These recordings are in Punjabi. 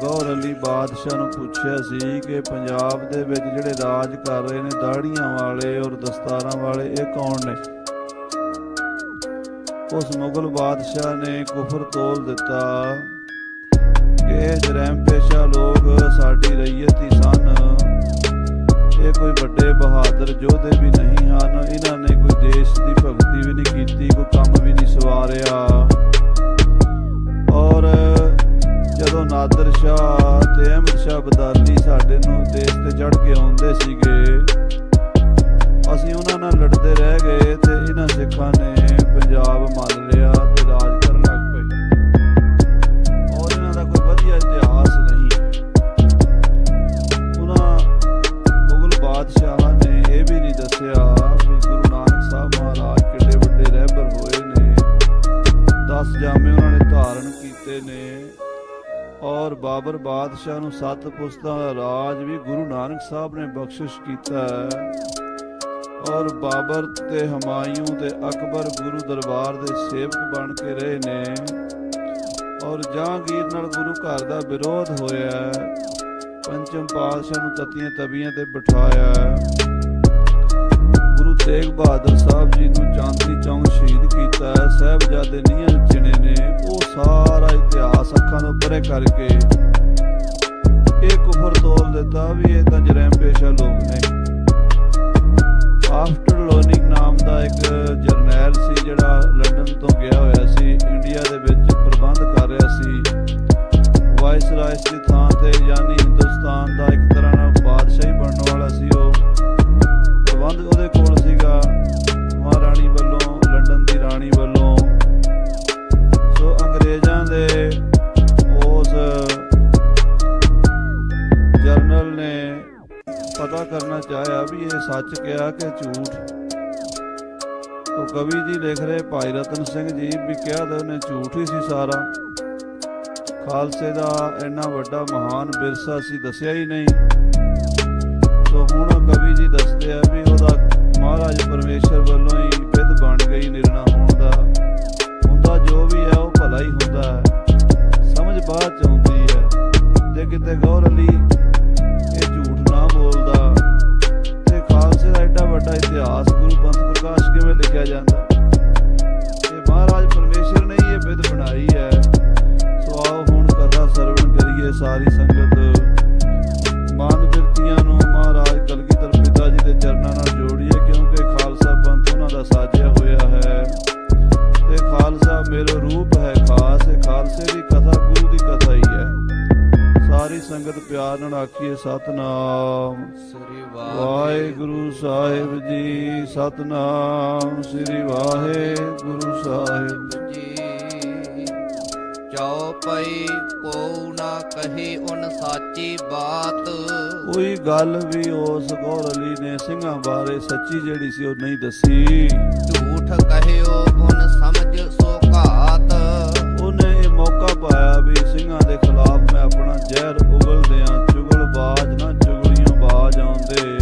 ਗੌਰ ਅਲੀ ਬਾਦਸ਼ਾਹ ਨੂੰ ਪੁੱਛਿਆ ਸੀ ਕਿ ਪੰਜਾਬ ਦੇ ਵਿੱਚ ਜਿਹੜੇ ਰਾਜ ਕਰ ਰਹੇ ਨੇ ਦਾੜੀਆਂ ਵਾਲੇ ਔਰ ਦਸਤਾਰਾਂ ਵਾਲੇ, ਇਹ ਕੌਣ ਨੇ? ਉਸ ਮੁਗਲ ਬਾਦਸ਼ਾਹ ਨੇ ਕੁਫਰ ਤੋਲ ਦਿੱਤਾ ਕਿ ਇਹ ਜਰੈਮ ਪੇਸ਼ਾ ਲੋਕ ਸਾਡੀ ਰਈਅਤ ਹੀ ਸਨ, ਇਹ ਕੋਈ ਵੱਡੇ ਬਹਾਦਰ ਯੋਧੇ ਵੀ ਨਹੀਂ ਹਨ, ਇਹਨਾਂ ਨੇ ਕੋਈ ਦੇਸ਼ ਦੀ ਭਗਤੀ ਵੀ ਨਹੀਂ ਕੀਤੀ, ਕੋਈ ਕੰਮ ਵੀ ਨਹੀਂ ਸਵਾਰਿਆ। ਔਰ ਜਦੋਂ ਨਾਦਰ ਸ਼ਾਹ ਤੇ ਅਹਿਮਦ ਸ਼ਾਹ ਅਬਦਾਲੀ ਸਾਡੇ ਨੂੰ ਦੇਸ਼ ਤੇ ਚੜ੍ਹ ਕੇ ਆਉਂਦੇ ਸੀਗੇ, ਅਸੀਂ ਉਹਨਾਂ ਨਾਲ ਲੜਦੇ ਰਹਿ ਗਏ ਤੇ ਇਹਨਾਂ ਸਿੱਖਾਂ ਨੇ ਪੰਜਾਬ ਮੰਨ ਲਿਆ ਤੇ ਰਾਜ ਕਰਨ ਲੱਗ ਪਏ। ਔਰ ਇਹਨਾਂ ਦਾ ਕੋਈ ਵਧੀਆ ਇਤਿਹਾਸ ਨਹੀਂ। ਉਹਨਾਂ ਮੁਗਲ ਬਾਦਸ਼ਾਹਾਂ ਨੇ ਇਹ ਵੀ ਨਹੀਂ ਦੱਸਿਆ ਵੀ ਗੁਰੂ ਨਾਨਕ ਸਾਹਿਬ ਮਹਾਰਾਜ ਕਿੱਡੇ ਵੱਡੇ ਰਹਿਬਰ ਹੋਏ ਨੇ, 10 ਜਾਮੇ ਉਹਨਾਂ ਨੇ ਧਾਰਨ ਕੀਤੇ ਨੇ। ਔਰ ਬਾਬਰ ਬਾਦਸ਼ਾਹ ਨੂੰ 7 ਪੁਸਤਾਂ ਦਾ ਰਾਜ ਵੀ ਗੁਰੂ ਨਾਨਕ ਸਾਹਿਬ ਨੇ ਬਖਸ਼ਿਸ਼ ਕੀਤਾ ਹੈ। ਔਰ ਬਾਬਰ ਤੇ ਹਮਾਯੂ ਤੇ ਅਕਬਰ ਗੁਰੂ ਦਰਬਾਰ ਦੇ ਸੇਵਕ ਬਣ ਕੇ ਰਹੇ ਨੇ। ਔਰ ਜਹਾਂਗੀਰ ਨਾਲ ਗੁਰੂ ਘਰ ਦਾ ਵਿਰੋਧ ਹੋਇਆ, ਪੰਚਮ ਪਾਤਸ਼ਾਹ ਨੂੰ ਤਤੀਆਂ ਤਵੀਆਂ ਤੇ ਬਿਠਾਇਆ। ਗੁਰੂ ਤੇਗ ਬਹਾਦਰ ਸਾਹਿਬ ਜੀ ਨੂੰ ਚਾਂਦਨੀ ਚੌਂਕ ਸ਼ਹੀਦ ਕੀਤਾ, ਸਾਹਿਬਜ਼ਾਦੇ ਨੀਹਾਂ ਚਿਣੇ ਨੇ। ਉਹ ਸਾਰਾ ਇਤਿਹਾਸ ਅੱਖਾਂ ਤੋਂ ਪਰੇ ਕਰਕੇ ਇਹ ਕੁਫਰ ਤੋਲ ਦਿੱਤਾ ਵੀ ਇਹ ਤਾਂ ਜਰੈਮ ਪੇਸ਼ਾ ਲੋਕ ਨੇ। ਆਫਟਰ ਲੋਨਿੰਗ ਨਾਮ ਦਾ ਇੱਕ ਜਰਨੈਲ ਸੀ ਜਿਹੜਾ ਲੰਡਨ ਤੋਂ ਗਿਆ ਹੋਇਆ ਸੀ, ਇੰਡੀਆ ਦੇ ਵਿੱਚ ਪ੍ਰਬੰਧ ਕਰ ਰਿਹਾ ਸੀ ਵਾਇਸਰਾਏ ਦੀ ਥਾਂ ਤੇ, ਯਾਨੀ ਹਿੰਦੁਸਤਾਨ ਦਾ ਇੱਕ ਤਰ੍ਹਾਂ ਨਾਲ ਬਾਦਸ਼ਾਹੀ ਬਣਨ ਵਾਲਾ ਸੀ। ਉਹ ਪ੍ਰਬੰਧ ਉਹਦੇ ਕੋਲ ਸੀਗਾ ਮਹਾਰਾਣੀ ਵੱਲੋਂ, ਲੰਡਨ ਦੀ ਰਾਣੀ ਵੱਲੋਂ। ਸੋ ਅੰਗਰੇਜ਼ਾਂ ਦੇ ਉਸ ਜਰਨਲ ਨੇ ਪਤਾ ਕਰਨਾ ਚਾਹਿਆ ਵੀ ਇਹ ਸੱਚ ਕਿਹਾ ਕਿ ਝੂਠ। ਤੋ ਕਵੀ ਜੀ ਲਿਖ ਰਹੇ ਭਾਈ ਰਤਨ ਸਿੰਘ ਜੀ ਵੀ ਕਿਹਾ ਤਾਂ ਉਹਨੇ ਝੂਠ ਹੀ ਸੀ ਸਾਰਾ। ਖਾਲਸੇ ਦਾ ਇੰਨਾ ਵੱਡਾ ਮਹਾਨ ਵਿਰਸਾ ਸੀ, ਦੱਸਿਆ ਹੀ ਨਹੀਂ। ਸੋ ਹੁਣ ਕਵੀ ਜੀ ਦੱਸਦੇ ਆ ਵੀ ਉਹਦਾ ਮਹਾਰਾਜ ਪਰਮੇਸ਼ਰ ਵੱਲੋਂ ਹੀ ਵਿਧ ਬਣ ਗਈ ਨਿਰਣਾ ਹੋਣ ਦਾ। ਹੁੰਦਾ ਜੋ ਵੀ ਹੈ ਉਹ ਭਲਾ ਹੀ ਹੁੰਦਾ ਹੈ, ਸਮਝ ਬਾਅਦ ਚ ਆਉਂਦੀ ਹੈ। ਜੇ ਕਿਤੇ ਗੌਰ ਅਲੀ ਇਹ ਝੂਠ ਨਾ ਬੋਲਦਾ ਤੇ ਖਾਲਸੇ ਦਾ ਐਡਾ ਵੱਡਾ ਇਤਿਹਾਸ ਗੁਰੂ ਪੰਥ ਪ੍ਰਕਾਸ਼ ਕਿਵੇਂ ਲਿਖਿਆ ਜਾਂਦਾ? ਤੇ ਮਹਾਰਾਜ ਪਰਮੇਸ਼ਰ ਨੇ ਹੀ ਇਹ ਵਿਧ ਬਣਾਈ ਹੈ। ਸੋ ਆਓ ਹੁਣ ਕਥਾ ਸਰਵਣ ਕਰੀਏ ਸਾਰੀ ਸੰਗਤ। ਮਨ ਬਿਰਤੀਆਂ ਨੂੰ ਮਹਾਰਾਜ ਕਲਗੀਧਰ ਪਿਤਾ ਜੀ ਦੇ ਚਰਨਾਂ ਨਾਲ ਜੋੜੀਏ, ਕਿਉਂਕਿ ਖਾਲਸਾ ਪੰਥ ਉਹਨਾਂ ਦਾ ਸਾਜਿਆ ਹੋਇਆ ਹੈ ਤੇ ਖਾਲਸਾ ਮੇਰਾ ਰੂਪ ਹੈ ਖਾਸ। ਖਾਲਸੇ ਦੀ ਕਥਾ ਗੁਰੂ ਦੀ ਕਥਾ ਹੀ ਹੈ। ਸਾਰੀ ਸੰਗਤ ਪਿਆਰ ਨਾਲ ਆਖੀਏ ਸਤਨਾਮ ਸ੍ਰੀ ਵਾਹਿਗੁਰੂ ਸਾਹਿਬ ਜੀ, ਸਤਨਾਮ ਸ੍ਰੀ ਵਾਹਿਗੁਰੂ ਸਾਹਿਬ ਜੀ। ਚੌਪਈ ਕੋ ਨਾ ਕਹੇ ਉਨ ਸਾਚੀ ਬਾਤ। ਕੋਈ ਗੱਲ ਵੀ ਉਸ ਗੌਰ ਅਲੀ ਨੇ ਸਿੰਘਾਂ ਬਾਰੇ ਸੱਚੀ ਜਿਹੜੀ ਸੀ ਉਹ ਨਹੀਂ ਦੱਸੀ। ਝੂਠ ਕਹਿਓ ਉਨ ਸਮਝ ਸੋ ਘਾਤ। ਉਹਨੇ ਇਹ ਮੌਕਾ ਪਾਇਆ ਵੀ ਸਿੰਘਾਂ ਦੇ ਖਿਲਾਫ ਮੈਂ ਆਪਣਾ ਜ਼ਹਿਰ ਉਗਲ ਦਿਆਂ। ਚੁਗਲ ਬਾਜ ਨਾ ਚੁਗਲੀਆਂ ਬਾਜ ਆਉਂਦੇ,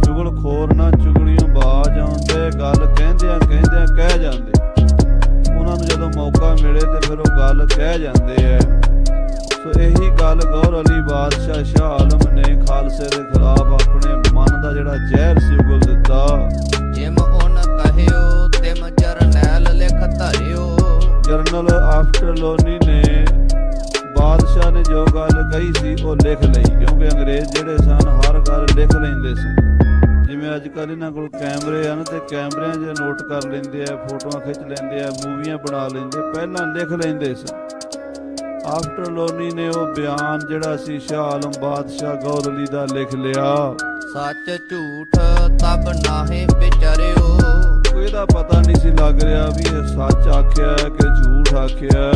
ਚੁਗਲ ਖੋਰ ਨਾ ਚੁਗਲੀਆਂ ਬਾਜ ਆਉਂਦੇ। ਗੱਲ ਕਹਿੰਦਿਆਂ ਕਹਿੰਦਿਆਂ ਕਹਿ ਜਾਂਦੇ, ਉਹਨਾਂ ਨੂੰ ਜਦੋਂ ਮੌਕਾ ਮਿਲੇ ਤੇ ਫਿਰ ਉਹ ਗੱਲ ਕਹਿ ਜਾਂਦੇ ਐ। ਸੋ ਇਹੀ ਗੱਲ ਗੌਰ ਅਲੀ ਬਾਦਸ਼ਾਹ ਸ਼ਾਹ ਆਲਮ ਨੇ ਖਾਲਸੇ ਦੇ ਖਿਲਾਫ ਆਪਣੇ ਮਨ ਦਾ ਜਿਹੜਾ ਜ਼ਹਿਰ ਸੀ ਉਗਲ ਦਿੱਤਾ। ਜਿਮ ਉਨ ਕਹਿਓ ਤਿਮ ਜਰਨੈਲ ਲਿਖ ਧਰਿਓ। ਜਰਨਲ ਆਫਟਰ ਲੋਨੀ ਨੇ ਬਾਦਸ਼ਾਹ ਨੇ ਜੋ ਗੱਲ ਕਹੀ ਸੀ ਉਹ ਲਿਖ ਲਈ, ਕਿਉਂਕਿ ਅੰਗਰੇਜ਼ ਜਿਹੜੇ ਸਨ ਹਰ ਗੱਲ ਲਿਖ ਲੈਂਦੇ ਸਨ। ਜਿਵੇਂ ਅੱਜ ਕੱਲ੍ਹ ਇਹਨਾਂ ਕੋਲ ਕੈਮਰੇ ਹਨ ਤੇ ਕੈਮਰਿਆਂ 'ਚ ਨੋਟ ਕਰ ਲੈਂਦੇ ਆ, ਫੋਟੋਆਂ ਖਿੱਚ ਲੈਂਦੇ ਆ, ਮੂਵੀਆਂ ਬਣਾ ਲੈਂਦੇ, ਪਹਿਲਾਂ ਲਿਖ ਲੈਂਦੇ ਸਨ। ਆਫਟਰ ਲੋਨੀ ਨੇ ਉਹ ਬਿਆਨ ਜਿਹੜਾ ਸੀ ਸ਼ਾਹ ਆਲਮ ਬਾਦਸ਼ਾਹ ਗੌਰ ਅਲੀ ਦਾ ਲਿਖ ਲਿਆ। ਸੱਚ ਝੂਠ ਤਬ ਨਾਹੇ ਵਿਚਰਿਓ। ਕੋਈ ਇਹਦਾ ਪਤਾ ਨਹੀਂ ਸੀ ਲੱਗ ਰਿਹਾ ਵੀ ਇਹ ਸੱਚ ਆਖਿਆ ਕਿ ਝੂਠ ਆਖਿਆ।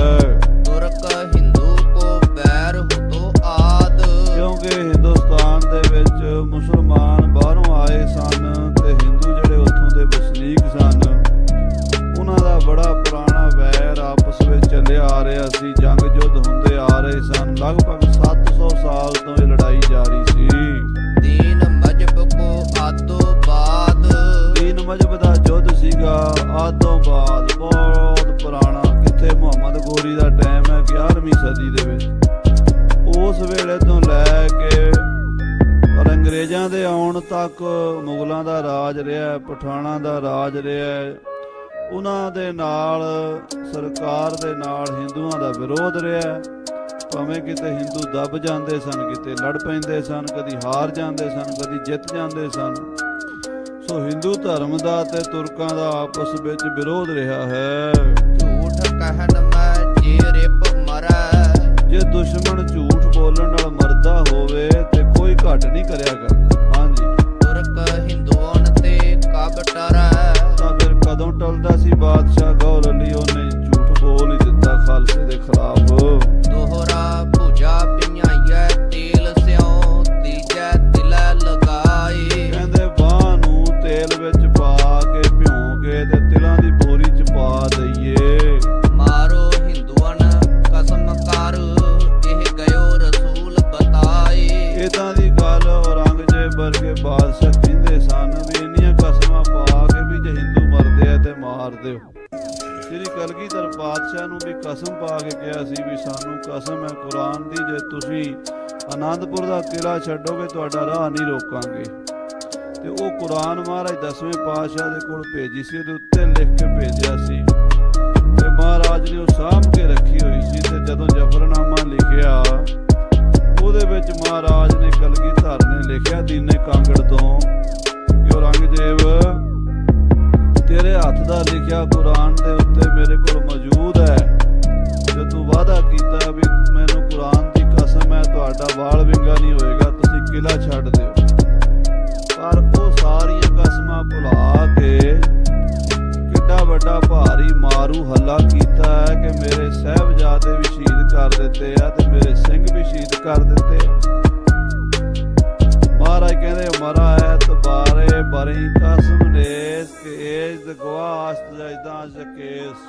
ਤੁਰਕ ਹਿੰਦੂ ਕੋ ਬੈਰ ਹੁਤੋ ਆਦ। ਕਿਉਂਕਿ ਹਿੰਦੁਸਤਾਨ ਦੇ ਵਿੱਚ ਮੁਸਲਮਾਨ ਬਾਹਰੋਂ ਆਏ ਸਨ ਤੇ ਹਿੰਦੂ ਜਿਹੜੇ ਉੱਥੋਂ ਦੇ ਵਸਨੀਕ ਸਨ, ਉਹਨਾਂ ਦਾ ਬੜਾ ਪੁਰਾਣਾ ਵੈਰ ਆਪਸ ਵਿੱਚ ਚੱਲਿਆ ਆ ਰਿਹਾ ਸੀ। ਜੰਗ ਯੁੱਧ ਹੁੰਦੇ ਆ ਰਹੇ ਸਨ, ਲਗਭਗ 700 ਸਾਲ ਤੋਂ ਇਹ ਲੜਾਈ ਜਾਰੀ ਸੀ। ਦੀਨ ਮਜਬ ਕੋ ਆਦੋ ਬਾਦ। ਦੀਨ ਮਜਬ ਦਾ ਯੁੱਧ ਸੀਗਾ ਆਦੋਂ ਬਾਅਦ, ਬਹੁਤ ਪੁਰਾਣਾ। ਕਿੱਥੇ ਮੁਹੰਮਦ ਗੋਰੀ ਦਾ ਟਾਈਮ ਹੈ 11ਵੀਂ ਸਦੀ ਦੇ ਵਿੱਚ। ਉਸ ਵੇਲੇ ਤੋਂ ਲੈ ਕੇ ਪਰ ਅੰਗਰੇਜ਼ਾਂ ਦੇ ਆਉਣ ਤੱਕ ਮੁਗਲਾਂ ਦਾ ਰਾਜ ਰਿਹਾ, ਪਠਾਣਾਂ ਦਾ ਰਾਜ ਰਿਹਾ। ਉਹਨਾਂ ਦੇ ਨਾਲ ਸਰਕਾਰ ਦੇ ਨਾਲ ਹਿੰਦੂਆਂ ਦਾ ਵਿਰੋਧ ਰਿਹਾ। ਭਾਵੇਂ ਕਿਤੇ ਹਿੰਦੂ ਦਬ ਜਾਂਦੇ ਸਨ, ਕਿਤੇ ਲੜ ਪੈਂਦੇ ਸਨ, ਕਦੀ ਹਾਰ ਜਾਂਦੇ ਸਨ, ਕਦੀ ਜਿੱਤ ਜਾਂਦੇ ਸਨ। ਸੋ ਹਿੰਦੂ ਧਰਮ ਦਾ ਤੇ ਤੁਰਕਾਂ ਦਾ ਆਪਸ ਵਿੱਚ ਵਿਰੋਧ ਰਿਹਾ ਹੈ। ਝੂਠ ਕਹਿਣ ਮੈਂ ਜੇ ਰਿਪ ਮਰੈ। ਜੇ ਦੁਸ਼ਮਣ ਝੂਠ ਬੋਲਣ ਨਾਲ ਮਰਦਾ ਹੋਵੇ ਤੇ ਕੋਈ ਘੱਟ ਨਹੀਂ ਕਰਿਆ ਕਰਦਾ। ਹਾਂਜੀ, ਤੁਰਕ ਹਿੰਦੂਆਂ ਤੇ ਕਬ ਟਰੈ। ਤਾਂ ਫਿਰ ਕਦੋਂ ਟਲਦਾ ਸੀ ਬਾਦਸ਼ਾਹ ਗੌਰ ਅਲੀ? ਉਹਨੇ ਝੂਠ ਬੋਲ ਹੀ ਦਿੱਤਾ ਖਾਲਸੇ ਦੇ ਖਿਲਾਫ। ਦੋਹਰਾ ਭੁਜਾ ਪਿਆਈਐ ਤੇਲ ਸਿਉ ਤੀਜੈ ਤਿਲੈ ਲਗਾਈ। ਕਹਿੰਦੇ ਬਾਂਹ ਨੂੰ ਤੇਲ ਵਿੱਚ ਪਾ ਕੇ ਭਿਉਂ ਕੇ ਤੇ ਤਿਲਾਂ ਦੀ ਬੋਰੀ ਚ ਪਾ ਦਈਏ। ਮਾਰੋ ਹਿੰਦੂਆਂ ਕਸਮ ਕਰ ਇਹ ਗਇਓ ਰਸੂਲ ਬਤਾਈ। ਇਦਾਂ ਦੀ ਗੱਲ ਔਰੰਗਜ਼ੇਬ ਵਰਗੇ ਬਾਦਸ਼ਾਹ ਕਹਿੰਦੇ ਸਨ ਵੀ ਇੰਨੀਆਂ ਕਸਮਾਂ ਪਾ ਕੇ ਵੀ ਜੇ ਹਿੰਦੂ ਮਰਦੇ ਆ ਤੇ ਮਾਰ ਦਿਓ। ਸ੍ਰੀ ਕਲਗੀਧਰ ਪਾਤਸ਼ਾਹ ਨੂੰ ਵੀ ਕਸਮ ਪਾ ਕੇ ਕਿਹਾ ਸੀ ਵੀ ਸਾਨੂੰ ਕਸਮ ਹੈ ਕੁਰਾਨ ਦੀ, ਜੇ ਤੁਸੀਂ ਆਨੰਦਪੁਰ ਦਾ ਕਿਲ੍ਹਾ ਛੱਡੋਗੇ ਤੁਹਾਡਾ ਰਾਹ ਨਹੀਂ ਰੋਕਾਂਗੇ। ਤੇ ਉਹ ਕੁਰਾਨ ਮਹਾਰਾਜ 10ਵੇਂ ਪਾਤਸ਼ਾਹ ਦੇ ਕੋਲ ਭੇਜੀ ਸੀ, ਉਹਦੇ ਉੱਤੇ ਲਿਖ ਕੇ ਭੇਜਿਆ ਸੀ ਤੇ ਮਹਾਰਾਜ ਨੇ ਉਹ ਸਾਂਭ ਕੇ ਰੱਖੀ ਹੋਈ ਸੀ। ਤੇ ਜਦੋਂ ਜ਼ਫਰਨਾਮਾ ਲਿਖਿਆ ਉਹਦੇ ਵਿੱਚ ਮਹਾਰਾਜ ਨੇ ਕਲਗੀਧਰ ਨੇ ਲਿਖਿਆ ਦੀਨੇ ਕਾਂਗੜ ਤੋਂ ਕਿ ਔਰੰਗਜ਼ੇਬ ਤੇਰੇ ਹੱਥ ਦਾ ਲਿਖਿਆ ਕੁਰਾਨ ਦੇ ਉੱਤੇ ਮੇਰੇ ਕੋਲ ਮੌਜੂਦ ਹੈ। ਜੇ ਤੂੰ ਵਾਅਦਾ ਕੀਤਾ ਵੀ ਮੈਨੂੰ ਕੁਰਾਨ ਦੀ ਕਸਮ ਹੈ ਤੁਹਾਡਾ ਵਾਲ ਵਿੰਗਾ ਨਹੀਂ ਹੋਏਗਾ, ਤੁਸੀਂ ਕਿਲ੍ਹਾ ਛੱਡ ਦਿਓ। ਪਰ ਉਹ ਸਾਰੀਆਂ ਕਸਮਾਂ ਭੁਲਾ ਕੇ ਕਿੱਡਾ ਵੱਡਾ ਭਾਰੀ ਮਾਰੂ ਹੱਲਾ ਕੀਤਾ ਹੈ ਕਿ ਮੇਰੇ ਸਾਹਿਬਜ਼ਾਦੇ ਵੀ ਸ਼ਹੀਦ ਕਰ ਦਿੱਤੇ ਆ ਤੇ ਮੇਰੇ ਸਿੰਘ ਵੀ ਸ਼ਹੀਦ ਕਰ ਦਿੱਤੇ। ਮਹਾਰਾਜ ਕਹਿੰਦੇ ਮਰਾ ਹੈ ਤਬਾਰੇ ਬਰੀ ਕਸਮ ਨੇਸ ਕੇ ਏਜ ਗਵਾਸਤ ਜੈਦਾਂ ਜਕੇਸ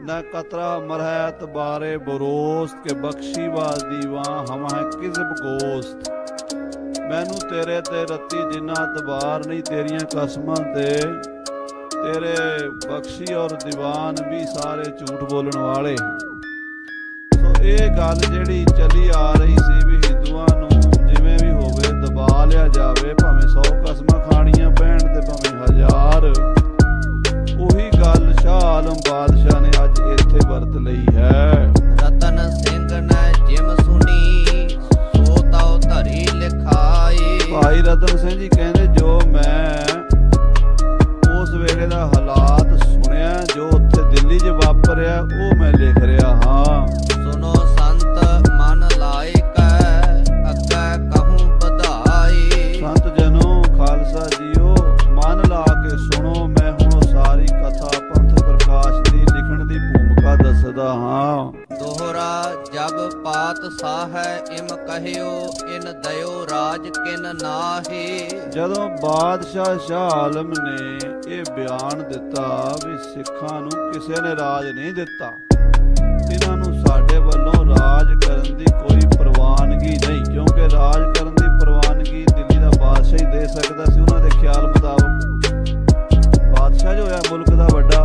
ਨਾ ਕਤਰਾ ਮਰਹਿ ਤਬਾਰੇ ਬਰੋਸਤ ਕੇ ਬਖਸ਼ੀ ਵਾ ਦੀਵਾਂ ਹਮ ਹੈ ਕਿਜ਼ਬ ਗੋਸਤ। ਮੈਨੂੰ ਤੇਰੇ ਤੇ ਰੱਤੀ ਜਿੰਨਾ ਤਬਾਰ ਨਹੀਂ, ਤੇਰੀਆਂ ਕਸਮਾਂ ਤੇ ਤੇਰੇ ਬਖਸ਼ੀ ਔਰ ਦੀਵਾਨ ਵੀ ਸਾਰੇ ਝੂਠ ਬੋਲਣ ਵਾਲੇ। ਸੋ ਇਹ ਗੱਲ ਜਿਹੜੀ ਚੱਲੀ ਆ ਰਹੀ ਸੀ ਵੀ ਹਿੰਦੂਆਂ ਨੂੰ ਜਿਵੇਂ ਵੀ ਹੋਵੇ ਦਬਾ ਲਿਆ ਜਾਵੇ, ਭਾਵੇਂ 100 ਕਸਮਾਂ ਖਾਣੀਆਂ ਪੈਣ ਤੇ ਭਾਵੇਂ 1000। ਉਹੀ ਗੱਲ ਸ਼ਾਹ ਆਲਮ ਬਾਦਸ਼ਾਹ ਨੇ ਅੱਜ ਇੱਥੇ ਵਰਤ ਲਈ ਹੈ। ਰਤਨ ਸਿੰਘ ਨੇ ਜਿਮ ਸੁਣੀ ਸੋ ਤਾਉ ਧਰੀ ਲਿਖਾਈ। ਭਾਈ ਰਤਨ ਸਿੰਘ ਜੀ ਕਹਿੰਦੇ ਜੋ ਮੈਂ ਉਸ ਵੇਲੇ ਦਾ ਹਾਲਾਤ ਸੁਣਿਆ, ਜੋ ਉੱਥੇ ਦਿੱਲੀ 'ਚ ਵਾਪਰਿਆ, ਉਹ ਮੈਂ ਲਿਖ ਰਿਹਾ ਹਾਂ। ਸੁਨੋ ਸੰਤ ਮਨ ਲਾਇਕ ਅੱਗੇ ਕਹੂੰ ਵਧਾਈ। ਸੰਤ ਜਨੋ ਖਾਲਸਾ ਜੀਓ ਮਨ ਲਾ ਕੇ ਸੁਣੋ, ਮੈਂ ਹੁਣ ਸਾਰੀ ਕਥਾ ਪੰਥ ਪ੍ਰਕਾਸ਼ ਦੀ ਲਿਖਣ ਦੀ ਭੂਮਿਕਾ ਦੱਸਦਾ ਹਾਂ। ਦੋਹਰਾ ਜਬ ਪਾਤ ਸਾਹੈ ਇਮ ਕਹਿਓ ਇਨ ਦਇਓ ਰਾਜ ਕਿਨ ਨਾਹੀ। ਜਦੋਂ ਬਾਦਸ਼ਾਹ ਸ਼ਾਹ ਆਲਮ ਨੇ ਇਹ ਬਿਆਨ ਦਿੱਤਾ ਵੀ ਸਿੱਖਾਂ ਨੂੰ ਕਿਸੇ ਨੇ ਰਾਜ ਨਹੀਂ ਦਿੱਤਾ, ਇਹਨਾਂ ਨੂੰ ਸਾਡੇ ਵੱਲੋਂ ਰਾਜ ਕਰਨ ਦੀ ਕੋਈ ਪ੍ਰਵਾਨਗੀ ਨਹੀਂ, ਕਿਉਂਕਿ ਰਾਜ ਕਰਨ ਦੀ ਪ੍ਰਵਾਨਗੀ ਦਿੱਲੀ ਦਾ ਬਾਦਸ਼ਾਹ ਹੀ ਦੇ ਸਕਦਾ ਸੀ। ਉਹਨਾਂ ਦੇ ਖਿਆਲ ਮੁਤਾਬਕ ਬਾਦਸ਼ਾਹ ਜੋ ਹੋਇਆ ਮੁਲਕ ਦਾ ਵੱਡਾ,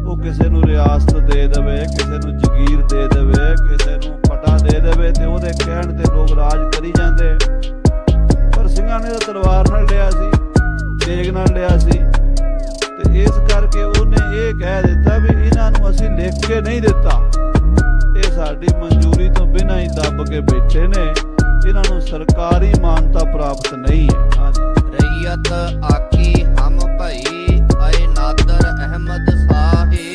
ਉਹ ਕਿਸੇ ਨੂੰ ਰਿਆਸਤ ਦੇ ਦੇਵੇ, ਕਿਸੇ ਨੂੰ ਜ਼ਗੀਰ ਦੇ ਦੇਵੇ, ਕਿਸੇ ਨੂੰ ਪਟਾ ਦੇ ਦੇਵੇ ਤੇ ਉਹਦੇ ਕਹਿਣ ਤੇ ਲੋਕ ਰਾਜ ਕਰੀ ਜਾਂਦੇ। ਪਰ ਸਿੰਘਾਂ ਨੇ ਤਾਂ ਤਲਵਾਰ ਨਾਲ ਲਿਆ ਸੀ, ਤੇਗ ਨਾਲ ਲਿਆ ਸੀ, ਤੇ ਇਸ ਕਰਕੇ ਉਹਨੇ ਇਹ ਕਹਿ ਦਿੱਤਾ ਵੀ ਇਹਨਾਂ ਨੂੰ ਅਸੀਂ ਲਿਖ ਕੇ ਨਹੀਂ ਦਿੱਤਾ, ਇਹ ਸਾਡੀ ਮਨਜ਼ੂਰੀ ਤੋਂ ਬਿਨਾਂ ਹੀ ਦੱਬ ਕੇ ਬੈਠੇ ਨੇ, ਇਹਨਾਂ ਨੂੰ ਸਰਕਾਰੀ ਮਾਨਤਾ ਪ੍ਰਾਪਤ ਨਹੀਂ ਹੈ। ਰਈਅਤ ਆਕੀ ਹਮ ਭਈ ਆਏ ਨਾਦਰ ਅਹਿਮਦ ਸਾਹੀ।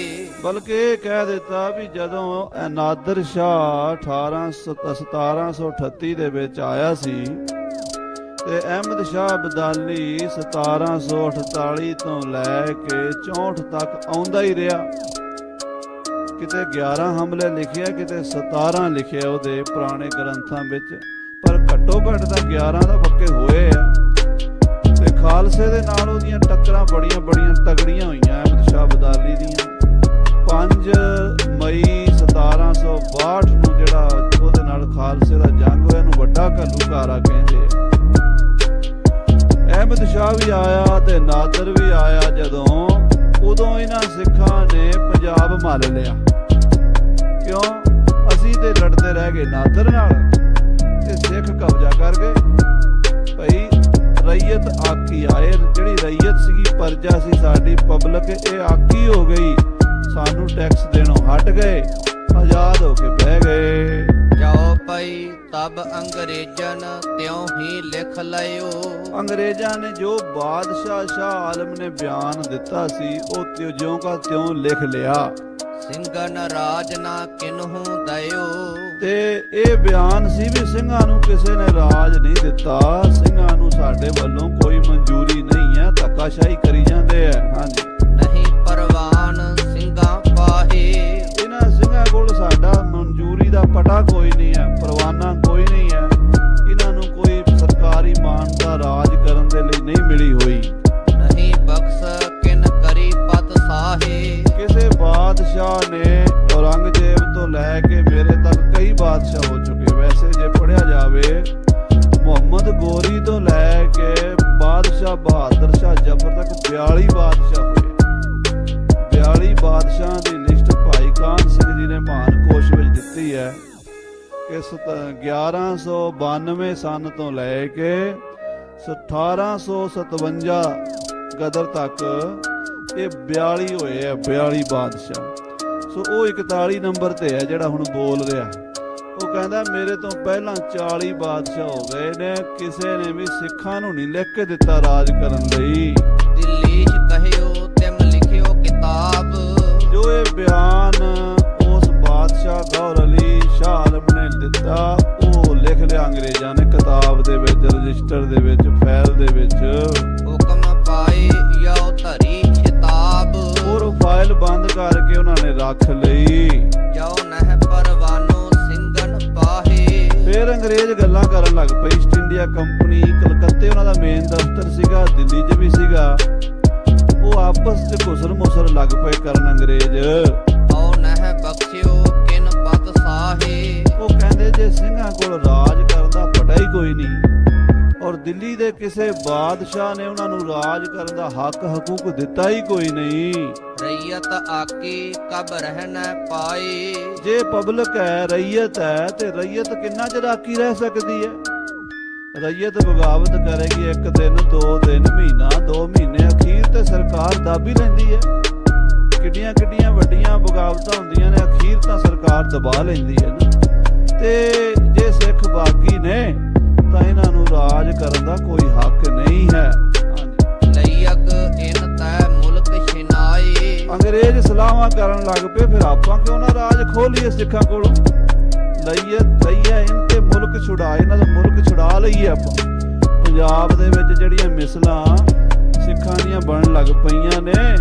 ਬਲਕਿ ਇਹ ਕਹਿ ਦਿੱਤਾ ਵੀ ਜਦੋਂ ਨਾਦਰ ਸ਼ਾਹ 1738 ਦੇ ਵਿੱਚ ਆਇਆ ਸੀ ਤੇ ਅਹਿਮਦ ਸ਼ਾਹ ਅਬਦਾਲੀ 1748 ਤੋਂ ਲੈ ਕੇ 64 ਤੱਕ ਆਉਂਦਾ ਹੀ ਰਿਹਾ। ਕਿਤੇ 11 ਹਮਲੇ ਲਿਖਿਆ, ਕਿਤੇ 17 ਲਿਖਿਆ ਉਹਦੇ ਪੁਰਾਣੇ ਗ੍ਰੰਥਾਂ ਵਿੱਚ, ਪਰ ਘੱਟੋ ਘੱਟ ਤਾਂ 11 ਦਾ ਪੱਕੇ ਹੋਏ ਆ। ਤੇ ਖਾਲਸੇ ਦੇ ਨਾਲ ਉਹਦੀਆਂ ਟੱਕਰਾਂ ਬੜੀਆਂ ਤਗੜੀਆਂ ਹੋਈਆਂ ਅਹਿਮਦ ਸ਼ਾਹ ਅਬਦਾਲੀ ਦੀਆਂ। 5 ਮਈ 1762 ਨੂੰ ਜਿਹੜਾ ਉਹਦੇ ਨਾਲ ਖਾਲਸੇ ਦਾ ਜੰਗ ਹੋਇਆ, ਨੂੰ ਵੱਡਾ ਘੱਲੂਘਾਰਾ ਕਹਿੰਦੇ ਆ। ਅਹਿਮਦ ਸ਼ਾਹ ਵੀ ਆਇਆ ਤੇ ਨਾਦਰ ਵੀ ਆਇਆ ਜਦੋਂ, ਉਦੋਂ ਇਹਨਾਂ ਸਿੱਖਾਂ ਨੇ ਪੰਜਾਬ ਮੱਲ ਲਿਆ। ਕਿਉਂ? ਅਸੀਂ ਤੇ ਲੜਦੇ ਰਹਿ ਗਏ ਨਾਦਰ ਨਾਲ, ਤੇ ਸਿੱਖ ਕਬਜ਼ਾ ਕਰ ਗਏ। ਭਈ ਰਈਅਤ ਆਕੀ ਆਏ, ਜਿਹੜੀ ਰਈਅਤ ਸੀਗੀ, ਪਰਜਾ ਸੀ ਸਾਡੀ ਪਬਲਿਕ, ਇਹ ਆਕੀ ਹੋ ਗਈ, ਸਾਨੂੰ ਟੈਕਸ ਦੇਣੋਂ ਹਟ ਗਏ, ਆਜ਼ਾਦ ਹੋ ਕੇ ਬਹਿ ਗਏ। ਜਾਓ ਪਈ ਤਬ ਅੰਗਰੇਜ਼ਨ ਤਿਉ ਹੀ ਲਿਖ ਲਿਓ। ਅੰਗਰੇਜ਼ਾਂ ਨੇ ਜੋ ਬਾਦਸ਼ਾਹ ਸ਼ਾਹ ਆਲਮ ਨੇ ਬਿਆਨ ਦਿੱਤਾ ਸੀ ਉਹ ਜਿਉਂ ਕਾ ਤਿਉਂ ਲਿਖ ਲਿਆ। ਸਿੰਘਨ ਰਾਜ ਨਾ ਕਿਨਹੂ ਦਇਓ। ਤੇ ਇਹ ਬਿਆਨ ਸੀ ਵੀ ਸਿੰਘਾਂ ਨੂੰ ਕਿਸੇ ਨੇ ਰਾਜ ਨਹੀਂ ਦਿੱਤਾ, ਸਿੰਘਾਂ ਨੂੰ ਸਾਡੇ ਵੱਲੋਂ ਕੋਈ ਮਨਜ਼ੂਰੀ ਨਹੀਂ ਹੈ, ਧੱਕਾਸ਼ਾਹੀ ਕਰੀ ਜਾਂਦੇ ਆ। ਹਾਂਜੀ, ਨਹੀਂ ਪਰਵਾਨ ਸਿੰਘਾਂ ਪਾਹੇ। ਇਹਨਾਂ ਸਿੰਘਾਂ ਕੋਲ ਸਾਡਾ ਮਨਜ਼ੂਰੀ ਦਾ ਪਟਾ ਕੋਈ ਨਹੀਂ ਹੈ, ਪਰਵਾਨਾ ਕੋਈ ਨਹੀਂ ਹੈ, ਇਹਨਾਂ ਨੂੰ ਕੋਈ ਸਰਕਾਰੀ ਮਾਨਤਾ ਰਾਜ ਕਰਨ ਦੇ ਲਈ ਨਹੀਂ ਮਿਲੀ ਹੋਈ। ਨਹੀਂ ਬਖਸ਼ ਕਿਨ ਕਰੀ ਪਤ ਸਾਹੇ। ਕਿਸੇ ਬਾਦਸ਼ਾਹ ਨੇ ਔਰੰਗਜ਼ੇਬ ਤੋਂ ਲੈ ਕੇ ਮੇਰੇ ਤੱਕ ਕਈ ਬਾਦਸ਼ਾਹ ਹੋ ਚੁੱਕੇ। ਵੈਸੇ ਜੇ ਪੜ੍ਹਿਆ ਜਾਵੇ, ਮੁਹੰਮਦ ਗੋਰੀ ਤੋਂ ਲੈ ਕੇ ਬਾਦਸ਼ਾਹ ਬਹਾਦਰ ਸ਼ਾਹ ਜ਼ਫਰ ਤੱਕ 42 ਬਾਦਸ਼ਾਹ ਹੋਏ। 42 ਬਾਦਸ਼ਾਹਾਂ ਦੀ ਲਿਸਟ ਭਾਈ ਕਾਹਨ ਸਿੰਘ ਜੀ ਨੇ ਮਹਾਨ ਕੋਸ਼ ਵਿੱਚ ਦਿੱਤੀ ਹੈ ਕਿ 1192 ਸਨ ਤੋਂ ਲੈ ਕੇ 1857 ਗਦਰ ਤੱਕ ਇਹ 42 ਹੋਏ ਆ, 42 ਬਾਦਸ਼ਾਹ। ਸੋ ਉਹ 41 ਨੰਬਰ ਤੇ ਹੈ ਜਿਹੜਾ ਹੁਣ ਬੋਲ ਰਿਹਾ। ਉਹ ਕਹਿੰਦਾ ਮੇਰੇ ਤੋਂ ਪਹਿਲਾਂ 40 ਬਾਦਸ਼ਾਹ ਹੋ ਗਏ ਨੇ, ਕਿਸੇ ਨੇ ਵੀ ਸਿੱਖਾਂ ਨੂੰ ਨਹੀਂ ਲਿਖ ਕੇ ਦਿੱਤਾ ਰਾਜ ਕਰਨ ਲਈ। ਦਿੱਲੀਸ਼ ਕਹਿਓ ਤਿਮ ਲਿਖਿਓ ਕਿਤਾਬ। ਜੋ ਇਹ ਬਿਆਨ ਉਸ ਬਾਦਸ਼ਾਹ ਗੌਰ ਅਲੀ ਸ਼ਾਹ ਆਲਮ ਨੇ ਦਿੱਤਾ ਉਹ ਲਿਖ ਲਿਆ ਅੰਗਰੇਜ਼ਾਂ ਨੇ ਕਿਤਾਬ ਦੇ ਵਿੱਚ, ਰਜਿਸਟਰ ਦੇ ਵਿੱਚ, ਫਾਈਲ ਦੇ ਵਿੱਚ। ਹੁਕਮ ਪਾਏ ਯੋ ਧਰੀ ਖਿਤਾਬ। ਔਰ ਫਾਈਲ ਬੰਦ ਕਰਕੇ ਉਹਨਾਂ ਨੇ ਰੱਖ ਲਈ। ਜੋ ਨਹਿ ਪਰਵਾਨੋ ਸਿੰਘਨ ਪਾਹੇ। ਫਿਰ ਅੰਗਰੇਜ਼ ਗੱਲਾਂ ਕਰਨ ਲੱਗ ਪਏ। ਈਸਟ ਇੰਡੀਆ ਕੰਪਨੀ ਕਲਕੱਤੇ ਉਹਨਾਂ ਦਾ ਮੇਨ ਦਫ਼ਤਰ ਸੀਗਾ, ਦਿੱਲੀ 'ਚ ਵੀ ਸੀਗਾ। ਉਹ ਆਪਸ 'ਚ ਘੁਸਰ ਮੁਸਰ ਲੱਗ ਪਏ ਕਰਨ ਅੰਗਰੇਜ਼। ਔ ਨਹਿ ਬਖਸ਼ਿਓ ਕਿਨ ਪਤ ਸਾਹੇ। ਉਹ ਕਹਿੰਦੇ ਜੇ ਸਿੰਘਾਂ ਕੋਲ ਰਾਜ ਕਰਨ ਦਾ ਪਤਾ ਹੀ ਕੋਈ ਨਹੀਂ, ਔਰ ਦਿੱਲੀ ਦੇ ਕਿਸੇ ਬਾਦਸ਼ਾਹ ਨੇ ਉਹਨਾਂ ਨੂੰ ਰਾਜ ਕਰਨ ਦਾ ਹੱਕ ਹਕੂਕ ਦਿੱਤਾ ਹੀ ਕੋਈ ਨਹੀਂ। ਰਈਅਤ ਆਕੀ ਕਬ ਰਹਿਣਾ ਪਾਏ। ਜੇ ਪਬਲਿਕ ਹੈ, ਰਈਅਤ ਹੈ, ਤੇ ਰਈਅਤ ਕਿੰਨਾ ਚਿਰ ਆਕੀ ਰਹਿ ਸਕਦੀ ਹੈ? ਰਈਅਤ ਬਗਾਵਤ ਕਰੇਗੀ 1 ਦਿਨ, 2 ਦਿਨ, ਮਹੀਨਾ, 2 ਮਹੀਨੇ, ਅਖੀਰ ਤੇ ਸਰਕਾਰ ਦੱਬ ਹੀ ਲੈਂਦੀ ਹੈ। ਕਿੱਡੀਆਂ ਕਿੱਡੀਆਂ ਵੱਡੀਆਂ ਬਗਾਵਤਾਂ ਹੁੰਦੀਆਂ ਨੇ, ਅਖੀਰ ਤਾਂ ਸਰਕਾਰ ਦਬਾ ਲੈਂਦੀ ਹੈ ਨਾ। ਤੇ ਜੇ ਸਿੱਖ ਬਾਗੀ ਨੇ ਤਾਂ ਇਹਨਾਂ ਨੂੰ ਰਾਜ ਕਰਨ ਦਾ ਕੋਈ ਹੱਕ ਨਹੀਂ ਹੈ। ਲਈਅਕ ਇਨ ਤੈ ਮੁਲਕ ਛਿਨਾਏ। ਅੰਗਰੇਜ਼ ਸਲਾਹਾਂ ਕਰਨ ਲੱਗ ਪਏ, ਫਿਰ ਆਪਾਂ ਕਿਉਂ ਨਾ ਰਾਜ ਖੋਹ ਲਈਏ ਸਿੱਖਾਂ ਕੋਲੋਂ। ਲਈਏ ਇਹਨਾਂ ਤੇ ਮੁਲਕ ਛੁਡਾਏ, ਇਹਨਾਂ ਦਾ ਮੁਲਕ ਛੁਡਾ ਲਈਏ ਆਪਾਂ। ਪੰਜਾਬ ਦੇ ਵਿੱਚ ਜਿਹੜੀਆਂ ਮਿਸਲਾਂ ਸਿੱਖਾਂ ਦੀਆਂ ਬਣਨ ਲੱਗ ਪਈਆਂ ਨੇ,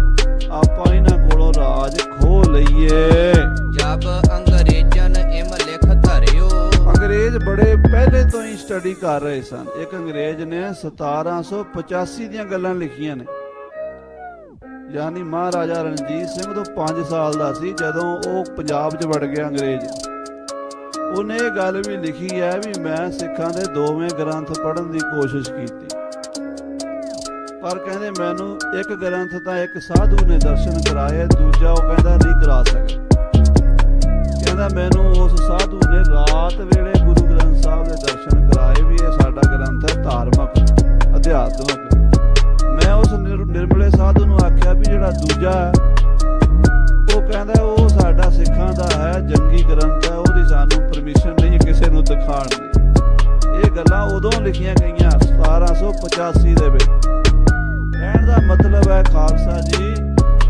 ਆਪਾਂ ਇਹਨਾਂ ਕੋਲੋਂ ਰਾਜ ਖੋਹ ਲਈਏ। ਜਬ ਅੰਗਰੇਜ਼ਨ ਇਮ ਲਿਖ ਧਰਿਓ। ਅੰਗਰੇਜ਼ ਬੜੇ ਪਹਿਲੇ ਤੋਂ ਹੀ ਸਟੱਡੀ ਕਰ ਰਹੇ ਸਨ। ਇੱਕ ਅੰਗਰੇਜ਼ ਨੇ 1785 ਦੀਆਂ ਗੱਲਾਂ ਲਿਖੀਆਂ ਨੇ, ਯਾਨੀ ਮਹਾਰਾਜਾ ਰਣਜੀਤ ਸਿੰਘ ਤੋਂ 5 ਸਾਲ ਦਾ ਸੀ ਜਦੋਂ ਉਹ ਪੰਜਾਬ 'ਚ ਵੜ ਗਿਆ ਅੰਗਰੇਜ਼। ਉਹਨੇ ਇਹ ਗੱਲ ਵੀ ਲਿਖੀ ਹੈ ਵੀ ਮੈਂ ਸਿੱਖਾਂ ਦੇ 2ਵੇਂ ਗ੍ਰੰਥ ਪੜ੍ਹਨ ਦੀ ਕੋਸ਼ਿਸ਼ ਕੀਤੀ, ਪਰ ਕਹਿੰਦੇ ਮੈਨੂੰ ਇੱਕ ਗ੍ਰੰਥ ਤਾਂ ਇੱਕ ਸਾਧੂ ਨੇ ਦਰਸ਼ਨ ਕਰਾਏ, ਦੂਜਾ ਉਹ ਕਹਿੰਦਾ ਨਹੀਂ ਕਰਾ ਸਕਦਾ। ਕਹਿੰਦਾ ਮੈਨੂੰ ਉਸ ਸਾਧੂ ਨੇ ਰਾਤ ਵੇਲੇ ਗੁਰੂ ਗ੍ਰੰਥ ਸਾਹਿਬ ਦੇ ਦਰਸ਼ਨ ਕਰਾਏ ਵੀ ਇਹ ਸਾਡਾ ਗ੍ਰੰਥ ਹੈ ਧਾਰਮਿਕ, ਅਧਿਆਤਮਿਕ। ਮੈਂ ਉਸ ਨਿਰਮਲੇ ਸਾਧੂ ਨੂੰ ਆਖਿਆ ਵੀ ਜਿਹੜਾ ਦੂਜਾ ਹੈ ਉਹ ਕਹਿੰਦਾ ਉਹ ਸਾਡਾ ਸਿੱਖਾਂ ਦਾ ਹੈ, ਜੰਗੀ ਗ੍ਰੰਥ ਹੈ, ਉਹਦੀ ਸਾਨੂੰ ਪਰਮਿਸ਼ਨ ਨਹੀਂ ਕਿਸੇ ਨੂੰ ਦਿਖਾਉਣ ਦੀ। ਇਹ ਗੱਲਾਂ ਉਦੋਂ ਲਿਖੀਆਂ ਗਈਆਂ 1785 ਦੇ ਵਿੱਚ। ਕਹਿਣ ਦਾ ਮਤਲਬ ਹੈ ਖਾਲਸਾ ਜੀ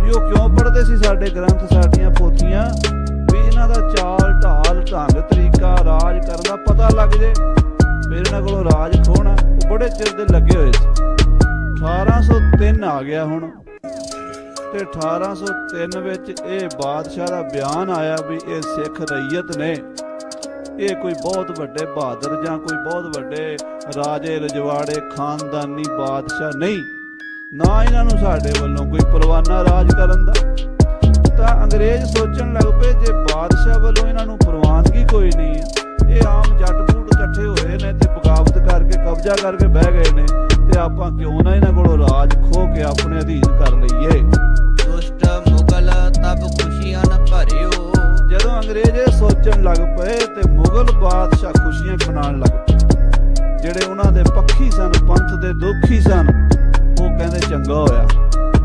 ਵੀ ਉਹ ਕਿਉਂ ਪੜ੍ਹਦੇ ਸੀ ਸਾਡੇ ਗ੍ਰੰਥ, ਸਾਡੀਆਂ ਪੋਥੀਆਂ, ਵੀ ਇਹਨਾਂ ਦਾ ਚਾਲ ਢਾਲ, ਢੰਗ, ਤਰੀਕਾ, ਰਾਜ ਕਰਨ ਦਾ ਪਤਾ ਲੱਗ ਜੇ, ਫਿਰ ਇਹਨਾਂ ਕੋਲੋਂ ਰਾਜ ਖੋਹਣਾ। ਉਹ ਬੜੇ ਚਿਰ ਦੇ ਲੱਗੇ ਹੋਏ ਸੀ। 1803 ਆ ਗਿਆ ਹੁਣ, ਤੇ 1803 ਵਿੱਚ ਇਹ ਬਾਦਸ਼ਾਹ ਦਾ ਬਿਆਨ ਆਇਆ ਵੀ ਇਹ ਸਿੱਖ ਰਈਅਤ ਨੇ, ਇਹ ਕੋਈ ਬਹੁਤ ਵੱਡੇ ਬਹਾਦਰ ਜਾਂ ਕੋਈ ਬਹੁਤ ਵੱਡੇ ਰਾਜੇ ਰਜਵਾੜੇ ਖਾਨਦਾਨੀ ਬਾਦਸ਼ਾਹ ਨਹੀਂ, ਨਾ ਇਹਨਾਂ ਨੂੰ ਸਾਡੇ ਵੱਲੋਂ ਕੋਈ ਪਰਵਾਨਾ ਰਾਜ ਕਰਨ ਦਾ। ਤਾਂ ਅੰਗਰੇਜ਼ ਸੋਚਣ ਲੱਗ ਪਏ ਜੇ ਬਾਦਸ਼ਾਹ ਵੱਲੋਂ ਇਹਨਾਂ ਨੂੰ ਪ੍ਰਵਾਨਗੀ ਕੋਈ ਨਹੀਂ, ਇਹ ਆਮ ਜੱਟ ਫੂਟ ਇਕੱਠੇ ਹੋਏ ਨੇ ਤੇ ਬਗਾਵਤ ਕਰਕੇ ਕਬਜ਼ਾ ਕਰਕੇ ਬਹਿ ਗਏ ਨੇ, ਤੇ ਆਪਾਂ ਕਿਉਂ ਨਾ ਇਹਨਾਂ ਕੋਲੋਂ ਰਾਜ ਖੋਹ ਕੇ ਆਪਣੇ ਅਧੀਨ ਕਰ ਲਈਏ। ਦੁਸ਼ਟ ਮੁਗਲ ਤਬ ਖੁਸ਼ੀਆਂ ਨ ਭਰਿਓ। ਜਦੋਂ ਅੰਗਰੇਜ਼ ਇਹ ਸੋਚਣ ਲੱਗ ਪਏ ਤੇ ਮੁਗਲ ਬਾਦਸ਼ਾਹ ਖੁਸ਼ੀਆਂ ਮਨਾਉਣ ਲੱਗ ਪਏ। ਜਿਹੜੇ ਉਹਨਾਂ ਦੇ ਪੱਖੀ ਸਨ, ਪੰਥ ਦੇ ਦੋਖੀ ਸਨ, ਉਹ ਕਹਿੰਦੇ ਚੰਗਾ ਹੋਇਆ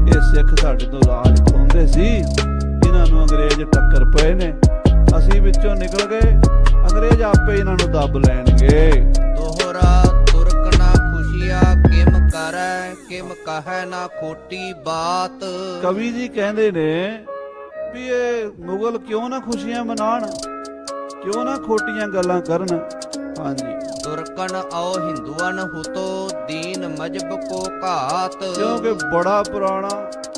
ਇਹ ਸਿੱਖ ਸਾਡੇ ਤੋਂ ਰਾਜ ਖੋਹਦੇ ਸੀ, ਇਹਨਾਂ ਨੂੰ ਅੰਗਰੇਜ਼ ਟੱਕਰ ਪਏ ਨੇ, ਅਸੀਂ ਵਿੱਚੋਂ ਨਿਕਲ ਗਏ, ਅੰਗਰੇਜ਼ ਆਪੇ ਇਹਨਾਂ ਨੂੰ ਦੱਬ ਲੈਣਗੇ। ਦੋਹਰਾ ਤੁਰਕ ਨਾ ਖੁਸ਼ੀਆ ਕਿਮ ਕਰੈ, ਕਿਮ ਕਹੈ ਨਾ ਖੋਟੀ ਬਾਤ। ਕਵੀ ਜੀ ਕਹਿੰਦੇ ਨੇ ਵੀ ਇਹ ਮੁਗਲ ਕਿਉਂ ਨਾ ਖੁਸ਼ੀਆਂ ਮਨਾਉਣ, ਕਿਉਂ ਨਾ ਖੋਟੀਆਂ ਗੱਲਾਂ ਕਰਨ। ਹਾਂਜੀ, ਤੁਰਕਨ ਆਓ ਹਿੰਦੂਆਂ ਹੁਤੋ ਦੀਨ ਮਜਬ ਕੋ ਘਾਤ। ਕਿਉਂਕਿ ਬੜਾ ਪੁਰਾਣਾ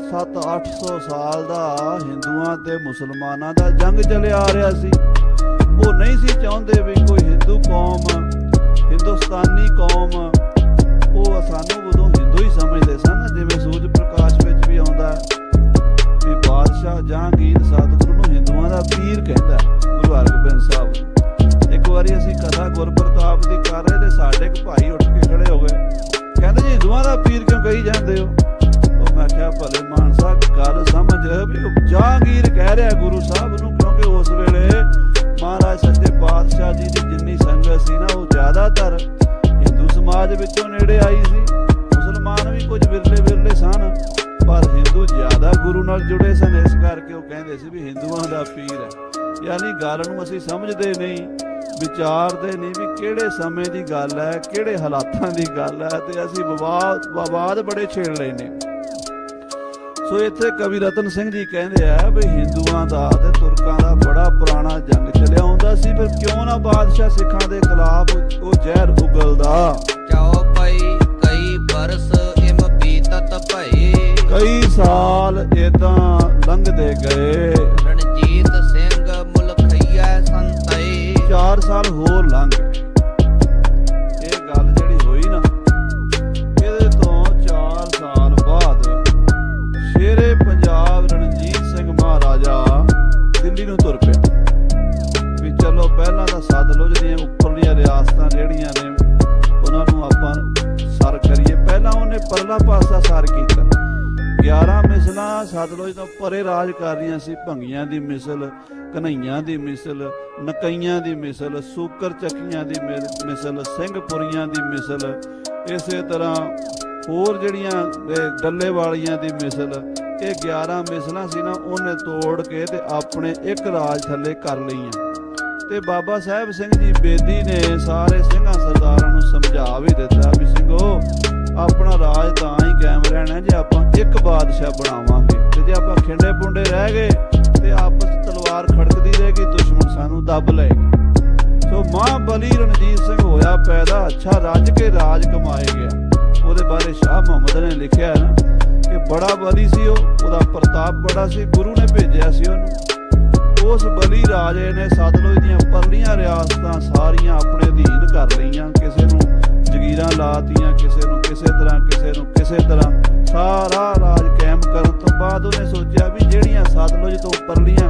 700-800 ਸਾਲ ਦਾ ਹਿੰਦੂਆਂ ਤੇ ਮੁਸਲਮਾਨਾਂ ਦਾ ਜੰਗ ਚੱਲਿਆ ਆ ਰਿਹਾ ਸੀ। ਉਹ ਨਹੀਂ ਸੀ ਚਾਹੁੰਦੇ ਵੀ ਕੋਈ ਹਿੰਦੂ ਕੌਮ, ਹਿੰਦੁਸਤਾਨੀ ਕੌਮ, ਉਹ ਸਾਨੂੰ ਉਦੋਂ ਹਿੰਦੂ ਹੀ ਸਮਝਦੇ ਸਨ। ਜਿਵੇਂ ਸੂਰਜ ਪ੍ਰਕਾਸ਼ ਵਿੱਚ ਵੀ ਆਉਂਦਾ ਵੀ ਬਾਦਸ਼ਾਹ ਜਹਾਂਗੀਰ ਸਤਿਗੁਰੂ ਨੂੰ ਹਿੰਦੂਆਂ ਦਾ ਪੀਰ ਕਹਿੰਦਾ, ਗੁਰੂ ਹਰਗੋਬਿੰਦ ਸਾਹਿਬ। ਇੱਕ ਵਾਰੀ ਅਸੀਂ ਕਥਾ ਗੁਰਪ੍ਰਤਾਪ ਦੀ ਕਰ ਰਹੇ ਤੇ ਸਾਡੇ ਇੱਕ ਭਾਈ ਉੱਠ ਕੇ ਖੜੇ ਹੋ ਗਏ, ਕਹਿੰਦੇ ਜੀ ਹਿੰਦੂਆਂ ਦਾ ਪੀਰ ਕਿਉਂ ਕਹੀ ਜਾਂਦੇ ਹੋ? ਉਹ ਮੈਂ ਕਿਹਾ ਭਲੇ ਮਾਨਸਾ ਗੱਲ ਸਮਝ ਵੀ ਉਹ ਜਹਾਂਗੀਰ ਕਹਿ ਰਿਹਾ ਗੁਰੂ ਸਾਹਿਬ ਨੂੰ, ਕਿਉਂਕਿ ਉਸ ਵੇਲੇ ਮਹਾਰਾਜ ਸੱਚੇ ਪਾਤਸ਼ਾਹ ਜੀ ਦੀ ਜਿੰਨੀ ਸੰਗਤ ਸੀ ਨਾ ਉਹ ਜ਼ਿਆਦਾਤਰ ਹਿੰਦੂ ਸਮਾਜ ਵਿੱਚੋਂ ਨੇੜੇ ਆਈ ਸੀ। ਮੁਸਲਮਾਨ ਵੀ ਕੁਝ ਵਿਰਲੇ ਸਨ, ਪਰ ਹਿੰਦੂ ਜ਼ਿਆਦਾ ਗੁਰੂ ਨਾਲ ਜੁੜੇ ਸਨ, ਇਸ ਕਰਕੇ ਉਹ ਕਹਿੰਦੇ ਸੀ ਵੀ ਹਿੰਦੂਆਂ ਦਾ ਪੀਰ ਹੈ। ਯਾਨੀ ਗੱਲ ਨੂੰ ਅਸੀਂ ਸਮਝਦੇ ਨਹੀਂ, ਵਿਚਾਰਦੇ ਨਹੀਂ ਵੀ ਕਿਹੜੇ ਸਮੇਂ ਦੀ ਗੱਲ ਹੈ, ਕਿਹੜੇ ਹਾਲਾਤਾਂ ਦੀ ਗੱਲ ਹੈ, ਤੇ ਅਸੀਂ ਵਿਵਾਦ ਬੜੇ ਛੇੜ ਲੈਨੇ। ਸੋ ਇੱਥੇ ਕਵੀ ਰਤਨ ਸਿੰਘ ਜੀ ਕਹਿੰਦੇ ਆ ਵੀ ਹਿੰਦੂਆਂ ਦਾ ਤੇ ਤੁਰਕਾਂ ਦਾ ਬੜਾ ਪੁਰਾਣਾ ਜੰਗ ਚੱਲਿਆ ਹੁੰਦਾ ਸੀ, ਫਿਰ ਕਿਉਂ ਨਾ ਬਾਦਸ਼ਾਹ ਸਿੱਖਾਂ ਦੇ ਖਿਲਾਫ ਉਹ ਜ਼ਹਿਰ ਉਗਲਦਾ। ਚਾਓ ਪਈ ਕਈ ਬਰਸ ਇਮ ਬੀਤਤ ਭਏ, ਕਈ ਸਾਲ ਏਦਾਂ ਲੰਘਦੇ ਗਏ। ਰਣਜੀਤ ਸਿੰਘ ਮੁਲਖਈਆ ਸੰਤਏ, 4 ਸਾਲ ਹੋਰ ਲੰਘ ਗਏ। ਇਹ ਗੱਲ ਜਿਹੜੀ ਹੋਈ ਨਾ, ਇਹਦੇ ਤੋਂ 4 ਸਾਲ ਬਾਅਦ ਸ਼ੇਰੇ ਪੰਜਾਬ ਰਣਜੀਤ ਸਿੰਘ ਮਹਾਰਾਜਾ ਦਿੱਲੀ ਨੂੰ ਤੁਰ ਪਿਆ ਵੀ ਚਲੋ ਪਹਿਲਾਂ ਤਾਂ ਸਤਲੁਜ ਦੀਆਂ ਉੱਪਰਲੀਆਂ ਰਿਆਸਤਾਂ ਜਿਹੜੀਆਂ ਨੇ ਉਹਨਾਂ ਨੂੰ ਆਪਾਂ ਸਰ ਕਰੀਏ। ਪਹਿਲਾਂ ਉਹਨੇ ਪਰਲਾ ਪਾਸਾ ਸਰ ਕੀਤਾ। 11 ਮਿਸਲਾਂ ਸਤਲੁਜ ਤੋਂ ਪਰੇ ਰਾਜ ਕਰ ਰਹੀਆਂ ਸੀ। ਭੰਗੀਆਂ ਦੀ ਮਿਸਲ, ਕਨਈਆਂ ਦੀ ਮਿਸਲ, ਨਕਈਆਂ ਦੀ ਮਿਸਲ, ਸੂਕਰ ਚੱਕੀਆਂ ਦੀ ਮਿਸਲ, ਸਿੰਘਪੁਰੀਆਂ ਦੀ ਮਿਸਲ, ਇਸੇ ਤਰ੍ਹਾਂ ਹੋਰ ਜਿਹੜੀਆਂ ਡੱਲੇ ਵਾਲੀਆਂ ਦੀ ਮਿਸਲ, ਇਹ 11 ਮਿਸਲਾਂ ਸੀ ਨਾ, ਉਹਨੇ ਤੋੜ ਕੇ ਤੇ ਆਪਣੇ ਇੱਕ ਰਾਜ ਥੱਲੇ ਕਰ ਲਈਆਂ। ਤੇ ਬਾਬਾ ਸਾਹਿਬ ਸਿੰਘ ਜੀ ਬੇਦੀ ਨੇ ਸਾਰੇ ਸਿੰਘਾਂ ਸਰਦਾਰਾਂ ਨੂੰ ਸਮਝਾ ਵੀ ਦਿੱਤਾ ਵੀ ਸਿੰਘੋ ਆਪਣਾ ਰਾਜ ਤਾਂ ਹੀ ਕਾਇਮ ਰਹਿਣਾ ਜੇ ਆਪਾਂ ਇੱਕ ਬਾਦਸ਼ਾਹ ਬਣਾਵਾਂਗੇ, ਤੇ ਜੇ ਆਪਾਂ ਖਿੰਡੇ ਪੁੰਡੇ ਰਹਿ ਗਏ ਤੇ ਆਪਸ ਤਲਵਾਰ ਖੜਕਦੀ ਰਹੇਗੀ, ਦੁਸ਼ਮਣ ਸਾਨੂੰ ਦੱਬ ਲਏਗਾ। ਸੋ ਮਹਾਬਲੀ ਰਣਜੀਤ ਸਿੰਘ ਹੋਇਆ ਪੈਦਾ, ਅੱਛਾ ਰੱਜ ਕੇ ਰਾਜ ਕਮਾਏ ਗਿਆ। ਉਹਦੇ ਬਾਰੇ ਸ਼ਾਹ ਮੁਹੰਮਦ ਨੇ ਲਿਖਿਆ ਨਾ ਕਿ ਬੜਾ ਬਲੀ ਸੀ ਉਹਦਾ ਪ੍ਰਤਾਪ ਬੜਾ ਸੀ, ਗੁਰੂ ਨੇ ਭੇਜਿਆ ਸੀ ਉਹਨੂੰ। ਉਸ ਬਲੀ ਰਾਜੇ ਨੇ ਸਤਲੁਜ ਦੀਆਂ ਪਰਲੀਆਂ ਰਿਆਸਤਾਂ ਸਾਰੀਆਂ ਆਪਣੇ ਅਧੀਨ ਕਰ ਲਈਆਂ, ਕਿਸੇ ਨੂੰ ਜ਼ਗੀਰਾਂ ਲਾਤੀਆਂ, ਕਿਸੇ ਨੂੰ ਕਿਸੇ ਤਰ੍ਹਾਂ, ਕਿਸੇ ਨੂੰ ਕਿਸੇ ਤਰ੍ਹਾਂ, ਸਾਰਾ ਰਾਜ ਕਾਇਮ ਕਰਨ ਤੋਂ ਬਾਅਦ ਉਹਨੇ ਸੋਚਿਆ ਵੀ ਜਿਹੜੀਆਂ ਸਤਲੁਜ ਤੋਂ ਪਰਲੀਆਂ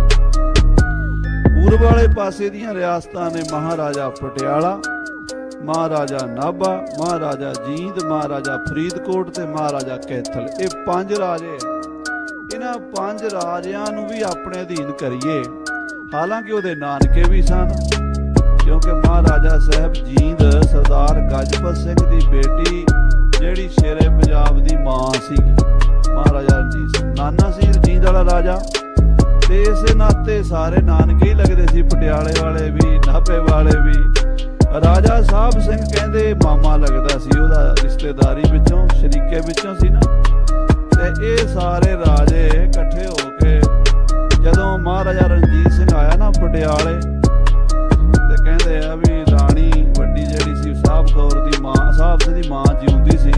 ਪੂਰਬ ਵਾਲੇ ਪਾਸੇ ਦੀਆਂ ਰਿਆਸਤਾਂ ਨੇ, ਮਹਾਰਾਜਾ ਪਟਿਆਲਾ, ਮਹਾਰਾਜਾ ਨਾਭਾ, ਮਹਾਰਾਜਾ ਜੀਂਦ, ਮਹਾਰਾਜਾ ਫਰੀਦਕੋਟ ਤੇ ਮਹਾਰਾਜਾ ਕੈਥਲ, ਇਹ 5 ਰਾਜੇ। ਇਹਨਾਂ 5 ਰਾਜਿਆਂ ਨੂੰ ਵੀ ਆਪਣੇ ਅਧੀਨ ਕਰੀਏ। ਹਾਲਾਂਕਿ ਉਹਦੇ ਨਾਨਕੇ ਵੀ ਸਨ, ਕਿਉਂਕਿ ਮਹਾਰਾਜਾ ਸਾਹਿਬ ਜੀਂਦ ਸਰਦਾਰ ਗਜਪਤ ਸਿੰਘ ਦੀ ਬੇਟੀ ਜਿਹੜੀ ਸ਼ੇਰੇ ਪੰਜਾਬ ਦੀ ਮਾਂ ਸੀਗੀ, ਮਹਾਰਾਜਾ ਰਣਜੀਤ ਸਿੰਘ ਨਾਨਾ ਸੀ ਜੀਂਦ ਵਾਲਾ ਰਾਜਾ, ਤੇ ਇਸੇ ਨਾਤੇ ਸਾਰੇ ਨਾਨਕੇ ਹੀ ਲੱਗਦੇ ਸੀ, ਪਟਿਆਲੇ ਵਾਲੇ ਵੀ, ਨਾਭੇ ਵਾਲੇ ਵੀ। ਰਾਜਾ ਸਾਹਿਬ ਸਿੰਘ ਕਹਿੰਦੇ ਮਾਮਾ ਲੱਗਦਾ ਸੀ ਉਹਦਾ, ਰਿਸ਼ਤੇਦਾਰੀ ਵਿੱਚੋਂ, ਸ਼ਰੀਕੇ ਵਿੱਚੋਂ ਸੀ ਨਾ। ਤੇ ਇਹ ਸਾਰੇ ਰਾਜੇ ਇਕੱਠੇ ਹੋ ਕੇ ਜਦੋਂ ਮਹਾਰਾਜਾ ਰਣਜੀਤ ਸਿੰਘ ਆਇਆ ਨਾ ਪਟਿਆਲੇ, ਤੇ ਕਹਿੰਦੇ ਆ ਵੀ ਰਾਣੀ ਵੱਡੀ ਜਿਹੜੀ ਸੀ ਸਾਹਿਬ ਕੌਰ ਦੀ ਮਾਂ, ਸਾਹਿਬ ਸਿੰਘ ਦੀ ਮਾਂ ਜਿਉਂਦੀ ਸੀ,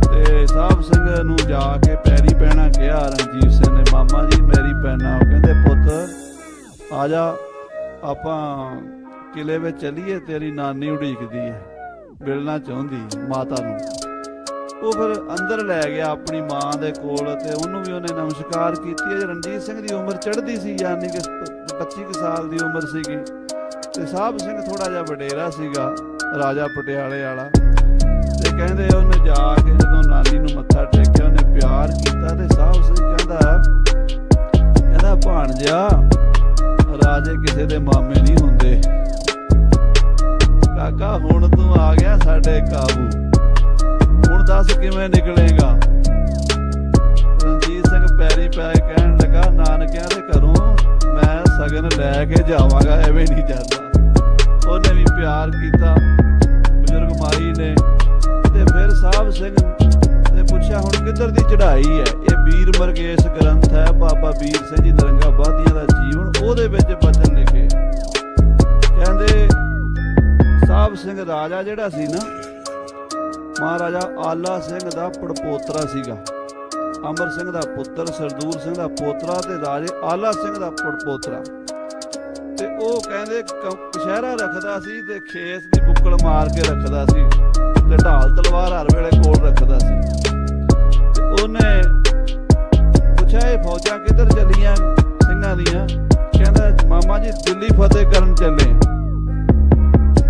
ਤੇ ਸਾਹਿਬ ਸਿੰਘ ਨੂੰ ਜਾ ਕੇ ਪੈਰੀ ਪੈਣਾ ਕਿਹਾ ਰਣਜੀਤ ਸਿੰਘ ਨੇ, ਮਾਮਾ ਜੀ ਮੇਰੀ ਪੈਣਾ। ਉਹ ਕਹਿੰਦੇ ਪੁੱਤ ਆ ਜਾ, ਆਪਾਂ ਕਿਲੇ ਵਿੱਚ ਚੱਲੀਏ, ਤੇਰੀ ਨਾਨੀ ਉਡੀਕਦੀ ਹੈ, ਮਿਲਣਾ ਚਾਹੁੰਦੀ ਮਾਤਾ ਨੂੰ। ਉਹ ਫਿਰ ਅੰਦਰ ਲੈ ਗਿਆ ਆਪਣੀ ਮਾਂ ਦੇ ਕੋਲ, ਤੇ ਉਹਨੂੰ ਵੀ ਉਹਨੇ ਨਮਸਕਾਰ ਕੀਤੀ। ਰਣਜੀਤ ਸਿੰਘ ਦੀ ਉਮਰ ਚੜ੍ਹਦੀ ਸੀ, ਯਾਨੀ ਕਿ 25 ਸਾਲ ਦੀ ਉਮਰ ਸੀਗੀ, ਤੇ ਸਾਹਿਬ ਸਿੰਘ ਥੋੜਾ ਜਿਹਾ ਵਡੇਰਾ ਸੀਗਾ, ਰਾਜਾ ਪਟਿਆਲੇ ਵਾਲਾ। ਤੇ ਕਹਿੰਦੇ ਉਹਨੇ ਜਾ ਕੇ ਜਦੋਂ ਨਾਨੀ ਨੂੰ ਮੱਥਾ ਟੇਕਿਆ, ਉਹਨੇ ਪਿਆਰ ਕੀਤਾ, ਤੇ ਸਾਹਿਬ ਸਿੰਘ ਕਹਿੰਦਾ ਭਾਣਜਾ ਰਾਜੇ ਕਿਸੇ ਦੇ ਮਾਮੇ ਨਹੀਂ ਹੁੰਦੇ, ਕਾਕਾ ਹੁਣ ਤੂੰ ਆ ਗਿਆ ਸਾਡੇ ਕਾਬੂ, ਹੁਣ ਦੱਸ ਕਿਵੇਂ ਨਿਕਲੇਗਾ। ਰਣਜੀਤ ਸਿੰਘ ਪੈਰੀ ਪੈ ਕਹਿਣ ਲੱਗਾ, ਨਾਨਕਿਆਂ ਦੇ ਘਰੋਂ ਮੈਂ ਸਗਨ ਲੈ ਕੇ ਜਾਵਾਂਗਾ, ਐਵੇਂ ਨਹੀਂ ਜਾਂਦਾ। ਉਹਨੇ ਵੀ ਪਿਆਰ ਕੀਤਾ ਬਜ਼ੁਰਗ ਮਾਈ ਨੇ। ਤੇ ਫਿਰ ਸਾਹਿਬ ਸਿੰਘ ਨੇ ਪੁੱਛਿਆ ਹੁਣ ਕਿੱਧਰ ਦੀ ਚੜ੍ਹਾਈ ਹੈ। ਇਹ ਵੀਰ ਮਰਗੇਸ਼ ਗ੍ਰੰਥ ਹੈ ਬਾਬਾ ਵੀਰ ਸਿੰਘ ਜੀ ਨਰੰਗਾ ਬਾਦੀਆਂ ਦਾ ਜੀਵਨ, ਉਹਦੇ ਵਿੱਚ ਬਚਨ ਲਿਖੇ। ਕਹਿੰਦੇ ਸਾਹਿਬ ਸਿੰਘ ਰਾਜਾ ਜਿਹੜਾ ਸੀ ਨਾ, ਮਹਾਰਾਜਾ ਆਲਾ ਸਿੰਘ ਦਾ ਪੜਪੋਤਰਾ ਸੀਗਾ। ਅਮਰ ਸਿੰਘ ਦਾ ਪੁੱਤਰ, ਸਰਦੂਲ ਸਿੰਘ ਦਾ ਪੋਤਰਾ ਤੇ ਰਾਜੇ ਆਲਾ ਸਿੰਘ ਦਾ ਪੜਪੋਤਰਾ। ਤੇ ਉਹ ਕਹਿੰਦੇ ਕਸ਼ਹਿਰਾ ਰੱਖਦਾ ਸੀ ਤੇ ਖੇਸ ਦੀ ਬੁੱਕਲ ਮਾਰ ਕੇ ਰੱਖਦਾ ਸੀ ਤੇ ਢਾਲ ਤਲਵਾਰ ਹਰ ਵੇਲੇ ਕੋਲ ਰੱਖਦਾ ਸੀ। ਤੇ ਉਹਨੇ ਪੁੱਛਿਆ ਇਹ ਫੌਜਾਂ ਕਿੱਧਰ ਚੱਲੀਆਂ ਸਿੰਘਾਂ ਦੀਆਂ? ਕਹਿੰਦਾ ਮਾਮਾ ਜੀ ਦਿੱਲੀ ਫਤਿਹ ਕਰਨ ਚੱਲੇ।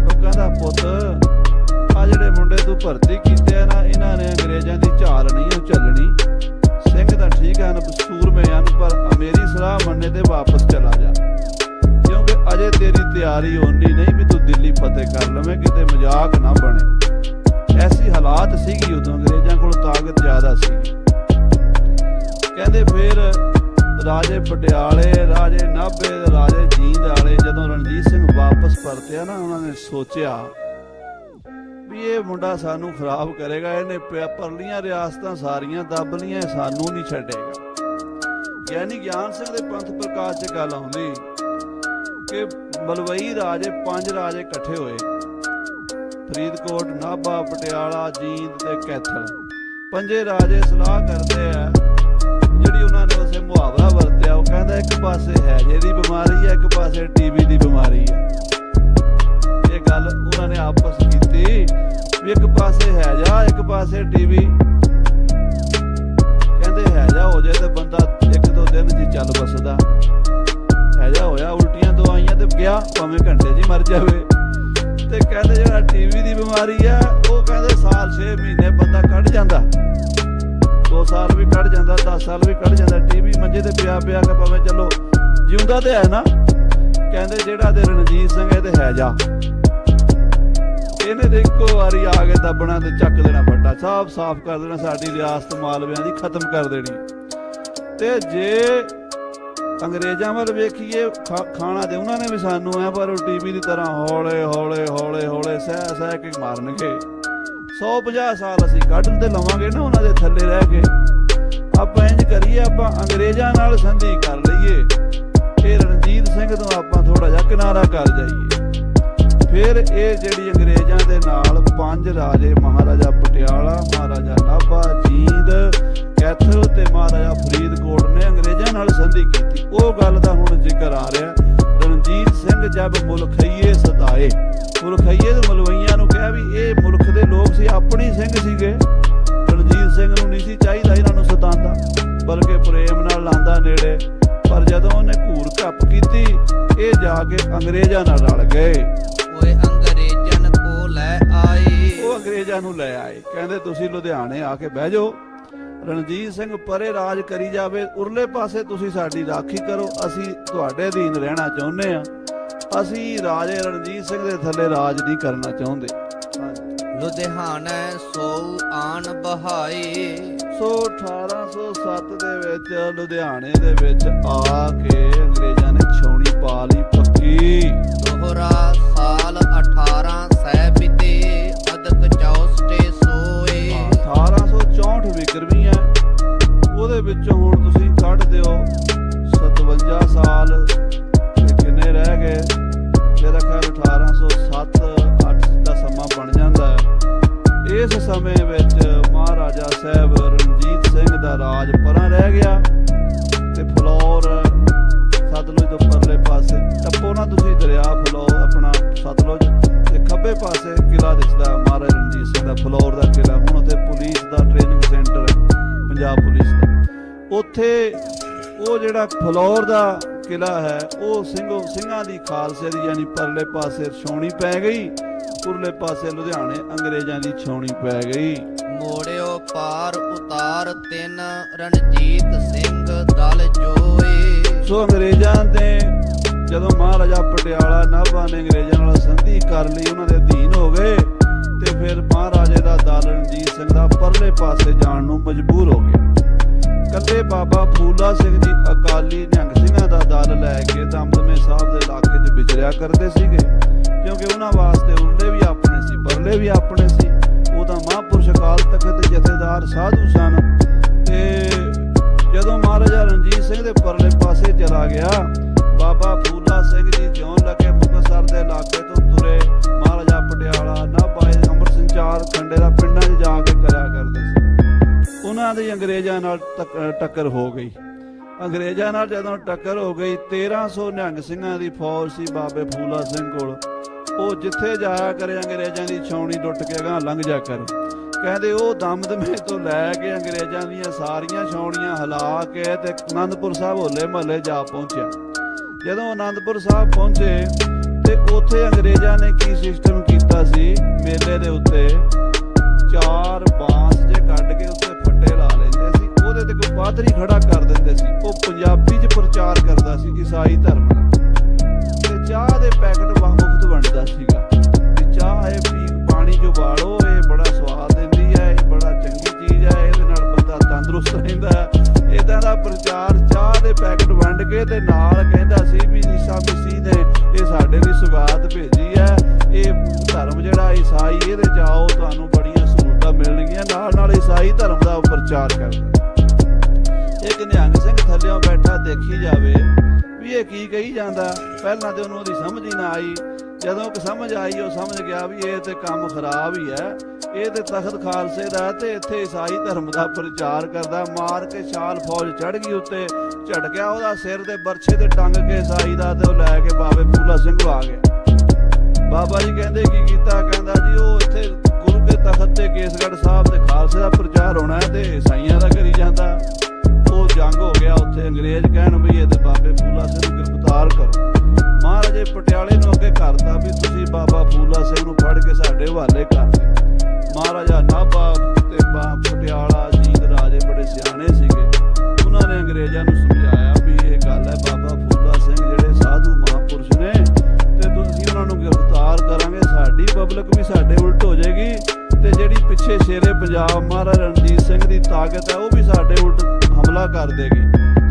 ਉਹ ਕਹਿੰਦਾ ਪੁੱਤ ਆ ਜਿਹੜੇ ਮੁੰਡੇ ਤੂੰ ਭਰਤੀ ਕੀਤੇ ਆ ਨਾ, ਇਹਨਾਂ ਨੇ ਅੰਗਰੇਜ਼ਾਂ ਦੀ ਝਾਲ ਨਹੀਂ ਉਹ ਚੱਲਣੀ। ਸਿੰਘ ਤਾਂ ਠੀਕ ਹਨ, ਸੂਰਮੇ ਹਨ, ਪਰ ਮੇਰੀ ਸਲਾਹ ਮੰਨੇ ਤੇ ਵਾਪਸ ਚਲਾ ਜਾ, ਕਿਉਂਕਿ ਅਜੇ ਤੇਰੀ ਤਿਆਰੀ ਓਨੀ ਨਹੀਂ ਵੀ ਤੂੰ ਦਿੱਲੀ ਫਤਿਹ ਕਰ ਲਵੇਂ, ਕਿਤੇ ਮਜ਼ਾਕ ਨਾ ਬਣੇ। ਐਸੀ ਹਾਲਾਤ ਸੀਗੀ ਉਦੋਂ, ਅੰਗਰੇਜ਼ਾਂ ਕੋਲ ਤਾਕਤ ਜ਼ਿਆਦਾ ਸੀ। ਕਹਿੰਦੇ ਫਿਰ ਰਾਜੇ ਪਟਿਆਲੇ, ਰਾਜੇ ਨਾਭੇ, ਰਾਜੇ ਜੀਂਦ ਵਾਲੇ ਜਦੋਂ ਰਣਜੀਤ ਸਿੰਘ ਵਾਪਸ ਪਰਤਿਆ ਨਾ, ਉਹਨਾਂ ਨੇ ਸੋਚਿਆ ਵੀ ਇਹ ਮੁੰਡਾ ਸਾਨੂੰ ਖਰਾਬ ਕਰੇਗਾ, ਇਹਨੇ ਪਰਲੀਆਂ ਰਿਆਸਤਾਂ ਸਾਰੀਆਂ ਦੱਬ ਲੀਆਂ, ਸਾਨੂੰ ਨਹੀਂ ਛੱਡੇਗਾ। ਯਾਨੀ ਗਿਆਨ ਸਿੰਘ ਦੇ ਪੰਥ ਪ੍ਰਕਾਸ਼ 'ਚ ਗੱਲ ਆਉਂਦੀ ਕਿ ਮਲਵਈ ਰਾਜੇ 5 ਰਾਜੇ ਇਕੱਠੇ ਹੋਏ, ਫਰੀਦਕੋਟ, ਨਾਭਾ, ਪਟਿਆਲਾ, ਜੀਂਦ ਤੇ ਕੈਥਲ। 5 ਰਾਜੇ ਸਲਾਹ ਕਰਦੇ ਆ, ਜਿਹੜੀ ਉਹਨਾਂ ਨੇ ਉਸੇ ਮੁਹਾਵਰਾ ਵਰਤਿਆ। ਉਹ ਕਹਿੰਦਾ ਇੱਕ ਪਾਸੇ ਹੈਜੇ ਦੀ ਬਿਮਾਰੀ ਹੈ, ਇੱਕ ਪਾਸੇ ਟੀਬੀ ਦੀ ਬਿਮਾਰੀ ਹੈ। ਇਹ ਗੱਲ ਉਹਨਾਂ ਨੇ ਆਪਸ ਕੀਤੀ ਵੀ ਇੱਕ ਪਾਸੇ ਹੈਜਾ, ਇੱਕ ਪਾਸੇ ਟੀਬੀ। ਕਹਿੰਦੇ ਹੈਜਾ ਹੋ ਜਾਏ ਤੇ ਬੰਦਾ 1-2 ਦਿਨ ਜੀ ਚੱਲ ਬਸਦਾ, ਹੈਜਾ ਹੋਇਆ ਉਲਟੀਆਂ ਦਵਾਈਆਂ ਤੇ ਗਿਆ ਭਾਵੇਂ ਘੰਟੇ 'ਚ ਹੀ ਮਰ ਜਾਵੇ। ਤੇ ਕਹਿੰਦੇ ਜਿਹੜਾ ਟੀਬੀ ਦੀ ਬਿਮਾਰੀ ਆ, ਉਹ ਕਹਿੰਦੇ ਸਾਲ 6 ਮਹੀਨੇ ਬੰਦਾ ਕੱਢ ਜਾਂਦਾ, 2 ਸਾਲ ਵੀ ਕੱਢ ਜਾਂਦਾ, 10 ਸਾਲ ਵੀ ਕੱਢ ਜਾਂਦਾ। ਟੀਬੀ ਮੰਜੇ ਤੇ ਪਿਆ ਪਿਆ ਕੇ ਭਾਵੇਂ ਚਲੋ ਜਿਉਂਦਾ ਤੇ ਹੈ ਨਾ। ਕਹਿੰਦੇ ਜਿਹੜਾ ਤੇ ਰਣਜੀਤ ਸਿੰਘ ਇਹ ਤੇ ਹੈਜਾ, ਇਹਨੇ ਤੇ ਇੱਕੋ ਵਾਰੀ ਆ ਕੇ ਦੱਬਣਾ ਤੇ ਚੱਕ ਦੇਣਾ ਫੱਟਾ, ਸਾਫ਼ ਕਰ ਦੇਣਾ, ਸਾਡੀ ਰਿਆਸਤ ਮਾਲਵਿਆਂ ਦੀ ਖਤਮ ਕਰ ਦੇਣੀ। ਤੇ ਜੇ ਅੰਗਰੇਜ਼ਾਂ ਵੱਲ ਵੇਖੀਏ, ਖਾਣਾ ਤੇ ਉਹਨਾਂ ਨੇ ਵੀ ਸਾਨੂੰ ਹੈ, ਪਰ ਉਹ ਟੀਵੀ ਦੀ ਤਰ੍ਹਾਂ ਹੌਲੇ ਹੌਲੇ ਹੌਲੇ ਹੌਲੇ ਸਹਿ ਕੇ ਮਾਰਨਗੇ। 150 ਸਾਲ ਅਸੀਂ ਕੱਢ ਤੇ ਲਵਾਂਗੇ ਨਾ ਉਹਨਾਂ ਦੇ ਥੱਲੇ ਰਹਿ ਕੇ। ਆਪਾਂ ਇੰਝ ਕਰੀਏ, ਆਪਾਂ ਅੰਗਰੇਜ਼ਾਂ ਨਾਲ ਸੰਧੀ ਕਰ ਲਈਏ, ਇਹ ਰਣਜੀਤ ਸਿੰਘ ਤੋਂ ਆਪਾਂ ਥੋੜਾ ਜਿਹਾ ਕਿਨਾਰਾ ਕਰ ਜਾਈਏ। ਫਿਰ ਇਹ ਜਿਹੜੀ ਅੰਗਰੇਜ਼ਾਂ ਦੇ ਨਾਲ 5 ਰਾਜੇ, ਮਹਾਰਾਜਾ ਪਟਿਆਲਾ, ਮਹਾਰਾਜਾ ਨਾਭਾ, ਜੀਂਦ, ਕੈਥਲ ਤੇ ਮਹਾਰਾਜਾ ਫਰੀਦਕੋਟ ਨੇ ਅੰਗਰੇਜ਼ਾਂ ਨਾਲ ਸੰਧੀ ਕੀਤੀ। ਉਹ ਗੱਲ ਦਾ ਹੁਣ ਜ਼ਿਕਰ ਆ ਰਿਹਾ। ਰਣਜੀਤ ਸਿੰਘ ਜਦ ਮੁਲਖਈਏ ਸਤਾਏ, ਮੁਲਖਈਏ ਦੇ ਮਲਵਈਆਂ ਨੂੰ ਕਿਹਾ ਵੀ ਇਹ ਮੁਲਕ ਦੇ ਲੋਕ ਸੀ, ਆਪਣੀ ਸਿੰਘ ਸੀਗੇ। ਰਣਜੀਤ ਸਿੰਘ ਨੂੰ ਨਹੀਂ ਸੀ ਚਾਹੀਦਾ ਇਹਨਾਂ ਨੂੰ ਸਤਾਉਂਦਾ, ਬਲਕਿ ਪ੍ਰੇਮ ਨਾਲ ਲਾਂਦਾ ਨੇੜੇ। ਪਰ ਜਦੋਂ ਉਹਨੇ ਘੂਰ ਘੱਪ ਕੀਤੀ, ਇਹ ਜਾ ਕੇ ਅੰਗਰੇਜ਼ਾਂ ਨਾਲ ਰਲ ਗਏ। ਓਏ ਅੰਗਰੇਜ਼ਨ ਕੋ ਲੈ ਆਏ, ਉਹ ਅੰਗਰੇਜ਼ਾਂ ਨੂੰ ਲੈ ਆਏ। ਕਹਿੰਦੇ ਤੁਸੀਂ ਲੁਧਿਆਣੇ ਆ ਕੇ ਬਹਿ ਜਾਓ, ਰਣਜੀਤ ਸਿੰਘ ਪਰੇ ਰਾਜ ਕਰੀ ਜਾਵੇ, ਉਰਲੇ ਪਾਸੇ ਤੁਸੀਂ ਸਾਡੀ ਰਾਖੀ ਕਰੋ, ਅਸੀਂ ਤੁਹਾਡੇ ਅਧੀਨ ਰਹਿਣਾ ਚਾਹੁੰਦੇ ਆ, ਅਸੀਂ ਰਾਜੇ ਰਣਜੀਤ ਸਿੰਘ ਦੇ ਥੱਲੇ ਰਾਜ ਨਹੀਂ ਕਰਨਾ ਚਾਹੁੰਦੇ। ਲੁਧਿਆਣਾ ਸੋ ਆਣ ਬਹਾਏ। ਸੋ 1807 ਦੇ ਵਿੱਚ ਲੁਧਿਆਣੇ ਦੇ ਵਿੱਚ ਆ ਕੇ ਅੰਗਰੇਜ਼ਾਂ ਨੇ ਛਾਉਣੀ ਪਾ ਲਈ ਪੱਕੀ। ਦੋਹਰਾ ਸਾਲ 18 ਸਹਿ ਬਿਤੇ, ਅਦਕ ਚੌਸਟੇ ਸੋਏ। 1864 ਵਿਕਰਮੀ ਹੈ, ਉਹਦੇ ਵਿੱਚੋਂ ਹੁਣ ਤੁਸੀਂ ਕੱਢ ਦਿਓ 57 ਸਾਲ ਤੇ ਕਿੰਨੇ ਰਹਿ ਗਏ? ਮੇਰਾ ਖਿਆਲ 1807-8 ਦਾ ਸਮਾਂ ਬਣ ਜਾਂਦਾ ਹੈ। ਇਸ ਸਮੇਂ ਵਿੱਚ ਮਹਾਰਾਜਾ ਸਾਹਿਬ ਰਣਜੀਤ ਸਿੰਘ ਦਾ ਰਾਜ ਪਰਾਂ ਰਹਿ ਗਿਆ ਤੇ ਫਲੌਰ ਸਤਲੁਜ ਤੋਂ ਪਰਲੇ ਪਾਸੇ ਟੱਪੋ ਨਾ ਤੁਸੀਂ ਦਰਿਆ ਫਲੌਰ ਆਪਣਾ ਸਤਲੁਜ ਤੇ ਖੱਬੇ ਪਾਸੇ ਕਿਲਾ ਦਿਸਦਾ ਮਹਾਰਾਜਾ ਰਣਜੀਤ ਸਿੰਘ ਦਾ, ਫਲੌਰ ਦਾ ਕਿਲਾ। ਹੁਣ ਉੱਥੇ ਪੁਲਿਸ ਦਾ ਟ੍ਰੇਨਿੰਗ ਸੈਂਟਰ ਹੈ, ਪੰਜਾਬ ਪੁਲਿਸ ਦਾ। ਉੱਥੇ ਉਹ ਜਿਹੜਾ ਫਲੌਰ ਦਾ ਕਿਲਾ ਹੈ, ਉਹ ਸਿੰਘਾਂ ਦੀ ਖਾਲਸੇ ਦੀ ਯਾਨੀ ਪਰਲੇ ਪਾਸੇ ਛਾਉਣੀ ਪੈ ਗਈ, ਉਰਲੇ ਪਾਸੇ ਲੁਧਿਆਣੇ ਅੰਗਰੇਜ਼ਾਂ ਦੀ ਛਾਉਣੀ ਪੈ ਗਈ। ਮੋੜਿਓ ਪਾਰ ਉਤਾਰ 3 ਰਣਜੀਤ ਸਿੰਘ ਦਲ ਜੋਏ। ਸੋ ਅੰਗਰੇਜ਼ਾਂ ਦੇ ਜਦੋਂ ਮਹਾਰਾਜਾ ਪਟਿਆਲਾ ਨਾਭਾ ਨੇ ਅੰਗਰੇਜ਼ਾਂ ਨਾਲ ਸੰਧੀ ਕਰ ਲਈ, ਉਹਨਾਂ ਦੇ ਅਧੀਨ ਫਿਰ ਮਹਾਰਾਜੇ ਦਾ ਦਲ ਰਣਜੀਤ ਸਿੰਘ ਦਾ ਪਰਲੇ ਪਾਸੇ ਜਾਣ ਨੂੰ ਮਜਬੂਰ ਹੋ ਗਿਆ। ਕੱਲੇ ਬਾਬਾ ਫੂਲਾ ਸਿੰਘ ਜੀ ਅਕਾਲੀ ਨਿਹੰਗ ਸਿੰਘਾਂ ਦਾ ਦਲ ਲੈ ਕੇ ਦਮਦਮੇ ਸਾਹਿਬ ਦੇ ਇਲਾਕੇ 'ਚ ਵਿਚਰਿਆ ਕਰਦੇ ਸੀਗੇ, ਕਿਉਂਕਿ ਉਹਨਾਂ ਵਾਸਤੇ ਉਰਲੇ ਵੀ ਆਪਣੇ ਸੀ, ਪਰਲੇ ਵੀ ਆਪਣੇ ਸੀ। ਉਹ ਤਾਂ ਮਹਾਂਪੁਰਸ਼ ਅਕਾਲ ਤਖਤ ਦੇ ਜਥੇਦਾਰ ਸਾਧੂ ਸਨ। ਤੇ ਜਦੋਂ ਮਹਾਰਾਜਾ ਰਣਜੀਤ ਸਿੰਘ ਦੇ ਪਰਲੇ ਪਾਸੇ ਚਲਾ ਗਿਆ, ਬਾਬਾ ਫੂਲਾ ਸਿੰਘ ਜੀ ਜਿਉਂ ਲੱਗੇ ਮੁਕਤਸਰ ਦੇ ਇਲਾਕੇ ਤੋਂ ਤੁਰੇ ਮਹਾਰਾਜਾ ਪਟਿਆਲਾ ਨਾਭਾ ਅੰਮ੍ਰਿਤ ਸੰਚਾਰ ਖੰਡੇ ਦਾ ਪਿੰਡਾਂ 'ਚ ਜਾ ਕੇ ਕਰਿਆ ਕਰਦੇ ਸੀ। ਉਹਨਾਂ ਦੀ ਅੰਗਰੇਜ਼ਾਂ ਨਾਲ ਟੱਕਰ ਹੋ ਗਈ। ਅੰਗਰੇਜ਼ਾਂ ਨਾਲ ਜਦੋਂ ਟੱਕਰ ਹੋ ਗਈ, 1300 ਨਿਹੰਗ ਸਿੰਘਾਂ ਦੀ ਫੌਜ ਸੀ ਬਾਬੇ ਫੂਲਾ ਸਿੰਘ ਕੋਲ। ਉਹ ਜਿੱਥੇ ਜਾਇਆ ਕਰੇ ਅੰਗਰੇਜ਼ਾਂ ਦੀ ਛਾਉਣੀ ਟੁੱਟ ਕੇ ਅਗਾਂਹ ਲੰਘ ਜਾ ਕਰੇ। ਕਹਿੰਦੇ ਉਹ ਦਮਦਮੇ ਤੋਂ ਲੈ ਕੇ ਅੰਗਰੇਜ਼ਾਂ ਦੀਆਂ ਸਾਰੀਆਂ ਛਾਉਣੀਆਂ ਹਿਲਾ ਕੇ ਤੇ ਅਨੰਦਪੁਰ ਸਾਹਿਬ ਹੋਲੇ ਮਹੱਲੇ ਜਾ ਪਹੁੰਚਿਆ। ਜਦੋਂ ਅਨੰਦਪੁਰ ਸਾਹਿਬ ਪਹੁੰਚੇ ਤੇ ਉੱਥੇ ਅੰਗਰੇਜ਼ਾਂ ਨੇ ਕੀ ਸਿਸਟਮ ਕੀਤਾ ਸੀ, ਮੇਲੇ ਦੇ ਉੱਤੇ 4 ਬਾਂਸ ਜੇ ਕੱਢ ਕੇ ਉੱਤੇ ਫੱਟੇ ਲਾ ਲੈਂਦੇ ਸੀ, ਉਹਦੇ ਤੇ ਕੋਈ ਪਾਦਰੀ ਖੜਾ ਕਰ ਦਿੰਦੇ ਸੀ। ਉਹ ਪੰਜਾਬੀ 'ਚ ਪ੍ਰਚਾਰ ਕਰਦਾ ਸੀ ਈਸਾਈ ਧਰਮ ਦਾ, ਤੇ ਚਾਹ ਦੇ ਪੈਕਟ ਮੁਫਤ ਵੰਡਦਾ ਸੀਗਾ ਕਿ ਚਾਹ ਇਹ ਪਾਣੀ 'ਚ ਉਬਾਲੋ, ਇਹ ਬੜਾ ਸਵਾਦ ਦਿੰਦੀ ਹੈ, ਇਹ ਬੜਾ ਚੰਗੀ ਚੀਜ਼ ਹੈ, ਇਹਦੇ ਨਾਲ ਬੰਦਾ ਤੰਦਰੁਸਤ ਰਹਿੰਦਾ ਹੈ। ਇਦਾਂ ਦਾ ਪ੍ਰਚਾਰ ਚਾਹ ਦੇ ਪੈਕਟ ਵੰਡ ਕੇ ਤੇ ਨਾਲ ਕਹਿੰਦਾ ਸੀ ਵੀ ਈਸਾ ਮਸੀਹ ਨੇ ਇਹ ਸਾਡੇ ਲਈ ਸੁਗਾਤ ਭੇਜੀ ਹੈ, ਇਹ ਧਰਮ ਜਿਹੜਾ ਈਸਾਈ ਇਹਦੇ 'ਚ ਆਓ, ਤੁਹਾਨੂੰ ਬੜੀਆਂ ਸਹੂਲਤਾਂ ਮਿਲਣਗੀਆਂ। ਨਾਲ ਨਾਲ ਈਸਾਈ ਧਰਮ ਦਾ ਪ੍ਰਚਾਰ ਕਰਦਾ। ਇੱਕ ਨਿਹੰਗ ਸਿੰਘ ਥੱਲਿਓਂ ਬੈਠਾ ਦੇਖੀ ਜਾਵੇ ਵੀ ਇਹ ਕੀ ਕਹੀ ਜਾਂਦਾ। ਪਹਿਲਾਂ ਤੇ ਉਹਨੂੰ ਉਹਦੀ ਸਮਝ ਹੀ ਨਾ ਆਈ। ਜਦੋਂ ਕਿ ਸਮਝ ਆਈ, ਉਹ ਸਮਝ ਗਿਆ ਵੀ ਇਹ ਤੇ ਕੰਮ ਖਰਾਬ ਹੀ ਹੈ, ਇਹ ਤੇ ਤਖਤ ਖਾਲਸੇ ਦਾ ਤੇ ਇੱਥੇ ਈਸਾਈ ਧਰਮ ਦਾ ਪ੍ਰਚਾਰ ਕਰਦਾ। ਮਾਰ ਕੇ ਛਾਲ ਫੌਜ ਚੜ ਗਈ ਉੱਤੇ, ਝਟਕਿਆ ਉਹਦਾ ਸਿਰ ਦੇ ਬਰਛੇ ਤੇ ਟੰਗ ਕੇ ਈਸਾਈ ਦਾ, ਤੇ ਉਹ ਲੈ ਕੇ ਬਾਬੇ ਫੂਲਾ ਸਿੰਘ ਆ ਗਿਆ। ਬਾਬਾ ਜੀ ਕਹਿੰਦੇ ਕੀ ਕੀਤਾ? ਕਹਿੰਦਾ ਜੀ ਉਹ ਇੱਥੇ ਗੁਰੂ ਕੇ ਤਖਤ ਤੇ ਕੇਸਗੜ੍ਹ ਸਾਹਿਬ ਤੇ ਖਾਲਸੇ ਦਾ ਪ੍ਰਚਾਰ ਹੋਣਾ ਤੇ ਈਸਾਈਆਂ ਦਾ ਕਰੀ ਜਾਂਦਾ। ਉਹ ਜੰਗ ਹੋ ਗਿਆ ਉੱਥੇ। ਅੰਗਰੇਜ਼ ਕਹਿਣ ਵੀ ਇਹਦੇ ਬਾਬੇ ਫੂਲਾ ਸਿੰਘ ਨੂੰ ਗ੍ਰਿਫਤਾਰ ਕਰੋ। ਮਹਾਰਾਜੇ ਪਟਿਆਲੇ ਨੂੰ ਅੱਗੇ ਕਰਤਾ ਵੀ ਤੁਸੀਂ ਬਾਬਾ ਫੂਲਾ ਸਿੰਘ ਨੂੰ ਫੜ ਕੇ ਸਾਡੇ ਹਵਾਲੇ ਕਰ ਦਿਓ। ਮਹਾਰਾਜਾ ਨਾਭਾ ਤੇ ਪਟਿਆਲਾ ਜੀਤ ਰਾਜੇ ਬੜੇ ਸਿਆਣੇ ਸੀਗੇ, ਉਹਨਾਂ ਨੇ ਅੰਗਰੇਜ਼ਾਂ ਨੂੰ ਸਮਝਾਇਆ ਵੀ ਇਹ ਗੱਲ ਹੈ, ਬਾਬਾ ਫੂਲਾ ਸਿੰਘ ਜਿਹੜੇ ਸਾਧੂ ਮਹਾਂਪੁਰਸ਼ ਨੇ ਤੇ ਤੁਸੀਂ ਉਹਨਾਂ ਨੂੰ ਗ੍ਰਿਫਤਾਰ ਕਰਾਂਗੇ, ਸਾਡੀ ਪਬਲਿਕ ਵੀ ਸਾਡੇ ਉਲਟ ਹੋ ਜਾਏਗੀ, ਤੇ ਜਿਹੜੀ ਪਿੱਛੇ ਸ਼ੇਰੇ ਪੰਜਾਬ ਮਹਾਰਾਜਾ ਰਣਜੀਤ ਸਿੰਘ ਦੀ ਤਾਕਤ ਹੈ ਉਹ ਵੀ ਸਾਡੇ ਉਲਟ ਹਮਲਾ ਕਰ ਦੇਗੀ।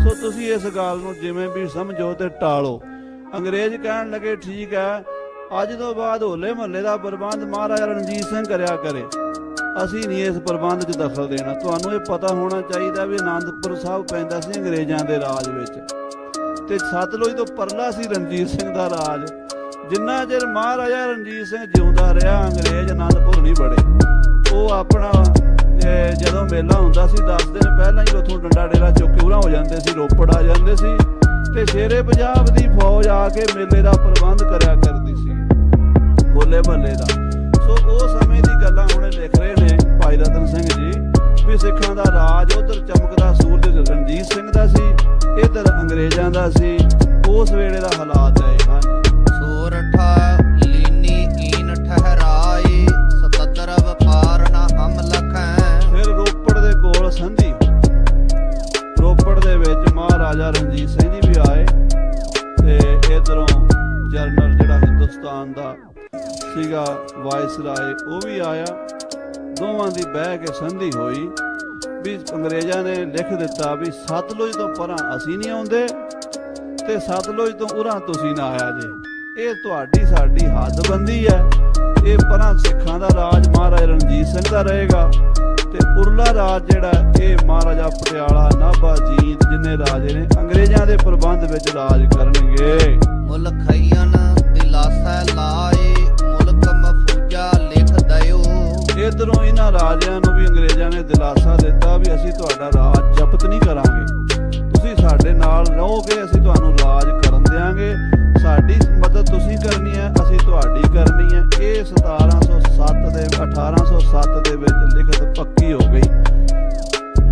ਸੋ ਤੁਸੀਂ ਇਸ ਗੱਲ ਨੂੰ ਜਿਵੇਂ ਵੀ ਸਮਝੋ ਤੇ ਟਾਲੋ। ਅੰਗਰੇਜ਼ ਕਹਿਣ ਲੱਗੇ ਠੀਕ ਹੈ, ਅੱਜ ਤੋਂ ਬਾਅਦ ਹੋਲੇ ਮਹੱਲੇ ਦਾ ਪ੍ਰਬੰਧ ਮਹਾਰਾਜਾ ਰਣਜੀਤ ਸਿੰਘ ਕਰਿਆ ਕਰੇ, ਅਸੀਂ ਨਹੀਂ ਇਸ ਪ੍ਰਬੰਧ 'ਚ ਦਖਲ ਦੇਣਾ। ਤੁਹਾਨੂੰ ਇਹ ਪਤਾ ਹੋਣਾ ਚਾਹੀਦਾ ਵੀ ਅਨੰਦਪੁਰ ਸਾਹਿਬ ਪੈਂਦਾ ਸੀ ਅੰਗਰੇਜ਼ਾਂ ਦੇ ਰਾਜ ਵਿੱਚ, ਤੇ ਸਤਲੁਜ ਤੋਂ ਪਰਲਾ ਸੀ ਰਣਜੀਤ ਸਿੰਘ ਦਾ ਰਾਜ। ਜਿੰਨਾ ਚਿਰ ਮਹਾਰਾਜਾ ਰਣਜੀਤ ਸਿੰਘ ਜਿਉਂਦਾ ਰਿਹਾ, ਅੰਗਰੇਜ਼ ਅਨੰਦਪੁਰ ਨਹੀਂ ਵੜੇ। ਉਹ ਆਪਣਾ ਜਦੋਂ ਮੇਲਾ ਹੁੰਦਾ ਸੀ 10 ਦਿਨ ਪਹਿਲਾਂ ਹੀ ਉੱਥੋਂ ਡੰਡਾ ਡੇਰਾ ਚੁੱਕ ਕੇ ਉਰਾਂ ਹੋ ਜਾਂਦੇ ਸੀ, ਰੋਪੜ ਆ ਜਾਂਦੇ ਸੀ, ਤੇ ਸ਼ੇਰੇ ਪੰਜਾਬ ਦੀ ਫੌਜ ਆ ਕੇ ਮੇਲੇ ਦਾ ਪ੍ਰਬੰਧ ਕਰਿਆ ਕਰਦੀ ਸੀ ਹੋਲੇ ਮਹੱਲੇ ਦਾ। ਸੋ ਉਹ ਸਮੇਂ ਦੀ ਗੱਲਾਂ ਹੁਣ ਲਿਖ ਰਹੇ ਨੇ ਭਾਈ ਰਤਨ ਸਿੰਘ ਜੀ ਵੀ ਸਿੱਖਾਂ ਦਾ ਰਾਜ ਉਧਰ ਚਮਕਦਾ ਸੂਰਜ ਰਣਜੀਤ ਸਿੰਘ ਦਾ ਸੀ, ਇੱਧਰ ਅੰਗਰੇਜ਼ਾਂ ਦਾ ਸੀ। ਉਸ ਵੇਲੇ ਦਾ ਹਾਲਾਤ ਹੈ। ਸੋਰਠਾ ਲੀਨੀ ਈਨ ਠਹਿਰਾਏ, ਸਤਦਰ ਵਪਾਰ ਨਾ ਹਮ ਲਖੈ। ਫਿਰ ਰੋਪੜ ਦੇ ਕੋਲ ਸੰਧੀ, ਰੋਪੜ ਦੇ ਵਿੱਚ ਮਹਾਰਾਜਾ ਰਣਜੀਤ ਸਿੰਘ ਜੀ ਵੀ ਆਏ, ਤੇ ਇਧਰੋਂ ਜਨਰਲ ਜਿਹੜਾ ਹਿੰਦੁਸਤਾਨ ਦਾ ਸੀਗਾ ਵਾਇਸਰਾਏ ਉਹ ਵੀ ਆਇਆ। ਦੋਵਾਂ ਦੀ ਬਹਿ ਕੇ ਸੰਧੀ ਹੋਈ ਵੀ ਅੰਗਰੇਜ਼ਾਂ ਨੇ ਲਿਖ ਦਿੱਤਾ ਵੀ ਸਤਲੁਜ ਤੋਂ ਪਰਾਂ ਅਸੀਂ ਨਹੀਂ ਆਉਂਦੇ ਤੇ ਸਤਲੁਜ ਤੋਂ ਉਰਾਂ ਤੁਸੀਂ ਨਾ ਆਇਆ ਜੇ। ਇਹ ਤੁਹਾਡੀ ਸਾਡੀ ਹੱਦਬੰਦੀ ਹੈ। ਇਹ ਪਰਾਂ ਸਿੱਖਾਂ ਦਾ ਰਾਜ ਮਹਾਰਾਜਾ ਰਣਜੀਤ ਸਿੰਘ ਦਾ ਰਹੇਗਾ, ਤੇ ਉਰਲਾ ਰਾਜ ਜਿਹੜਾ ਇਹ ਮਹਾਰਾਜਾ ਪਟਿਆਲਾ ਨਾਭਾ ਜੀਤ ਜਿੰਨੇ ਰਾਜੇ ਨੇ ਅੰਗਰੇਜ਼ਾਂ ਦੇ ਪ੍ਰਬੰਧ ਵਿੱਚ ਰਾਜ ਕਰਨਗੇ। ਮੁਲ ਖਈਨ ਦਿਲਾਸਾ ਲਾਏ, ਮੁਲਕ ਮਫੂਜਾ ਲਿਖ ਦਿਓ। ਇਧਰੋਂ ਇਹਨਾਂ ਰਾਜਿਆਂ ਨੂੰ ਵੀ ਅੰਗਰੇਜ਼ਾਂ ਨੇ ਦਿਲਾਸਾ ਦਿੱਤਾ ਵੀ ਅਸੀਂ ਤੁਹਾਡਾ ਰਾਜ ਜ਼ਬਤ ਨਹੀਂ ਕਰਾਂਗੇ, ਤੁਸੀਂ ਸਾਡੇ ਨਾਲ ਰਹੋਗੇ, ਅਸੀਂ ਤੁਹਾਨੂੰ ਰਾਜ ਕਰਨ ਦਿਆਂਗੇ, ਸਾਡੀ ਮਦਦ ਤੁਸੀਂ ਕਰਨੀ ਹੈ, ਅਸੀਂ ਤੁਹਾਡੀ ਕਰਨੀ ਹੈ। ਇਹ 1807 ਦੇ ਵਿੱਚ ਲਿਖਤ ਪੱਕੀ ਹੋ ਗਈ।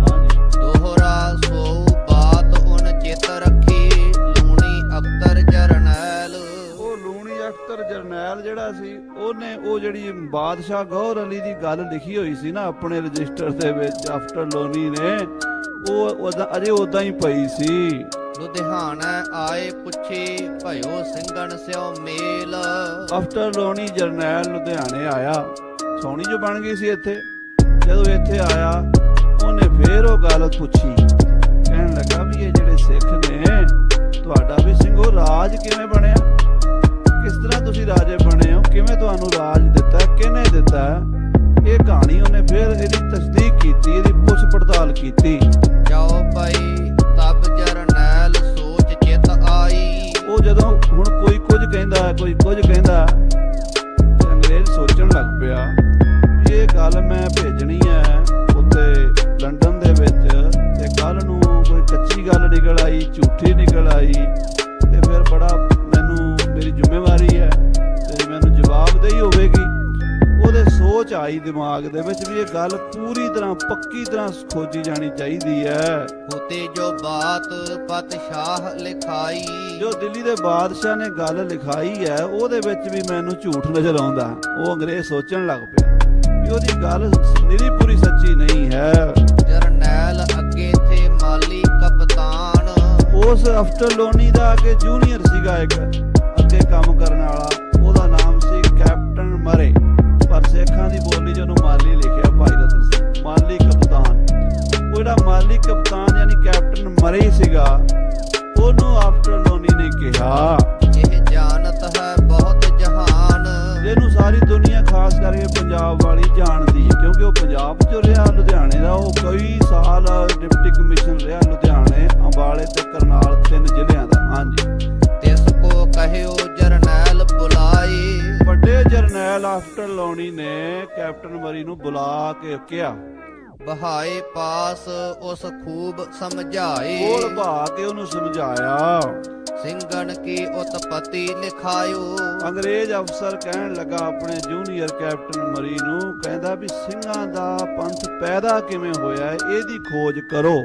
ਹਾਂਜੀ, ਦੋਹਰਾ ਸੋ ਬਾਤ ਉਨ ਚਿਤ ਰੱਖੀ, ਲੂਣੀ ਅਖਤਰ ਜਰਨੈਲ। ਉਹ ਲੂਣੀ ਅਖਤਰ ਜਰਨੈਲ ਜਿਹੜਾ ਸੀ ਉਹਨੇ ਉਹ ਜਿਹੜੀ ਬਾਦਸ਼ਾਹ ਗੌਹਰ ਅਲੀ ਦੀ ਗੱਲ ਲਿਖੀ ਹੋਈ ਸੀ ਨਾ ਆਪਣੇ ਰਜਿਸਟਰ ਦੇ ਵਿੱਚ, ਆਫਟਰ ਲੋਨੀ ਨੇ ਉਹ ਅਜੇ ਉਦਾਂ ਹੀ ਪਈ ਸੀ। ਲੁਧਿਆਣਾ ਆਏ ਪੁੱਛੇ, ਭਇਓ ਸਿੰਘਣ ਸਿਓ ਮੇਲ। ਆਫਟਰ ਲੋਨੀ ਜਰਨੈਲ ਲੁਧਿਆਣੇ ਆਇਆ ਸੋਹਣੀ ਜੋ ਬਣ ਗਈ ਸੀ ਇੱਥੇ। ਜਦੋਂ ਇੱਥੇ ਆਇਆ ਉਹਨੇ ਫੇਰ ਉਹ ਗੱਲ ਪੁੱਛੀ, ਕਹਿਣ ਲੱਗਾ ਵੀ ਇਹ ਜਿਹੜੇ ਸਿੱਖ ਨੇ, ਤੁਹਾਡਾ ਵੀ ਸਿੰਘੋ ਰਾਜ ਕਿਵੇਂ ਬਣਿਆ? ਕਿਸ ਤਰ੍ਹਾਂ ਤੁਸੀਂ ਰਾਜੇ ਬਣੇ ਹੋ? ਕਿਵੇਂ ਤੁਹਾਨੂੰ ਰਾਜ ਦਿੱਤਾ? ਕਿਹਨੇ ਦਿੱਤਾ? ਇਹ ਕਹਾਣੀ ਉਹਨੇ ਫਿਰ ਇਹਦੀ ਤਸਦੀਕ ਕੀਤੀ, ਇਹਦੀ ਪੁੱਛ ਪੜਤਾਲ ਕੀਤੀ। ਜਾਓ ਭਾਈ ਤਬ ਜਰਨੈਲ ਸੋਚ ਚਿਤ ਆਈ। ਉਹ ਜਦੋਂ ਹੁਣ ਕੋਈ ਕੁਝ ਕਹਿੰਦਾ, ਕੋਈ ਕੁਝ ਕਹਿੰਦਾ, ਤੇ ਅੰਗਰੇਜ਼ ਸੋਚਣ ਲੱਗ ਪਿਆ ਵੀ ਇਹ ਗੱਲ ਮੈਂ ਭੇਜਣੀ ਹੈ ਉੱਥੇ ਲੰਡਨ ਦੇ ਵਿੱਚ, ਤੇ ਕੱਲ ਨੂੰ ਕੋਈ ਕੱਚੀ ਗੱਲ ਨਿਕਲ ਆਈ, ਝੂਠੀ ਨਿਕਲ ਆਈ, ਤੇ ਫਿਰ ਬੜਾ ਮੇਰੀ ਜ਼ਿੰਮੇਵਾਰੀ ਹੈ ਤੇ ਮੈਨੂੰ ਜਵਾਬਦੇਹੀ ਹੋਵੇਗੀ। ਉਹਦੇ ਸੋਚ ਆਈ ਦਿਮਾਗ ਦੇ ਵਿੱਚ ਵੀ ਇਹ ਗੱਲ ਪੂਰੀ ਤਰ੍ਹਾਂ ਪੱਕੀ ਤਰ੍ਹਾਂ ਖੋਜੀ ਜਾਣੀ ਚਾਹੀਦੀ ਹੈ। ਹੋਤੇ ਜੋ ਬਾਤ ਪਤਸ਼ਾਹ ਲਿਖਾਈ। ਜੋ ਦਿੱਲੀ ਦੇ ਬਾਦਸ਼ਾਹ ਨੇ ਗੱਲ ਲਿਖਾਈ ਹੈ ਉਹਦੇ ਵਿੱਚ ਵੀ ਮੈਨੂੰ ਝੂਠ ਨਜ਼ਰ ਆਉਂਦਾ। ਉਹ ਅੰਗਰੇਜ਼ ਸੋਚਣ ਲੱਗ ਪਿਆ ਵੀ ਉਹਦੀ ਗੱਲ ਨਿਰੀ ਪੂਰੀ ਸੱਚੀ ਨਹੀਂ ਹੈ। ਜਰਨੈਲ ਅੱਗੇ ਥੇ ਮਾਲੀ ਕਪਤਾਨ। ਉਸ ਅਫਟਰਲੋਨੀ ਦਾ ਅੱਗੇ ਜੂਨੀਅਰ ਸੀਗਾ ਇੱਕ ਅੱਗੇ ਕੰਮ ਕਰਨ ਵਾਲਾ, ਉਹਦਾ ਨਾਮ ਸੀ ਕੈਪਟਨ ਮਰੇ, ਪਰ ਸਿੱਖਾਂ ਦੀ ਬੋਲੀ 'ਚ ਉਹਨੂੰ ਮਾਲੀ ਲਿਖਿਆ, ਭਾਈ ਰਤਨ ਸਿੰਘ ਮਾਲੀ ਕਪਤਾਨ। ਉਹ ਜਿਹੜਾ ਮਾਲੀ ਕਪਤਾਨ ਯਾਨੀ ਕੈਪਟਨ ਮਰੇ ਸੀਗਾ, ਉਹਨੂੰ ਆਫਟਰਲੋਨੀ ਨੇ ਕਿਹਾ ਇਹ ਜਾਣਤ ਹੈ ਬਹੁਤ ਜਹਾਨ। ਜਿਹਨੂੰ ਸਾਰੀ ਦੁਨੀਆ ਖਾਸ ਕਰਕੇ ਪੰਜਾਬ ਵਾਲੀ ਜਾਣਦੀ ਹੈ, ਕਿਉਂਕਿ ਉਹ ਪੰਜਾਬ 'ਚ ਰਿਹਾ, ਲੁਧਿਆਣੇ ਦਾ। ਉਹ ਕਈ ਸਾਲ ਡਿਪਟੀ ਕਮਿਸ਼ਨ ਰਿਹਾ ਲੁਧਿਆਣੇ, ਅੰਬਾਲੇ ਤੇ ਕਰਨਾਲ, 3 ਜ਼ਿਲ੍ਹਿਆਂ ਦਾ। ਹਾਂਜੀ। ਤਿਸ ਕੋ ਕਹਿਓ ਜਰਨੈਲ ਬੁਲਾਏ। ਵੱਡੇ ਜਰਨੈਲ ਆਫਟਰਲੋਨੀ ਨੇ ਕੈਪਟਨ ਮਰੀ ਨੂੰ ਬੁਲਾ ਕੇ ਕਿਹਾ, ਬਹਾਏ ਪਾਸ ਉਸ ਖੂਬ ਸਮਝਾਏ। ਕੋਲ ਭਾ ਕੇ ਉਹਨੂੰ ਸਮਝਾਇਆ। ਸਿੰਘਨ ਕੀ ਉਤਪਤੀ ਲਿਖਾਇਓ। ਅੰਗਰੇਜ਼ ਅਫਸਰ ਕਹਿਣ ਲੱਗਾ ਆਪਣੇ ਜੂਨੀਅਰ ਕੈਪਟਨ ਮਰੀ ਨੂੰ, ਕਹਿੰਦਾ ਵੀ ਸਿੰਘਾਂ ਦਾ ਪੰਥ ਪੈਦਾ ਕਿਵੇਂ ਹੋਇਆ ਇਹਦੀ ਖੋਜ ਕਰੋ।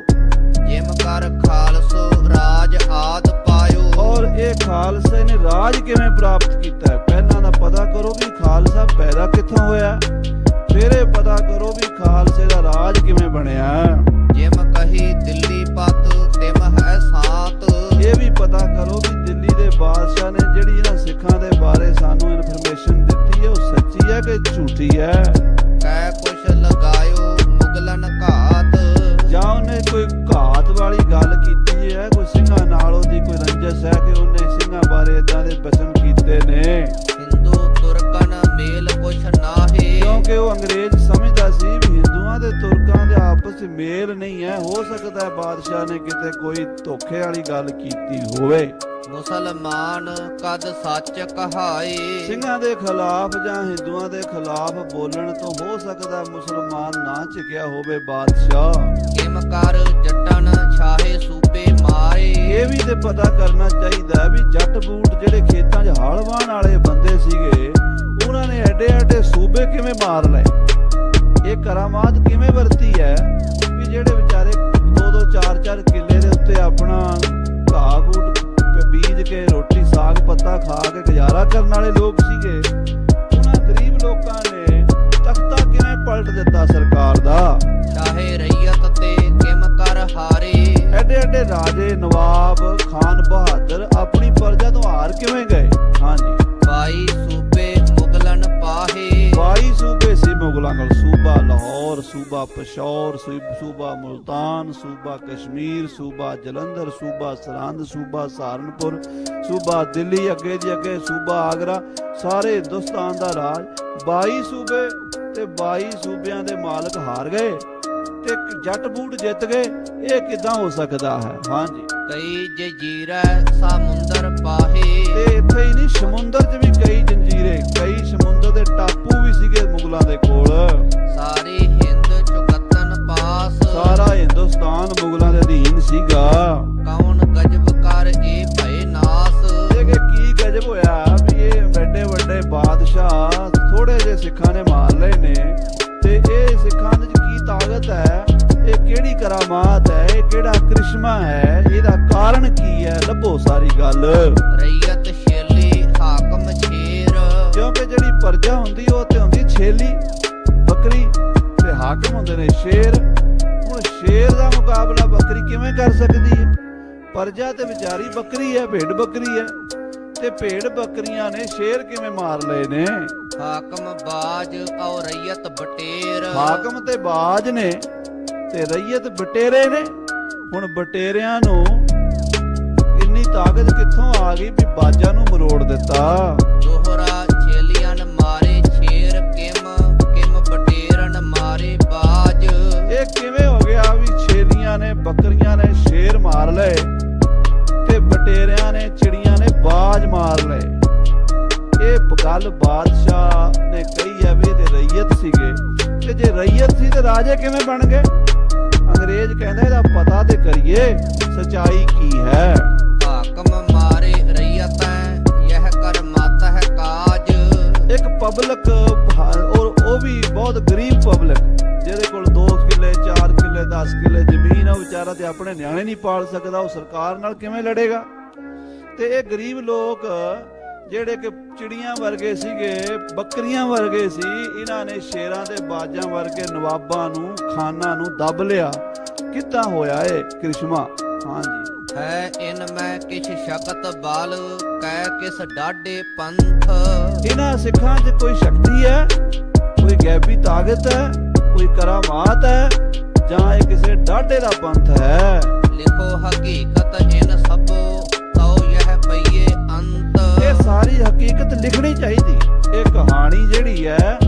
ਜਿਮ ਕਰ ਖਾਲਸੋ ਰਾਜ ਆਦ ਪਾਇਓ। ਔਰ ਇਹ ਖਾਲਸੇ ਨੇ ਰਾਜ ਕਿਵੇਂ ਪ੍ਰਾਪਤ ਕੀਤਾ ਹੈ, ਪਹਿਲਾਂ ਦਾ ਪਤਾ ਕਰੋ ਵੀ ਖਾਲਸਾ ਪੈਦਾ ਕਿੱਥੋਂ ਹੋਇਆ, ਫਿਰ ਇਹ ਪਤਾ ਕਰੋ ਵੀ ਖਾਲਸੇ ਦਾ ਰਾਜ ਕਿਵੇਂ ਬਣਿਆ। ਜਿਮ ਕਹੀ ਦਿੱਲੀ ਪਤ ਤਿਮ ਹੈ ਸਾਤ। ਇਹ ਵੀ ਪਤਾ ਕਰੋ ਵੀ ਦਿੱਲੀ ਦੇ ਬਾਦਸ਼ਾਹ ਨੇ ਜਿਹੜੀ ਇਹਨਾਂ ਸਿੱਖਾਂ ਦੇ ਬਾਰੇ ਸਾਨੂੰ ਇਨਫੋਰਮੇਸ਼ਨ ਦਿੱਤੀ ਹੈ ਉਹ ਸੱਚੀ ਹੈ ਕਿ ਝੂਠੀ ਹੈ। ਕਹਿ ਕੁਛ ਲਗਾਇਓ ਮੁਗਲਨ ਘਾਤ। ਜਾਂ ਉਹਨੇ ਕੋਈ ਘਾਤ ਵਾਲੀ ਗੱਲ ਕੀਤੀ ਹੈ, ਕੋਈ ਸਿੰਘਾਂ ਨਾਲ ਉਹਦੀ ਕੋਈ ਰੰਜਿਸ਼ ਹੈ ਕਿ ਉਹਨੇ ਸਿੰਘਾਂ ਬਾਰੇ ਇਦਾਂ ਦੇ ਬਚਨ ਕੀਤੇ ਨੇ। ਹਿੰਦੂ ਤੁਰਕਨ ਮੇਲ ਕੁਛ ਨਾਹੀ। ਕਿਉਂਕਿ ਉਹ ਅੰਗਰੇਜ਼ ਸਮਝਦਾ ਸੀ ਵੀ ਹਿੰਦੂਆਂ ਦੇ ਤੁਰਕਾਂ ਦੇ ਆਪਸ ਵਿੱਚ ਮੇਲ ਨਹੀਂ ਹੈ। ਹੋ ਸਕਦਾ ਹੈ ਬਾਦਸ਼ਾਹ ਨੇ ਕਿਤੇ ਕੋਈ ਧੋਖੇ ਵਾਲੀ ਗੱਲ ਕੀਤੀ ਹੋਵੇ। ਮੁਸਲਮਾਨ ਕਦ ਸੱਚ ਕਹਾਏ। ਸਿੰਘਾਂ ਦੇ ਖਿਲਾਫ ਜਾਂ ਹਿੰਦੂਆਂ ਦੇ ਖਿਲਾਫ ਬੋਲਣ ਤੋਂ ਹੋ ਸਕਦਾ ਮੁਸਲਮਾਨ ਨਾ ਝਿਕਿਆ ਹੋਵੇ ਬਾਦਸ਼ਾਹ। ਕਿਮ ਕਰ ਜੱਟਨ ਛਾਹੇ ਸੂਬੇ ਮਾਰੇ। ਇਹ ਵੀ ਤੇ ਪਤਾ ਕਰਨਾ ਚਾਹੀਦਾ ਵੀ ਜੱਟ ਬੂਟ ਜਿਹੜੇ ਖੇਤਾਂ 'ਚ ਹਲ ਵਾਹਣ ਵਾਲੇ ਬੰਦੇ ਸੀਗੇ, ਉਹਨਾਂ ਨੇ ਐਡੇ ਐਡੇ ਸੂਬੇ ਕਿਵੇਂ ਮਾਰ ਲਏ? ਇਹ ਕਰਾਮਾਤ ਕਿਵੇਂ ਵਰਤੀ ਹੈ ਵੀ ਜਿਹੜੇ ਵਿਚਾਰੇ 2-2 4-4 ਕਿੱਲੇ ਦੇ ਉੱਤੇ ਆਪਣਾ ਘਾਹ ਬੂਟ ਬੀਜ ਕੇ ਰੋਟੀ ਸਾਗ ਪੱਤਾ ਖਾ ਕੇ ਗੁਜ਼ਾਰਾ ਕਰਨ ਵਾਲੇ ਲੋਕ ਸੀਗੇ, ਉਹਨਾਂ ਗਰੀਬ ਲੋਕਾਂ ਨੇ ਤਖਤਾ ਕਿਵੇਂ ਪਲਟ ਦਿੱਤਾ ਸਰਕਾਰ ਦਾ। ਚਾਹੇ ਰਈਅਤ ਤੇ ਕਿਮ ਕਰ ਹਾਰੇ। ਐਡੇ ਐਡੇ ਰਾਜੇ, ਨਵਾਬ, ਖਾਨ ਬਹਾਦਰ ਆਪਣੀ ਪ੍ਰਜਾ ਤੋਂ ਹਾਰ ਕਿਵੇਂ ਗਏ? ਹਾਂਜੀ। 22 ਸੂਬੇ ਮੁਗਲਨ ਪਾਹੇ। 22 ਸੂਬੇ ਸੀ ਮੁਗਲਾਂ ਕੋਲ। ਸੂਬਾ ਲਾਹੌਰ, ਸੂਬਾ ਪਸ਼ੌਰ, ਸੂਬਾ ਮੁਲਤਾਨ, ਸੂਬਾ ਕਸ਼ਮੀਰ, ਸੂਬਾ ਜਲੰਧਰ, ਸੂਬਾ ਸਰਹੰਦ, ਸੂਬਾ ਸਹਾਰਨਪੁਰ, ਸੂਬਾ ਦਿੱਲੀ, ਅੱਗੇ ਦੀ ਅੱਗੇ ਸੂਬਾ ਆਗਰਾ, ਸਾਰੇ ਹਿੰਦੁਸਤਾਨ ਦਾ ਰਾਜ। 22 ਸੂਬੇ ਤੇ 22 ਸੂਬਿਆਂ ਦੇ ਮਾਲਕ ਹਾਰ ਗਏ ਤੇ ਜੱਟ ਬੂਟ ਜਿੱਤ ਗਏ। ਇਹ ਕਿੱਦਾਂ ਹੋ ਸਕਦਾ ਹੈ? ਹਾਂਜੀ। ਕਈ ਜਜੀਰਾ ਸਮੁੰਦਰ ਪਾਹੇ। ਤੇ ਇੱਥੇ ਹੀ ਨਹੀਂ, ਸਮੁੰਦਰ 'ਚ ਵੀ ਕਈ ਜੰਜੀਰੇ, ਕਈ ਸਮੁੰਦਰ ਦੇ ਟਾਪੂ ਵੀ ਸੀਗੇ ਮੁਗਲਾਂ ਦੇ ਕੋਲ। ਸਾਰੀ ਹਿੰਦ ਚੁਕਤਨ ਪਾਸ। ਸਾਰਾ ਹਿੰਦੁਸਤਾਨ ਮੁਗਲਾਂ ਦੇ ਅਧੀਨ ਸੀਗਾ। ਕੌਣ ਗਜਬ ਕਰ ਇਹ ਭਏ ਨਾਸ। ਇਹ ਕੀ ਗਜਬ ਹੋਇਆ ਵੀ ਇਹ ਵੱਡੇ ਵੱਡੇ ਬਾਦਸ਼ਾਹ ਥੋੜੇ ਜਿਹੇ ਸਿੱਖਾਂ ਨੇ ਮਾਰ ਲਏ ਨੇ, ਤੇ ਇਹ ਸਿੱਖਾਂ ਦੇ 'ਚ ਕੀ ਤਾਕਤ ਹੈ? ਇਹ ਕਿਹੜੀ ਕਰਾਮਾਤ ਹੈ? ਇਹ ਕਿਹੜਾ ਕ੍ਰਿਸ਼ਮਾ ਹੈ? ਇਹਦਾ ਕਾਰਨ ਕੀ ਹੈ? ਲੱਭੋ ਸਾਰੀ ਗੱਲ। ਰਈਅਤ ਛੇਲੀ ਹਾਕਮ ਸ਼ੇਰ। ਕਿਉਂਕਿ ਜਿਹੜੀ ਪ੍ਰਜਾ ਹੁੰਦੀ ਉਹ ਤੇ ਹੁੰਦੀ ਛੇਲੀ ਬੱਕਰੀ, ਤੇ ਹਾਕਮ ਹੁੰਦੇ ਨੇ ਸ਼ੇਰ। ਹੁਣ ਸ਼ੇਰ ਦਾ ਮੁਕਾਬਲਾ ਬੱਕਰੀ ਕਿਵੇਂ ਕਰ ਸਕਦੀ ਹੈ? ਪ੍ਰਜਾ ਤੇ ਵਿਚਾਰੀ ਬੱਕਰੀ ਹੈ, ਭੇਡ ਬੱਕਰੀ ਹੈ, ਤੇ ਭੇਡ ਬੱਕਰੀਆਂ ਨੇ ਸ਼ੇਰ ਕਿਵੇਂ ਮਾਰ ਲਏ ਨੇ? ਹਾਕਮ ਬਾਜ ਔ ਰਈਅਤ ਬਟੇਰ। ਹਾਕਮ ਤੇ ਬਾਜ ਨੇ ਤੇ ਰਈਅਤ ਬਟੇਰੇ ਨੇ। ਹੁਣ ਬਟੇਰਿਆਂ ਨੂੰ ਇੰਨੀ ਤਾਕਤ ਕਿੱਥੋਂ ਆ ਗਈ ਵੀ ਬਾਜਾਂ ਨੂੰ ਮਰੋੜ ਦਿੱਤਾ? ਦੋਹਰਾ ਛੇਲੀਆਂ ਮਾਰੇ ਸ਼ੇਰ ਕਿਮ ਬਟੇਰਨ ਮਾਰੇ ਬਾਜ। ਇਹ ਕਿਵੇਂ ਹੋ ਗਿਆ ਵੀ ਛੇਲੀਆਂ ਨੇ ਬੱਕਰੀਆਂ ਨੇ ਸ਼ੇਰ ਮਾਰ ਲਏ ਤੇ ਬਟੇਰਿਆਂ ਨੇ ਚਿੜੀਆਂ ਨੇ ਬਾਜ ਮਾਰ ਲਏ? ਇਹ ਗੱਲ ਬਾਦਸ਼ਾਹ ਨੇ ਕਹੀ ਹੈ ਵੀ ਇਹਦੇ ਰਈਅਤ ਸੀਗੇ, ਤੇ ਜੇ ਰਈਅਤ ਸੀ ਤੇ ਰਾਜੇ ਕਿਵੇਂ ਬਣ ਗਏ? ਅੰਗਰੇਜ਼ ਕਹਿੰਦਾ ਇਹਦਾ ਪਤਾ ਤੇ ਕਰੀਏ ਸਚਾਈ ਕੀ ਹੈ। ਹਾਕਮ ਮਾਰੇ ਰਈਅਤੈਂ ਯਹ ਕਰ ਮਤ ਹੈ ਕਾਜ। ਇੱਕ ਪਬਲਿਕ ਔਰ ਉਹ ਵੀ ਬਹੁਤ ਗਰੀਬ ਪਬਲਿਕ, ਜਿਹਦੇ ਕੋਲ 2 ਕਿੱਲੇ 4 ਕਿੱਲੇ 10 ਕਿੱਲੇ ਜ਼ਮੀਨ ਆ, ਵਿਚਾਰਾ ਤੇ ਆਪਣੇ ਨਿਆਣੇ ਨਹੀਂ ਪਾਲ ਸਕਦਾ, ਉਹ ਸਰਕਾਰ ਨਾਲ ਕਿਵੇਂ ਲੜੇਗਾ? ਤੇ ਇਹ ਗਰੀਬ ਲੋਕ ਜਿਹੜੇ ਕਿ ਚਿੜੀਆਂ ਵਰਗੇ ਸੀਗੇ, ਬੱਕਰੀਆਂ ਵਰਗੇ ਸੀ, ਇਹਨਾਂ ਨੇ ਸ਼ੇਰਾਂ ਤੇ ਬਾਜਾਂ ਵਰਗੇ ਨਵਾਬਾਂ ਨੂੰ, ਖਾਨਾਂ ਨੂੰ ਦੱਬ ਲਿਆ। ਕਿੱਦਾਂ ਹੋਇਆ ਇਹ ਕ੍ਰਿਸ਼ਮਾ? ਹਾਂਜੀ। ਹੈ ਇਨ ਮੈਂ ਕਿਛ ਸ਼ਕਤ ਬਲ ਕਹਿ ਕਿਸ ਡਾਢੇ ਪੰਥ। ਇਹਨਾਂ ਸਿੱਖਾਂ 'ਚ ਕੋਈ ਸ਼ਕਤੀ ਹੈ, ਕੋਈ ਗੈਬੀ ਤਾਕਤ ਹੈ, ਕੋਈ ਕਰਾਮਾਤ ਹੈ, ਜਾਂ ਇਹ ਕਿਸੇ ਡਾਢੇ ਦਾ ਪੰਥ ਹੈ? ਲਿਖੋ ਹਕੀਕਤ ਇਨ ਸਭ ਤਉ ਯਹ ਪਈਏ ਅੰਤ। ਇਹ ਸਾਰੀ ਹਕੀਕਤ ਲਿਖਣੀ ਚਾਹੀਦੀ। ਇਹ ਕਹਾਣੀ ਜਿਹੜੀ ਹੈ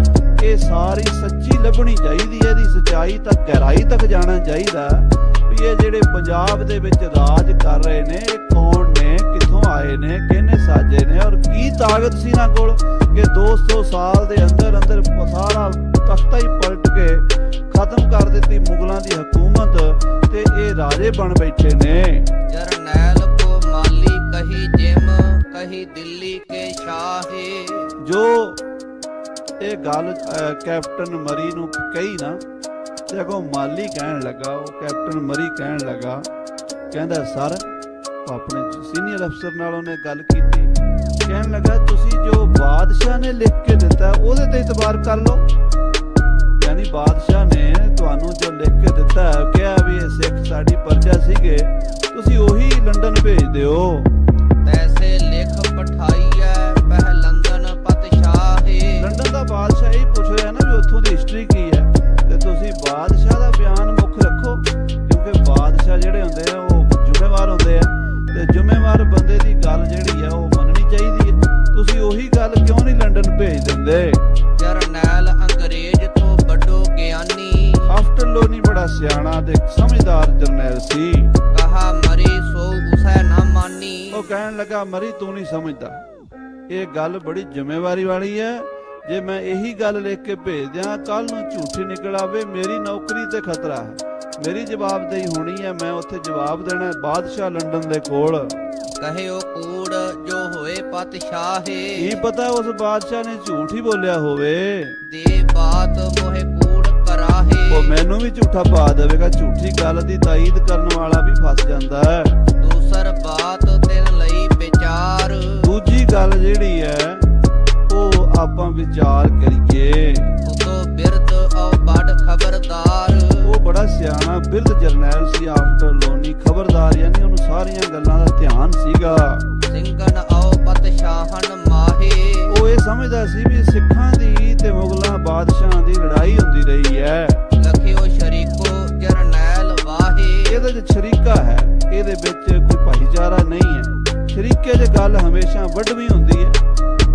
ਇਹ ਸਾਰੀ ਸੱਚੀ ਲੱਭਣੀ ਚਾਹੀਦੀ ਹੈ। ਇਹਦੀ ਸੱਚਾਈ ਤੱਕ, ਗਹਿਰਾਈ ਤੱਕ ਜਾਣਾ ਚਾਹੀਦਾ ਵੀ ਇਹ ਜਿਹੜੇ ਪੰਜਾਬ ਦੇ ਵਿੱਚ ਰਾਜ ਕਰ ਰਹੇ ਨੇ ਇਹ ਕੌਣ ਨੇ, ਕਿੱਥੋਂ ਆਏ ਨੇ, ਕਿਹਨੇ ਸਾਜੇ ਨੇ, ਔਰ ਕੀ ਤਾਕਤ ਸੀ ਇਹਨਾਂ ਕੋਲ ਕਿ 200 ਸਾਲ ਦੇ ਅੰਦਰ ਅੰਦਰ ਸਾਰਾ ਤਖਤਾ ਹੀ ਪਲਟ ਕੇ ਖਤਮ ਕਰ ਦਿੱਤੀ ਮੁਗਲਾਂ ਦੀ ਹਕੂਮਤ, ਤੇ ਇਹ ਰਾਜੇ ਬਣ ਬੈਠੇ ਨੇ। ਜਰਨੈਲ ਕੋ ਮਾਲੀ ਕਹੀ ਜਿਮ ਕਹੀ ਦਿੱਲੀ ਕੇ ਸ਼ਾਹੇ। ਜੋ ਇਹ ਗੱਲ ਕੈਪਟਨ ਮਰੀ ਨੂੰ ਕਹੀ ਨਾ, ਤੇ ਅੱਗੋਂ ਮਾਲੀ ਕਹਿਣ ਲੱਗਾ, ਉਹ ਕੈਪਟਨ ਮਰੀ ਕਹਿਣ ਲੱਗਾ, ਕਹਿੰਦਾ ਸਰ, ਆਪਣੇ ਸੀਨੀਅਰ ਅਫਸਰ ਨਾਲ ਉਹਨੇ ਗੱਲ ਕੀਤੀ, ਕਹਿਣ ਲੱਗਾ ਤੁਸੀਂ ਜੋ ਬਾਦਸ਼ਾਹ ਨੇ ਲਿਖ ਕੇ ਦਿੱਤਾ ਉਹਦੇ ਤੇ ਇਤਬਾਰ ਕਰ ਲਓ। ਯਾਨੀ ਬਾਦਸ਼ਾਹ ਨੇ ਤੁਹਾਨੂੰ ਜੋ ਲਿਖ ਕੇ ਦਿੱਤਾ ਹੈ, ਕਿਹਾ ਵੀ ਇਹ ਸਿੱਖ ਸਾਡੀ ਪਰਜਾ ਸੀਗੇ, ਤੁਸੀਂ ਉਹੀ ਲੰਡਨ ਭੇਜ ਦਿਓ। ਤੈਸੇ ਲਿਖ ਪਠਾਈਐ ਪਹਿ ਲੰਦਨ ਪਤਸ਼ਾਹੇ। ਲੰਡਨ ਦਾ ਬਾਦਸ਼ਾਹ ਇਹ ਪੁੱਛ ਰਿਹਾ ਨਾ ਵੀ ਉੱਥੋਂ ਦੀ ਹਿਸਟਰੀ ਕੀ ਹੈ, ਤੇ ਤੁਸੀਂ ਬਾਦਸ਼ਾਹ ਦਾ ਬਿਆਨ ਮੁੱਖ ਰੱਖੋ, ਕਿਉਂਕਿ ਬਾਦਸ਼ਾਹ ਜਿਹੜੇ ਹੁੰਦੇ ਆ ਉਹ ਜ਼ਿੰਮੇਵਾਰ ਹੁੰਦੇ ਆ, ਤੇ ਜ਼ਿੰਮੇਵਾਰ ਬੰਦੇ ਦੀ ਗੱਲ ਜਿਹੜੀ ਆ ਉਹ ਮੰਨਣੀ ਚਾਹੀਦੀ ਹੈ। ਤੁਸੀਂ ਉਹੀ ਗੱਲ ਕਿਉਂ ਨਹੀਂ ਲੰਡਨ ਭੇਜ ਦਿੰਦੇ? ਜਰਨੈਲ ਅੰਗਰੇਜ਼ ਤੋਂ ਵੱਡੋ ਗਿਆਨੀ। ਆਫਟਰ ਲੋਨੀ ਬੜਾ ਸਿਆਣਾ ਤੇ ਸਮਝਦਾਰ ਜਰਨੈਲ ਸੀ। ਕਹਾ ਮਰੀ ਸੋ ਉਸੈ ਨਾ ਮਾਨੀ। ਉਹ ਕਹਿਣ ਲੱਗਾ ਮਰੀ ਤੂੰ ਨਹੀਂ ਸਮਝਦਾ, ਇਹ ਗੱਲ ਬੜੀ ਜ਼ਿੰਮੇਵਾਰੀ ਵਾਲੀ ਹੈ। ਜੇ ਮੈਂ ਇਹੀ ਗੱਲ ਲਿਖ ਕੇ ਭੇਜ ਦਿਆਂ, ਕੱਲ ਨੂੰ ਝੂਠੀ ਨਿਕਲ ਆਵੇ, ਮੇਰੀ ਨੌਕਰੀ ਤੇ ਖਤਰਾ ਹੈ, ਮੇਰੀ ਜਵਾਬਦੇਹੀ ਹੋਣੀ ਹੈ, ਮੈਂ ਉੱਥੇ ਜਵਾਬ ਦੇਣਾ ਬਾਦਸ਼ਾਹ ਲੰਡਨ ਦੇ ਕੋਲ। ਕਹਿਓ ਕੂੜ ਜੋ ਹੋਏ ਪਤਸ਼ਾਹੇ। ਕੀ ਪਤਾ ਉਸ ਬਾਦਸ਼ਾਹ ਨੇ ਝੂਠ ਹੀ ਬੋਲਿਆ ਹੋਵੇ, ਦੇ ਬਾਤ ਮੋਹਿ ਕੂੜ ਕਰਾਹੇ। ਉਹ ਮੈਨੂੰ ਵੀ ਝੂਠਾ ਪਾ ਦੇਵੇਗਾ। ਝੂਠੀ ਗੱਲ ਦੀ ਤਾਈਦ ਕਰਨ ਵਾਲਾ ਵੀ ਫਸ ਜਾਂਦਾ ਹੈ। ਦੂਸਰ ਬਾਤ ਤਿਨ ਲਈ ਵਿਚਾਰ। ਦੂਜੀ ਗੱਲ ਜਿਹੜੀ ਹੈ ਉਹ ਆਪਾਂ ਵਿਚਾਰ ਕਰੀਏ। ਉਤੋਂ ਬਿਰਦ ਔ ਬੜ ਖਬਰਦਾਰ। ਉਹ ਬੜਾ ਸਿਆਣਾ ਬਿਰਧ ਜਰਨੈਲ ਸੀ ਆਫਟਰ ਲੋਨੀ, ਖਬਰਦਾਰ ਯਾਨੀ ਉਹਨੂੰ ਸਾਰੀਆਂ ਗੱਲਾਂ ਦਾ ਧਿਆਨ ਸੀਗਾ। ਸਿੰਘਨ ਔ ਪਤਸ਼ਾਹਨ ਮਾਹੇ। ਉਹ ਇਹ ਸਮਝਦਾ ਸੀ ਵੀ ਸਿੱਖਾਂ ਦੀ ਤੇ ਮੁਗਲਾਂ ਬਾਦਸ਼ਾਹਾਂ ਦੀ ਲੜਾਈ ਹੁੰਦੀ ਰਹੀ ਹੈ। ਲਖਿਓ ਸ਼ਰੀਕੋ ਜਰਨੈਲ ਵਾਹੇ। ਇਹਦੇ ਵਿੱਚ ਸ਼ਰੀਕਾ ਹੈ, ਇਹਦੇ ਵਿੱਚ ਕੋਈ ਭਾਈਚਾਰਾ ਨਹੀਂ ਹੈ। ਸ਼ਰੀਕੇ 'ਚ ਗੱਲ ਹਮੇਸ਼ਾ ਵੱਢਵੀਂ ਹੁੰਦੀ ਹੈ,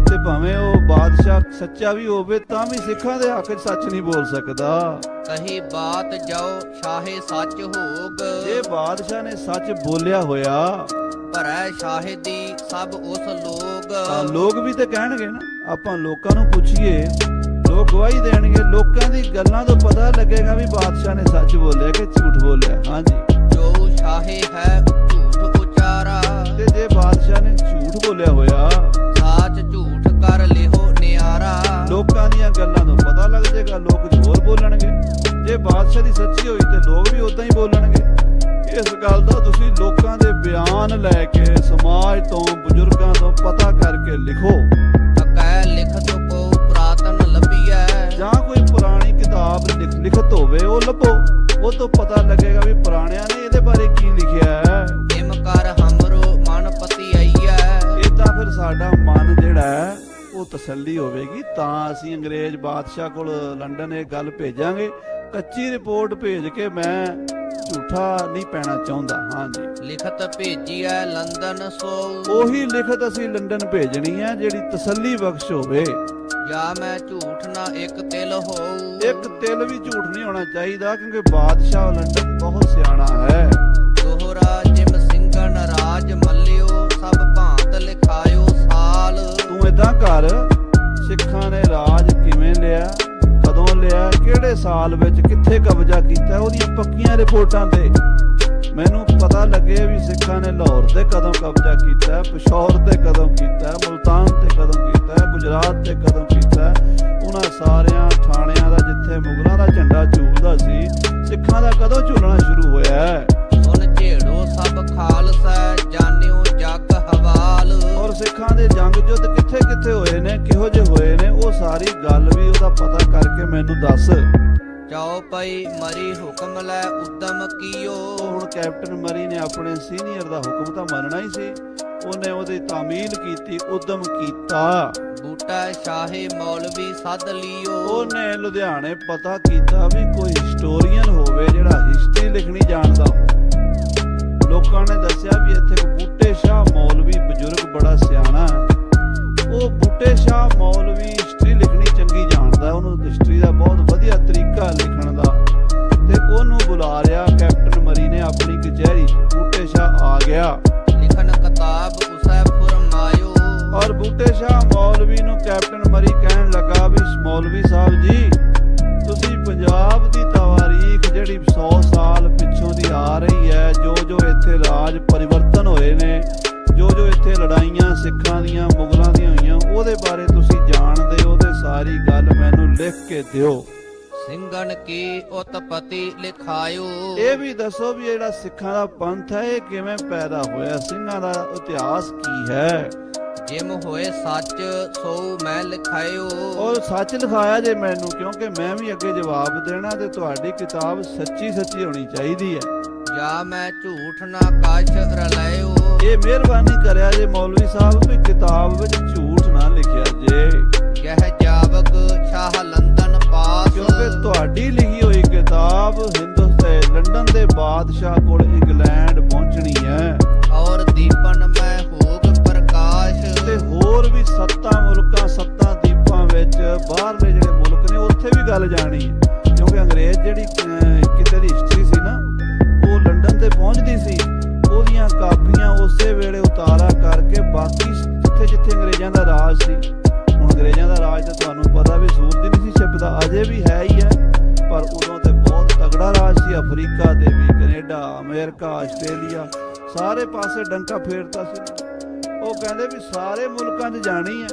ਤੇ ਭਾਵੇਂ ਉਹ ਬਾਦਸ਼ਾਹ ਸੱਚਾ ਵੀ ਹੋਵੇ ਤਾਂ ਵੀ ਸਿੱਖਾਂ ਦੇ ਹੱਕ 'ਚ ਸੱਚ ਨਹੀਂ ਬੋਲ ਸਕਦਾ। ਕਹੀ ਬਾਤ ਜਾਓ ਸ਼ਾਹੇ ਸੱਚ ਹੋਗ। ਜੇ ਬਾਦਸ਼ਾਹ ਨੇ ਸੱਚ ਬੋਲਿਆ ਹੋਇਆ ਭਰੈ ਸ਼ਾਹਿਦੀ ਸਭ ਉਸ ਲੋਗ। ਤਾਂ ਲੋਕ ਵੀ ਤੇ ਕਹਿਣਗੇ ਨਾ। ਆਪਾਂ ਲੋਕਾਂ ਨੂੰ ਪੁੱਛੀਏ, ਲੋਕ ਗਵਾਹੀ ਦੇਣਗੇ। ਲੋਕਾਂ ਦੀ ਗੱਲਾਂ ਤੋਂ ਪਤਾ ਲੱਗੇਗਾ ਵੀ ਬਾਦਸ਼ਾਹ ਨੇ ਸੱਚ ਬੋਲਿਆ ਕਿ ਝੂਠ ਬੋਲਿਆ। ਹਾਂਜੀ, ਜੋ ਸ਼ਾਹੇ ਹੈ ਝੂਠ ਉਚਾਰਾ। ਤੇ ਜੇ ਬਾਦਸ਼ਾਹ ਨੇ ਝੂਠ ਬੋਲਿਆ ਹੋਇਆ, ਸਾਚ ਝੂਠ ਕਰ ਲਿਓ ਨਿਆਰਾ। ਲੋਕਾਂ ਦੀਆਂ ਗੱਲਾਂ ਤੋਂ ਪਤਾ ਲੱਗ ਜਾਏਗਾ, ਲੋਕ ਜ਼ੋਰ ਬੋਲਣਗੇ। ਜੇ ਬਾਦਸ਼ਾਹ ਦੀ ਸੱਚੀ ਹੋਈ ਤੇ ਲੋਕ ਵੀ ਉਦਾਂ ਹੀ ਬੋਲਣਗੇ। ਇਸ ਗੱਲ ਦਾ ਤੁਸੀਂ ਲੋਕਾਂ ਦੇ ਬਿਆਨ ਲੈ ਕੇ, ਸਮਾਜ ਤੋਂ, ਬਜ਼ੁਰਗਾਂ ਤੋਂ ਪਤਾ ਕਰਕੇ ਲਿਖੋ। ਕਹਿ ਲਿਖਤ ਕੋ ਪੁਰਾਤਨ ਲੱਭੀਐ। ਜਾਂ ਕੋਈ ਪੁਰਾਣੀ ਕਿਤਾਬ ਲਿਖਤ ਹੋਵੇ ਉਹ ਲੱਭੋ, ਉਹ ਤੋਂ ਪਤਾ ਲੱਗੇਗਾ ਵੀ ਪੁਰਾਣਿਆਂ ਨੇ ਇਹਦੇ ਬਾਰੇ ਕੀ ਲਿਖਿਆ ਹੈ। ਇਮ ਕਰ ਹਮਰੋ ਮਨ ਪਤੀ ਆਈਐ। ਇਹ ਤਾਂ ਫਿਰ ਸਾਡਾ ਮਨ ਜਿਹੜਾ ਹੈ ਉਹ ਤਸੱਲੀ ਹੋਵੇਗੀ, ਤਾਂ ਅਸੀਂ ਅੰਗਰੇਜ਼ ਬਾਦਸ਼ਾਹ ਕੋਲ ਲੰਡਨ ਇਹ ਗੱਲ ਭੇਜਾਂਗੇ। ਕੱਚੀ ਰਿਪੋਰਟ ਭੇਜ ਕੇ ਮੈਂ ਝੂਠਾ ਨਹੀਂ ਪੈਣਾ ਚਾਹੁੰਦਾ। ਹਾਂਜੀ, ਲਿਖਤ ਭੇਜੀਐ ਲੰਦਨ ਸੋ, ਉਹੀ ਲਿਖਤ ਅਸੀਂ ਲੰਡਨ ਭੇਜਣੀ ਹੈ ਜਿਹੜੀ ਤਸੱਲੀ ਬਖਸ਼ ਹੋਵੇ। ਜਾਂ ਮੈਂ ਝੂਠ ਨਾ ਇੱਕ ਤਿਲ ਹੋਊ, ਇੱਕ ਤਿਲ ਵੀ ਝੂਠ ਨਹੀਂ ਹੋਣਾ ਚਾਹੀਦਾ, ਕਿਉਂਕਿ ਬਾਦਸ਼ਾਹ ਲੰਡਨ ਬਹੁਤ ਸਿਆਣਾ ਹੈ। ਦੋਹਰਾ ਜਿਮ ਸਿੰਘਨ ਰਾਜ ਮੱਲਿਓ, ਸਭ ਭਾਂਤ ਲਿਖਾਇਓ ਸਾਲ। ਤੂੰ ਏਦਾਂ ਕਰ, ਸਿੱਖਾਂ ਨੇ ਰਾਜ ਕਿਵੇਂ ਲਿਆ, ਕਦੋਂ ਲਿਆ, ਕਿਹੜੇ ਸਾਲ ਵਿੱਚ, ਕਿੱਥੇ ਕਬਜ਼ਾ ਕੀਤਾ, ਉਹਦੀਆਂ ਪੱਕੀਆਂ ਰਿਪੋਰਟਾਂ ਦੇ ਮੈਨੂੰ ਪਤਾ ਲੱਗੇ ਵੀ ਸਿੱਖਾਂ ਨੇ ਲਾਹੌਰ ਤੇ ਕਦੋਂ ਕਬਜ਼ਾ ਕੀਤਾ, ਪਿਸ਼ੌਰ ਤੇ ਕਦੋਂ ਕੀਤਾ, ਮੁਲਤਾਨ ਤੇ ਕਦੋਂ ਕੀਤਾ, ਗੁਜਰਾਤ ਤੇ ਕਦੋਂ ਕੀਤਾ। ਉਹਨਾਂ ਸਾਰਿਆਂ ਥਾਣਿਆਂ ਦਾ ਜਿੱਥੇ ਮੁਗਲਾਂ ਦਾ ਝੰਡਾ ਝੂਲਦਾ ਸੀ, ਸਿੱਖਾਂ ਦਾ ਕਦੋਂ ਝੂਲਣਾ ਸ਼ੁਰੂ ਹੋਇਆ ਹੈ। ਸੁਨ ਝੇੜੋ ਸਭ ਖਾਲਸਾ, ਜਾਣਿਓ ਜਗ ਹਵਾਲ। ਔਰ ਸਿੱਖਾਂ ਦੇ ਜੰਗ ਯੁੱਧ ਕਿੱਥੇ ਕਿੱਥੇ ਹੋਏ ਨੇ, ਕਿਹੋ ਜਿਹੇ ਹੋਏ ਨੇ, ਉਹ ਸਾਰੀ ਗੱਲ ਵੀ ਉਹਦਾ ਪਤਾ ਕਰਕੇ ਮੈਨੂੰ ਦੱਸ। ਜਾਓ ਪਈ ਮਰੀ ਹੁਕਮ ਲੈ ਉਦਮ ਕੀਓ। ਹੁਣ ਕੈਪਟਨ ਮਰੀ ਨੇ ਆਪਣੇ ਸੀਨੀਅਰ ਦਾ ਹੁਕਮ ਤਾਂ ਮੰਨਣਾ ਹੀ ਸੀ, ਉਹਨੇ ਉਹਦੀ ਤਾਮੀਲ ਕੀਤੀ, ਉਦਮ ਕੀਤਾ। ਬੂਟਾ ਸ਼ਾਹੀ ਮੌਲਵੀ ਸੱਦ ਲਿਓ, ਉਹਨੇ ਲੁਧਿਆਣੇ ਪਤਾ ਕੀਤਾ ਵੀ ਕੋਈ ਹਿਸਟੋਰੀਅਨ ਹੋਵੇ ਜਿਹੜਾ ਹਿਸਟਰੀ ਲਿਖਣੀ ਜਾਣਦਾ। ਲੋਕਾਂ ਨੇ ਦੱਸਿਆ ਵੀ ਇੱਥੇ ਬੂਟੇ ਸ਼ਾਹ ਮੌਲਵੀ ਬਜ਼ੁਰਗ ਬੜਾ ਸਿਆਣਾ ਹੈ, ਉਹ ਬੂਟੇ ਸ਼ਾਹ ਮੌਲਵੀ ਹਿਸਟਰੀ ਲਿਖਣੀ ਚੰਗੀ ਜਾਣਦਾ, ਉਹਨੂੰ ਹਿਸਟਰੀ ਦਾ ਬਹੁਤ ਵਧੀਆ ਤਰੀਕਾ ਲਿਖਣ ਦਾ। ਤੇ ਉਹਨੂੰ ਬੁਲਾ ਲਿਆ ਕੈਪਟਨ ਮਰੀ ਨੇ ਆਪਣੀ ਕਚਹਿਰੀ 'ਚ। ਬੂਟੇ ਸ਼ਾਹ ਆ ਗਿਆ, ਲਿਖਣ ਕਿਤਾਬ ਉਸੈ ਫਰਮਾਇਓ। ਔਰ ਬੂਟੇ ਸ਼ਾਹ ਮੌਲਵੀ ਨੂੰ ਕੈਪਟਨ ਮਰੀ ਕਹਿਣ ਲੱਗਾ ਵੀ ਮੌਲਵੀ ਸਾਹਿਬ ਜੀ, ਤੁਸੀਂ ਪੰਜਾਬ ਦੀ ਤਵਾਰੀਖ ਜਿਹੜੀ 100 ਸਾਲ ਪਿੱਛੋਂ ਦੀ ਆ ਰਹੀ ਹੈ, ਜੋ ਜੋ ਇੱਥੇ ਰਾਜ ਪਰਿਵਰਤਨ ਹੋਏ ਨੇ, ਜੋ ਜੋ ਇੱਥੇ ਲੜਾਈਆਂ ਸਿੱਖਾਂ ਦੀਆਂ ਮੁਗਲਾਂ ਦੀਆਂ ਹੋਈਆਂ, ਉਹਦੇ ਬਾਰੇ ਤੁਸੀਂ ਜਾਣਦੇ ਹੋ, ਤੇ ਸਾਰੀ ਗੱਲ ਮੈਨੂੰ ਲਿਖ ਕੇ ਦਿਓ। ਸਿੰਘਨ ਕੀ ਉਤਪਤੀ ਲਿਖਾਇਓ। ਇਹ ਵੀ ਦੱਸੋ ਵੀ ਜਿਹੜਾ ਸਿੱਖਾਂ ਦਾ ਪੰਥ ਹੈ ਇਹ ਕਿਵੇਂ ਪੈਦਾ ਹੋਇਆ, ਸਿੰਘਾਂ ਦਾ ਇਤਿਹਾਸ ਕੀ ਹੈ। ਜਿਮ ਹੋਏ ਸੱਚ ਸੋ ਮੈਂ ਲਿਖਾਇਓ। ਔਰ ਸੱਚ ਲਿਖਾਇਆ ਜੇ ਮੈਨੂੰ, ਕਿਉਂਕਿ ਮੈਂ ਵੀ ਅੱਗੇ ਜਵਾਬ ਦੇਣਾ, ਤੇ ਤੁਹਾਡੀ ਕਿਤਾਬ ਸੱਚੀ ਸੱਚੀ ਹੋਣੀ ਚਾਹੀਦੀ ਹੈ। ਜਾਂ ਮੈਂ ਝੂਠ ਨਾ ਕਾਛ ਰਲਾਇਓ। ਇਹ ਮਿਹਰਬਾਨੀ ਕਰਿਆ ਜੇ ਮੌਲਵੀ ਸਾਹਿਬ ਵੀ ਕਿਤਾਬ ਵਿੱਚ ਝੂਠ ਨਾ ਲਿਖਿਆ ਜੇ, ਯਹ ਜਾਵਕ ਸ਼ਾਹ ਲੰਦਨ ਪਾਸ। ਕਿਉਂਕਿ ਤੁਹਾਡੀ ਲਿਖੀ ਹੋਈ ਕਿਤਾਬ ਹਿੰਦੁਸਤਾਨ ਲੰਡਨ ਦੇ ਬਾਦਸ਼ਾਹ ਕੋਲ ਇੰਗਲੈਂਡ ਪਹੁੰਚਣੀ ਹੈ। ਔਰ ਦੀਪਨ ਮੈਂ ਹੋਗ ਪ੍ਰਕਾਸ਼। ਤੇ ਹੋਰ ਵੀ 7 ਮੁਲਕਾਂ 7 ਦੀਪਾਂ ਵਿੱਚ ਬਾਹਰਲੇ ਜਿਹੜੇ ਮੁਲਕ ਨੇ ਉੱਥੇ ਵੀ ਗੱਲ ਜਾਣੀ ਹੈ, ਕਿਉਂਕਿ ਅੰਗਰੇਜ਼ ਜਿਹੜੀ ਕਿਤੇ ਦੀ ਹਿਸਟਰੀ ਸੀ ਨਾ, ਉਹ ਲੰਡਨ ਤੇ ਪਹੁੰਚਦੀ ਸੀ। ਉਹਦੀਆਂ ਕਾਪੀਆਂ ਉਸੇ ਵੇਲੇ ਉਤਾਰਾ ਕਰਕੇ ਬਾਕੀ ਜਿੱਥੇ ਜਿੱਥੇ ਅੰਗਰੇਜ਼ਾਂ ਦਾ ਰਾਜ ਸੀ, ਹੁਣ ਅੰਗਰੇਜ਼ਾਂ ਦਾ ਰਾਜ ਤਾਂ ਤੁਹਾਨੂੰ ਪਤਾ ਵੀ ਸੂਰਜ ਨਹੀਂ ਸੀ ਛਿਪਦਾ, ਅਜੇ ਵੀ ਹੈ ਹੀ ਹੈ, ਪਰ ਉਦੋਂ ਤੇ ਬਹੁਤ ਤਗੜਾ ਰਾਜ ਸੀ। ਅਫਰੀਕਾ ਦੇ ਵੀ, ਕੈਨੇਡਾ, ਅਮਰੀਕਾ, ਆਸਟ੍ਰੇਲੀਆ, ਸਾਰੇ ਪਾਸੇ ਡੰਕਾ ਫੇਰਤਾ ਸੀ। ਉਹ ਕਹਿੰਦੇ ਵੀ ਸਾਰੇ ਮੁਲਕਾਂ 'ਚ ਜਾਣੀ ਹੈ,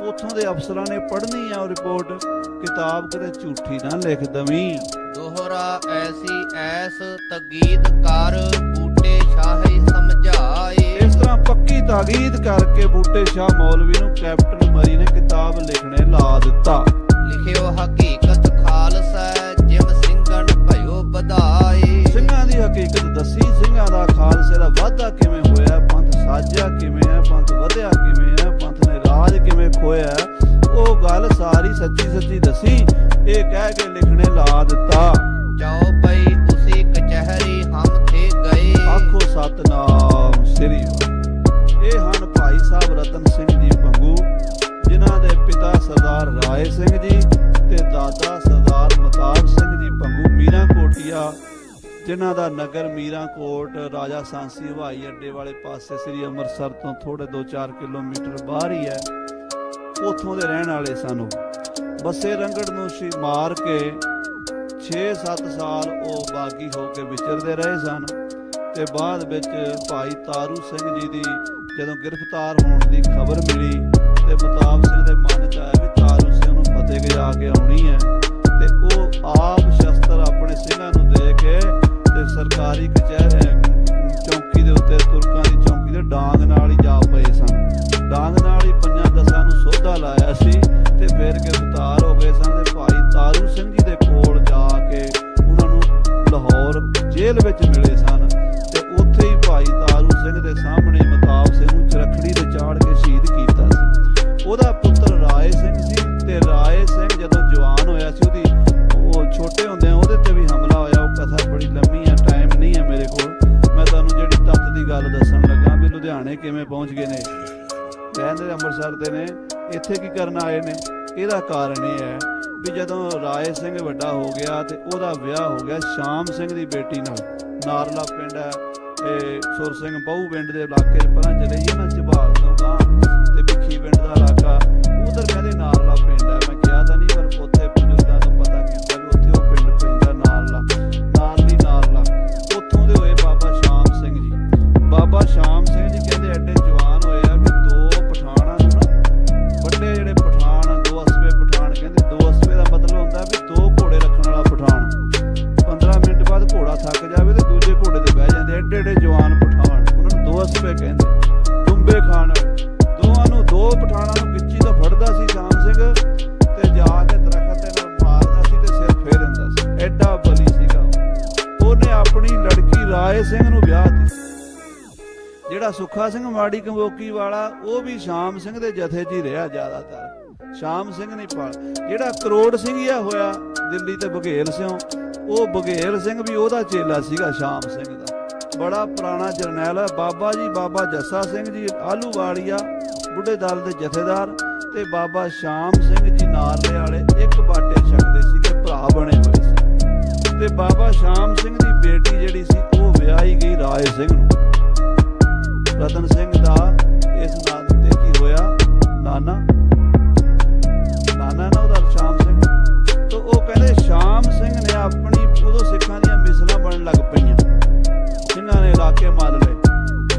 ਉੱਥੋਂ ਦੇ ਅਫਸਰਾਂ ਨੇ ਪੜ੍ਹਨੀ ਹੈ ਉਹ ਰਿਪੋਰਟ, ਕਿਤਾਬ ਕਿਤੇ ਝੂਠੀ ਨਾ ਲਿਖ ਦਵੀਂ। ਦੋਹਰਾ ਐਸੀ ਐਸ ਤਗੀਦ ਕਰ, ਬੂਟੇ ਸ਼ਾਹੀ ਸਮਝਾਏ। ਇਸ ਤਰ੍ਹਾਂ ਪੱਕੀ ਤਾਕੀਦ ਕਰਕੇ ਬੂਟੇ ਸ਼ਾਹ ਮੌਲਵੀ ਨੂੰ ਕੈਪਟਨ ਮਰੀ ਨੇ ਕਿਤਾਬ ਲਿਖਣੇ ਲਾ ਦਿੱਤਾ। ਲਿਖਿਓ ਹਕੀਕਤ ਖਾਲਸਾ, ਜਿਮ ਸਿੰਘਨ ਭਇਓ ਵਧਾਏ। ਸਿੰਘਾਂ ਦੀ ਹਕੀਕਤ ਦੱਸੀ, ਸਿੰਘਾਂ ਦਾ ਖਾਲਸੇ ਦਾ ਵਾਧਾ ਕਿਵੇਂ ਹੋਇਆ, ਪੰਥ ਸਾਜਿਆ ਕਿਵੇਂ ਹੈ, ਪੰਥ ਵਧਿਆ ਕਿਵੇਂ ਹੈ, ਪੰਥ ਨੇ ਰਾਜ ਕਿਵੇਂ ਖੋਇਆ, ਉਹ ਗੱਲ ਸਾਰੀ ਸੱਚੀ ਸੱਚੀ ਦੱਸੀ। ਇਹ ਕਹਿ ਕੇ ਲਿਖਣੇ ਲਾ ਦਿੱਤਾ। ਜਾਓ ਪਈ ਉਸੇ ਕਚਹਿਰੀ ਹਮ ਥੇ ਗਏ। ਆਖੋ ਸਤਨਾਮ ਸ੍ਰੀ। ਇਹ ਹਨ ਭਾਈ ਸਾਹਿਬ ਰਤਨ ਸਿੰਘ ਜੀ ਭੰਗੂ, ਜਿਨ੍ਹਾਂ ਦੇ ਪਿਤਾ ਸਰਦਾਰ ਰਾਏ ਸਿੰਘ ਜੀ ਤੇ ਦਾਦਾ ਸਰਦਾਰ ਮਤਾਬ ਸਿੰਘ ਜੀ ਭੰਗੂ ਮੀਰਾਂ ਕੋਟੀਆ, ਜਿਨ੍ਹਾਂ ਦਾ ਨਗਰ ਮੀਰਾਂ ਕੋਟ ਰਾਜਾ ਸਾਂਸੀ ਹਵਾਈ ਅੱਡੇ ਵਾਲੇ ਪਾਸੇ ਸ੍ਰੀ ਅੰਮ੍ਰਿਤਸਰ ਤੋਂ ਥੋੜੇ 2-4 ਕਿਲੋਮੀਟਰ ਬਾਹਰ ਹੀ ਹੈ, ਉੱਥੋਂ ਦੇ ਰਹਿਣ ਵਾਲੇ ਸਨ। ਬੱਸੇ ਰੰਗੜ ਨੂੰ ਮਾਰ ਕੇ 6-7 ਸਾਲ ਉਹ ਬਾਗੀ ਹੋ ਕੇ ਵਿਚਰਦੇ ਰਹੇ ਸਨ। ਤੇ ਬਾਅਦ ਵਿੱਚ ਭਾਈ ਤਾਰੂ ਸਿੰਘ ਜੀ ਦੀ ਜਦੋਂ ਗ੍ਰਿਫਤਾਰ ਹੋਣ ਦੀ ਖਬਰ ਮਿਲੀ, ਤੇ ਮਤਾਬ ਸਿੰਘ ਦੇ ਮਨ 'ਚ ਆਇਆ ਵੀ ਤਾਰੂ ਸਿੰਘ ਨੂੰ ਫਤਿਹ ਗਜਾ ਕੇ ਆਉਣੀ ਹੈ, ਤੇ ਉਹ ਆਪ ਸ਼ਸਤਰ ਆਪਣੇ ਸਿੰਘਾਂ ਨੂੰ ਦੇ ਕੇ ਤੇ ਸਰਕਾਰੀ ਕਚਹਿਰੀ ਚੌਂਕੀ ਦੇ ਉੱਤੇ, ਤੁਰਕਾਂ ਦੀ ਚੌਂਕੀ ਦੇ ਡਾਂਗ ਨਾਲ ਹੀ ਜਾ ਪਏ ਸਨ। ਡਾਂਗ ਨਾਲ ਹੀ 5-10 ਨੂੰ ਸੋਧਾ ਲਾਇਆ ਸੀ, ਤੇ ਫਿਰ ਗ੍ਰਿਫਤਾਰ ਹੋ ਗਏ ਸਨ। ਤੇ ਭਾਈ ਤਾਰੂ ਸਿੰਘ ਜੀ ਦੇ ਕੋਲ ਜਾ ਕੇ ਉਹਨਾਂ ਨੂੰ ਲਾਹੌਰ ਜੇਲ੍ਹ ਵਿੱਚ ਮਿਲੇ ਸਨ, ਤੇ ਉੱਥੇ ਹੀ ਭਾਈ ਤਾਰੂ ਸਿੰਘ ਦੇ ਸਾਹਮਣੇ ਮਤਾਬ ਸਿੰਘ ਨੂੰ ਚਰਖੜੀ ਤੇ ਚਾੜ ਕੇ ਸ਼ਹੀਦ ਕੀਤਾ ਕਿਵੇਂ ਪਹੁੰਚ ਗਏ ਨੇ? ਕਹਿੰਦੇ ਅੰਮ੍ਰਿਤਸਰ ਦੇ ਨੇ, ਇੱਥੇ ਕੀ ਕਰਨ ਆਏ ਨੇ? ਇਹਦਾ ਕਾਰਨ ਇਹ ਹੈ ਵੀ ਜਦੋਂ ਰਾਏ ਸਿੰਘ ਵੱਡਾ ਹੋ ਗਿਆ ਤੇ ਉਹਦਾ ਵਿਆਹ ਹੋ ਗਿਆ ਸ਼ਾਮ ਸਿੰਘ ਦੀ ਬੇਟੀ ਨਾਲ। ਨਾਰਲਾ ਪਿੰਡ ਹੈ, ਇਹ ਸੁਰ ਸਿੰਘ ਬਹੁ ਪਿੰਡ ਦੇ ਇਲਾਕੇ 'ਚ ਪਰਾਂ ਚਲੇ ਜਾਈਏ ਨਾ, ਝਬਾਲ ਤੋਂ ਗਾਂ ਤੇ ਭਿੱਖੀ ਪਿੰਡ ਦਾ ਇਲਾਕਾ, ਉਧਰ ਕਹਿੰਦੇ ਨਾਰਲਾ ਪਿੰਡ ਹੈ। ਮੈਂ ਗਿਆ ਤਾਂ ਨਹੀਂ, ਪਰ ਉੱਥੇ ਬਜ਼ੁਰਗਾਂ ਤੋਂ ਪਤਾ ਕੀਤਾ ਵੀ ਉੱਥੇ ਉਹ ਪਿੰਡ ਪੈਂਦਾ ਨਾਰਲਾ, ਨਾਰਲੀ ਨਾਰਲਾ। ਉੱਥੋਂ ਦੇ ਹੋਏ ਬਾਬਾ ਸ਼ਾਮ ਸਿੰਘ ਜੀ। ਬਾਬਾ ਸ਼ਾਮ ਸਿੰਘ ਜੀ ਕਹਿੰਦੇ ਐਡੇ ਜਵਾਨ ਹੋਏ ਆ ਵੀ ਦੋ ਪਠਾਣਾਂ ਨੂੰ ਨਾ, ਵੱਡੇ ਜਿਹੜੇ ਪਠਾਣ, ਦੋ ਅਸਵੇ ਪਠਾਣ ਕਹਿੰਦੇ। ਦੋ ਅਸਵੇ ਦਾ ਮਤਲਬ ਹੁੰਦਾ ਵੀ ਦੋ ਘੋੜੇ ਰੱਖਣ ਵਾਲਾ ਪਠਾਣ। 15 ਮਿੰਟ ਬਾਅਦ ਘੋੜਾ ਥੱਕ ਜਾਵੇ ਤੇ ਦੂਜੇ ਘੋੜੇ ਤੇ ਬਹਿ ਜਾਂਦੇ। ਐਡੇ ਐਡੇ ਜਵਾਨ ਪਠਾਣ, ਉਹਨਾਂ ਨੂੰ ਦੋ ਅਸਵੇ ਕਹਿੰਦੇ। ਟੁੰਬੇ ਖਾਣ ਵਾਲੇ ਦੋਵਾਂ ਨੂੰ, ਦੋ ਪਠਾਣਾਂ ਨੂੰ ਗਿੱਚੀ ਤੋਂ ਫੜਦਾ ਸੀ ਸ਼ਾਮ ਸਿੰਘ ਤੇ ਜਾ ਕੇ ਦਰਖਤ ਤੇ ਨਾਲ ਮਾਰਦਾ ਸੀ ਤੇ ਸਿਰ ਫੇਰ ਦਿੰਦਾ ਸੀ। ਐਡਾ ਬਲੀ ਸੀਗਾ ਉਹ। ਉਹਨੇ ਆਪਣੀ ਲੜਕੀ ਰਾਏ ਸਿੰਘ ਨੂੰ ਵਿਆਹ ਦਿੱਤੀ। ਜਿਹੜਾ ਸੁੱਖਾ ਸਿੰਘ ਮਾੜੀ ਕੰਬੋਕੀ ਵਾਲਾ, ਉਹ ਵੀ ਸ਼ਾਮ ਸਿੰਘ ਦੇ ਜਥੇ 'ਚ ਹੀ ਰਿਹਾ ਜ਼ਿਆਦਾਤਰ। ਸ਼ਾਮ ਸਿੰਘ ਨੇ ਪਾਲ ਜਿਹੜਾ ਕਰੋੜ ਸਿੰਘੀਆ ਹੋਇਆ ਦਿੱਲੀ ਤੇ ਬਘੇਲ ਸਿਓ, ਉਹ ਬਘੇਲ ਸਿੰਘ ਵੀ ਉਹਦਾ ਚੇਲਾ ਸੀਗਾ ਸ਼ਾਮ ਸਿੰਘ ਦਾ। ਬੜਾ ਪੁਰਾਣਾ ਜਰਨੈਲ ਹੈ ਬਾਬਾ ਜੀ। ਬਾਬਾ ਜੱਸਾ ਸਿੰਘ ਜੀ ਆਹਲੂਵਾਲੀਆ ਬੁੱਢੇ ਦਲ ਦੇ ਜਥੇਦਾਰ ਤੇ ਬਾਬਾ ਸ਼ਾਮ ਸਿੰਘ ਜੀ ਨਾਰਲੇ ਵਾਲੇ ਇੱਕ ਬਾਟੇ ਛਕਦੇ ਸੀਗੇ, ਭਰਾ ਬਣੇ ਹੋਏ ਸੀ। ਤੇ ਬਾਬਾ ਸ਼ਾਮ ਸਿੰਘ ਦੀ ਬੇਟੀ ਜਿਹੜੀ ਸੀ ਉਹ ਵਿਆਹੀ ਗਈ ਰਾਏ ਸਿੰਘ ਨੂੰ। ਰਤਨ ਸਿੰਘ ਦਾ ਇਸ ਨਾਂ ਤੇ ਕੀ ਹੋਇਆ? ਨਾਨਾ ਨਾ ਉਹਦਾ ਸ਼ਾਮ ਸਿੰਘ। ਤਾਂ ਉਹ ਕਹਿੰਦੇ ਸ਼ਾਮ ਸਿੰਘ ਨੇ ਆਪਣੀ, ਉਦੋਂ ਸਿੱਖਾਂ ਦੀਆਂ ਮਿਸਲਾਂ ਬਣਨ ਲੱਗ ਪਈਆਂ, ਸਿੰਘਾਂ ਨੇ ਇਲਾਕੇ ਮੱਲ ਲਏ।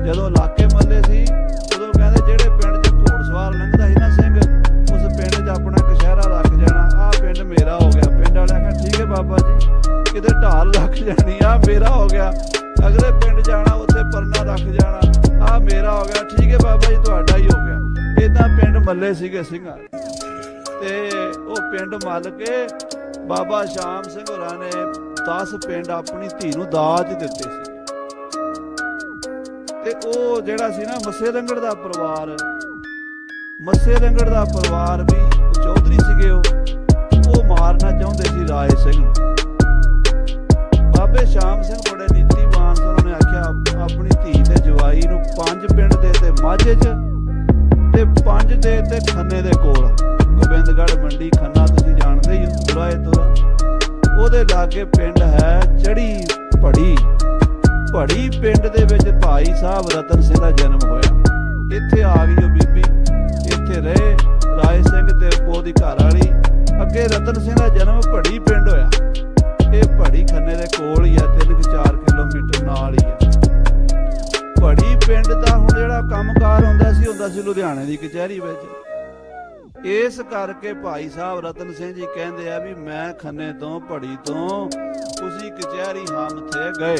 ਜਦੋਂ ਇਲਾਕੇ ਮੱਲੇ ਸੀ ਉਦੋਂ ਕਹਿੰਦੇ ਜਿਹੜੇ ਪਿੰਡ 'ਚ ਘੋੜਸਵਾਰ ਲੰਘਦਾ ਸੀ ਨਾ ਸਿੰਘ, ਉਸ ਪਿੰਡ 'ਚ ਆਪਣਾ ਕਸ਼ਹਿਰਾ ਰੱਖ ਜਾਣਾ। ਆਹ ਪਿੰਡ ਮੇਰਾ ਹੋ ਗਿਆ। ਪਿੰਡ ਵਾਲਿਆਂ ਕਹਿੰਦੇ ਠੀਕ ਹੈ ਬਾਬਾ ਜੀ, ਕਿਤੇ ਢਾਲ ਰੱਖ ਜਾਣੀ, ਆਹ ਮੇਰਾ ਹੋ ਗਿਆ। ਅਗਲੇ ਪਿੰਡ ਜਾਣਾ, ਉੱਥੇ ਪਰਨਾ ਰੱਖ ਜਾਣਾ, ਆਹ ਮੇਰਾ ਹੋ ਗਿਆ। ਠੀਕ ਹੈ ਬਾਬਾ ਜੀ, ਤੁਹਾਡਾ ਹੀ ਹੋ ਗਿਆ। ਏਦਾਂ ਪਿੰਡ ਮੱਲੇ ਸੀਗੇ ਸਿੰਘਾਂ ਤੇ ਉਹ ਪਿੰਡ ਮੱਲ ਕੇ ਬਾਬਾ ਸ਼ਾਮ ਸਿੰਘ ਹੋਰਾਂ ਨੇ 10 ਪਿੰਡ ਆਪਣੀ ਧੀ ਨੂੰ ਦਾਜ ਦਿੱਤੇ ਸੀ। ਤੇ ਉਹ ਜਿਹੜਾ ਸੀ ਨਾ ਮੱਸੇ ਰੰਗੜ ਦਾ ਪਰਿਵਾਰ, ਮੱਸੇ ਰੰਗੜ ਦਾ ਪਰਿਵਾਰ ਵੀ ਚੌਧਰੀ ਸੀਗੇ, ਉਹ ਮਾਰਨਾ ਚਾਹੁੰਦੇ ਸੀ ਰਾਏ ਸਿੰਘ ਨੂੰ। ਬਾਬੇ ਸ਼ਾਮ ਸਿੰਘ ਬੜੇ ਨੀਤੀਵਾਨ ਸਨ। ਉਹਨੇ ਆਖਿਆ ਆਪਣੀ ਧੀ ਤੇ ਜਵਾਈ ਨੂੰ 5 ਪਿੰਡ ਦੇ ਤੇ ਮਾਝੇ 'ਚ ਤੇ 5 ਦੇ ਤੇ ਖੰਨੇ ਦੇ ਕੋਲ, ਗੋਬਿੰਦਗੜ੍ਹ ਮੰਡੀ ਖੰਨਾ ਤੁਸੀਂ ਜਾਣਦੇ ਹੀ ਹੋ, ਤੁਰਾਏ ਤੁਰਾ। ਉਹਦੇ ਲਾਗੇ ਪਿੰਡ ਹੈ ਚੜੀ ਭੜੀ। ਭੜੀ ਪਿੰਡ ਦੇ ਵਿੱਚ ਭਾਈ ਸਾਹਿਬ ਰਤਨ ਸਿੰਘ ਦਾ ਜਨਮ ਹੋਇਆ। ਇੱਥੇ ਆ ਗਈ ਉਹ ਬੀਬੀ, ਇੱਥੇ ਰਹੇ ਰਾਏ ਸਿੰਘ ਤੇ ਉਹਦੀ ਘਰ ਵਾਲੀ। ਅੱਗੇ ਰਤਨ ਸਿੰਘ ਦਾ ਜਨਮ ਭੜੀ ਪਿੰਡ ਹੋਇਆ। ਇਹ ਭੜੀ ਖੰਨੇ ਦੇ ਕੋਲ ਹੀ ਆ, 3-4 ਕਿਲੋਮੀਟਰ ਨਾਲ ਹੀ ਆ। ਭੜੀ ਪਿੰਡ ਦਾ ਹੁਣ ਜਿਹੜਾ ਕੰਮਕਾਰ ਹੁੰਦਾ ਸੀ ਲੁਧਿਆਣੇ ਦੀ ਕਚਹਿਰੀ ਵਿੱਚ। ਇਸ ਕਰਕੇ ਭਾਈ ਸਾਹਿਬ ਰਤਨ ਸਿੰਘ ਜੀ ਕਹਿੰਦੇ ਆ ਵੀ ਮੈਂ ਖੰਨੇ ਤੋਂ ਭੜੀ ਤੋਂ ਉਸੀ ਕਚਹਿਰੀ ਹਮ ਥੇ ਗਏ।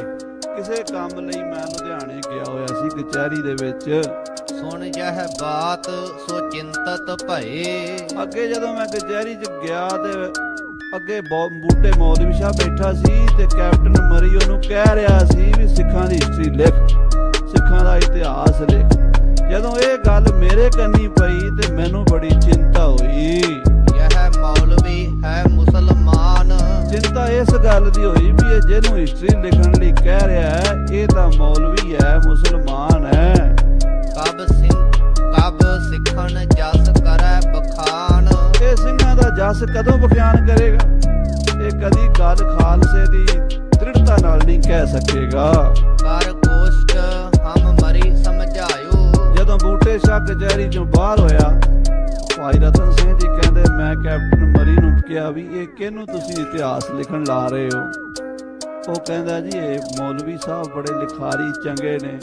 ਕਿਸੇ ਕੰਮ ਲਈ ਮੈਂ ਲੁਧਿਆਣੇ ਗਿਆ ਹੋਇਆ ਸੀ ਕਚਹਿਰੀ ਦੇ ਵਿੱਚ। ਸੁਣ ਜਹ ਬਾਤ ਸੋ ਚਿੰਤਤ ਭਏ। ਅੱਗੇ ਜਦੋਂ ਮੈਂ ਕਚਹਿਰੀ 'ਚ ਗਿਆ ਤੇ ਅੱਗੇ ਬੂਟੇ ਮੌਲਵੀ ਸ਼ਾਹ ਬੈਠਾ ਸੀ ਤੇ ਕੈਪਟਨ ਮਰੀ ਉਹਨੂੰ ਕਹਿ ਰਿਹਾ ਸੀ ਵੀ ਸਿੱਖਾਂ ਦੀ ਹਿਸਟਰੀ ਲਿਖ, ਸਿੱਖਾਂ ਦਾ ਇਤਿਹਾਸ ਲਿਖ। ਜਦੋਂ ਇਹ ਗੱਲ ਮੇਰੇ ਕੰਨੀ ਪਈ ਤੇ ਮੈਨੂੰ ਬੜੀ ਚਿੰਤਾ ਹੋਈ। ਯਹ ਮੌਲਵੀ ਹੈ ਮੁਸਲਮਾਨ। ਚਿੰਤਾ ਇਸ ਗੱਲ ਦੀ ਹੋਈ ਵੀ ਇਹ ਜਿਹਨੂੰ ਹਿਸਟਰੀ ਲਿਖਣ ਲਈ ਕਹਿ ਰਿਹਾ ਹੈ ਇਹ ਤਾਂ ਮੌਲਵੀ ਹੈ, ਮੁਸਲਮਾਨ ਹੈ। ਕਬ ਸਿੱਖਣ ਜਸ ਕਰੈ ਬਖਾਨ। ਇਹ ਸਿੰਘਾਂ ਦਾ ਜਸ ਕਦੋਂ ਬਖਿਆਨ ਕਰੇਗਾ? ਇਹ ਕਦੀ ਗੱਲ ਖਾਲਸੇ ਦੀ ਦ੍ਰਿੜਤਾ ਨਾਲ ਨਹੀਂ ਕਹਿ ਸਕੇਗਾ। ਕਰ ਗੋਸ਼ਟ ਹਮ ਮਰੀ ਸਮਝਾਇਓ। ਜਦੋਂ ਬੂਟੇ ਸ਼ਾਹ ਕਚਹਿਰੀ ਚੋਂ ਬਾਹਰ ਹੋਇਆ, ਭਾਈ ਰਤਨ ਸਿੰਘ ਜੀ ਕਹਿੰਦੇ ਮੈਂ ਕੈਪਟਨ ਮਰੀ ਨੂੰ ਕਿਹਾ ਵੀ ਇਹ ਕਿਹਨੂੰ ਤੁਸੀਂ ਇਤਿਹਾਸ ਲਿਖਣ ਲਾ ਰਹੇ ਹੋ? ਉਹ ਕਹਿੰਦਾ ਜੀ ਇਹ ਮੌਲਵੀ ਸਾਹਿਬ ਬੜੇ ਲਿਖਾਰੀ ਚੰਗੇ ਨੇ,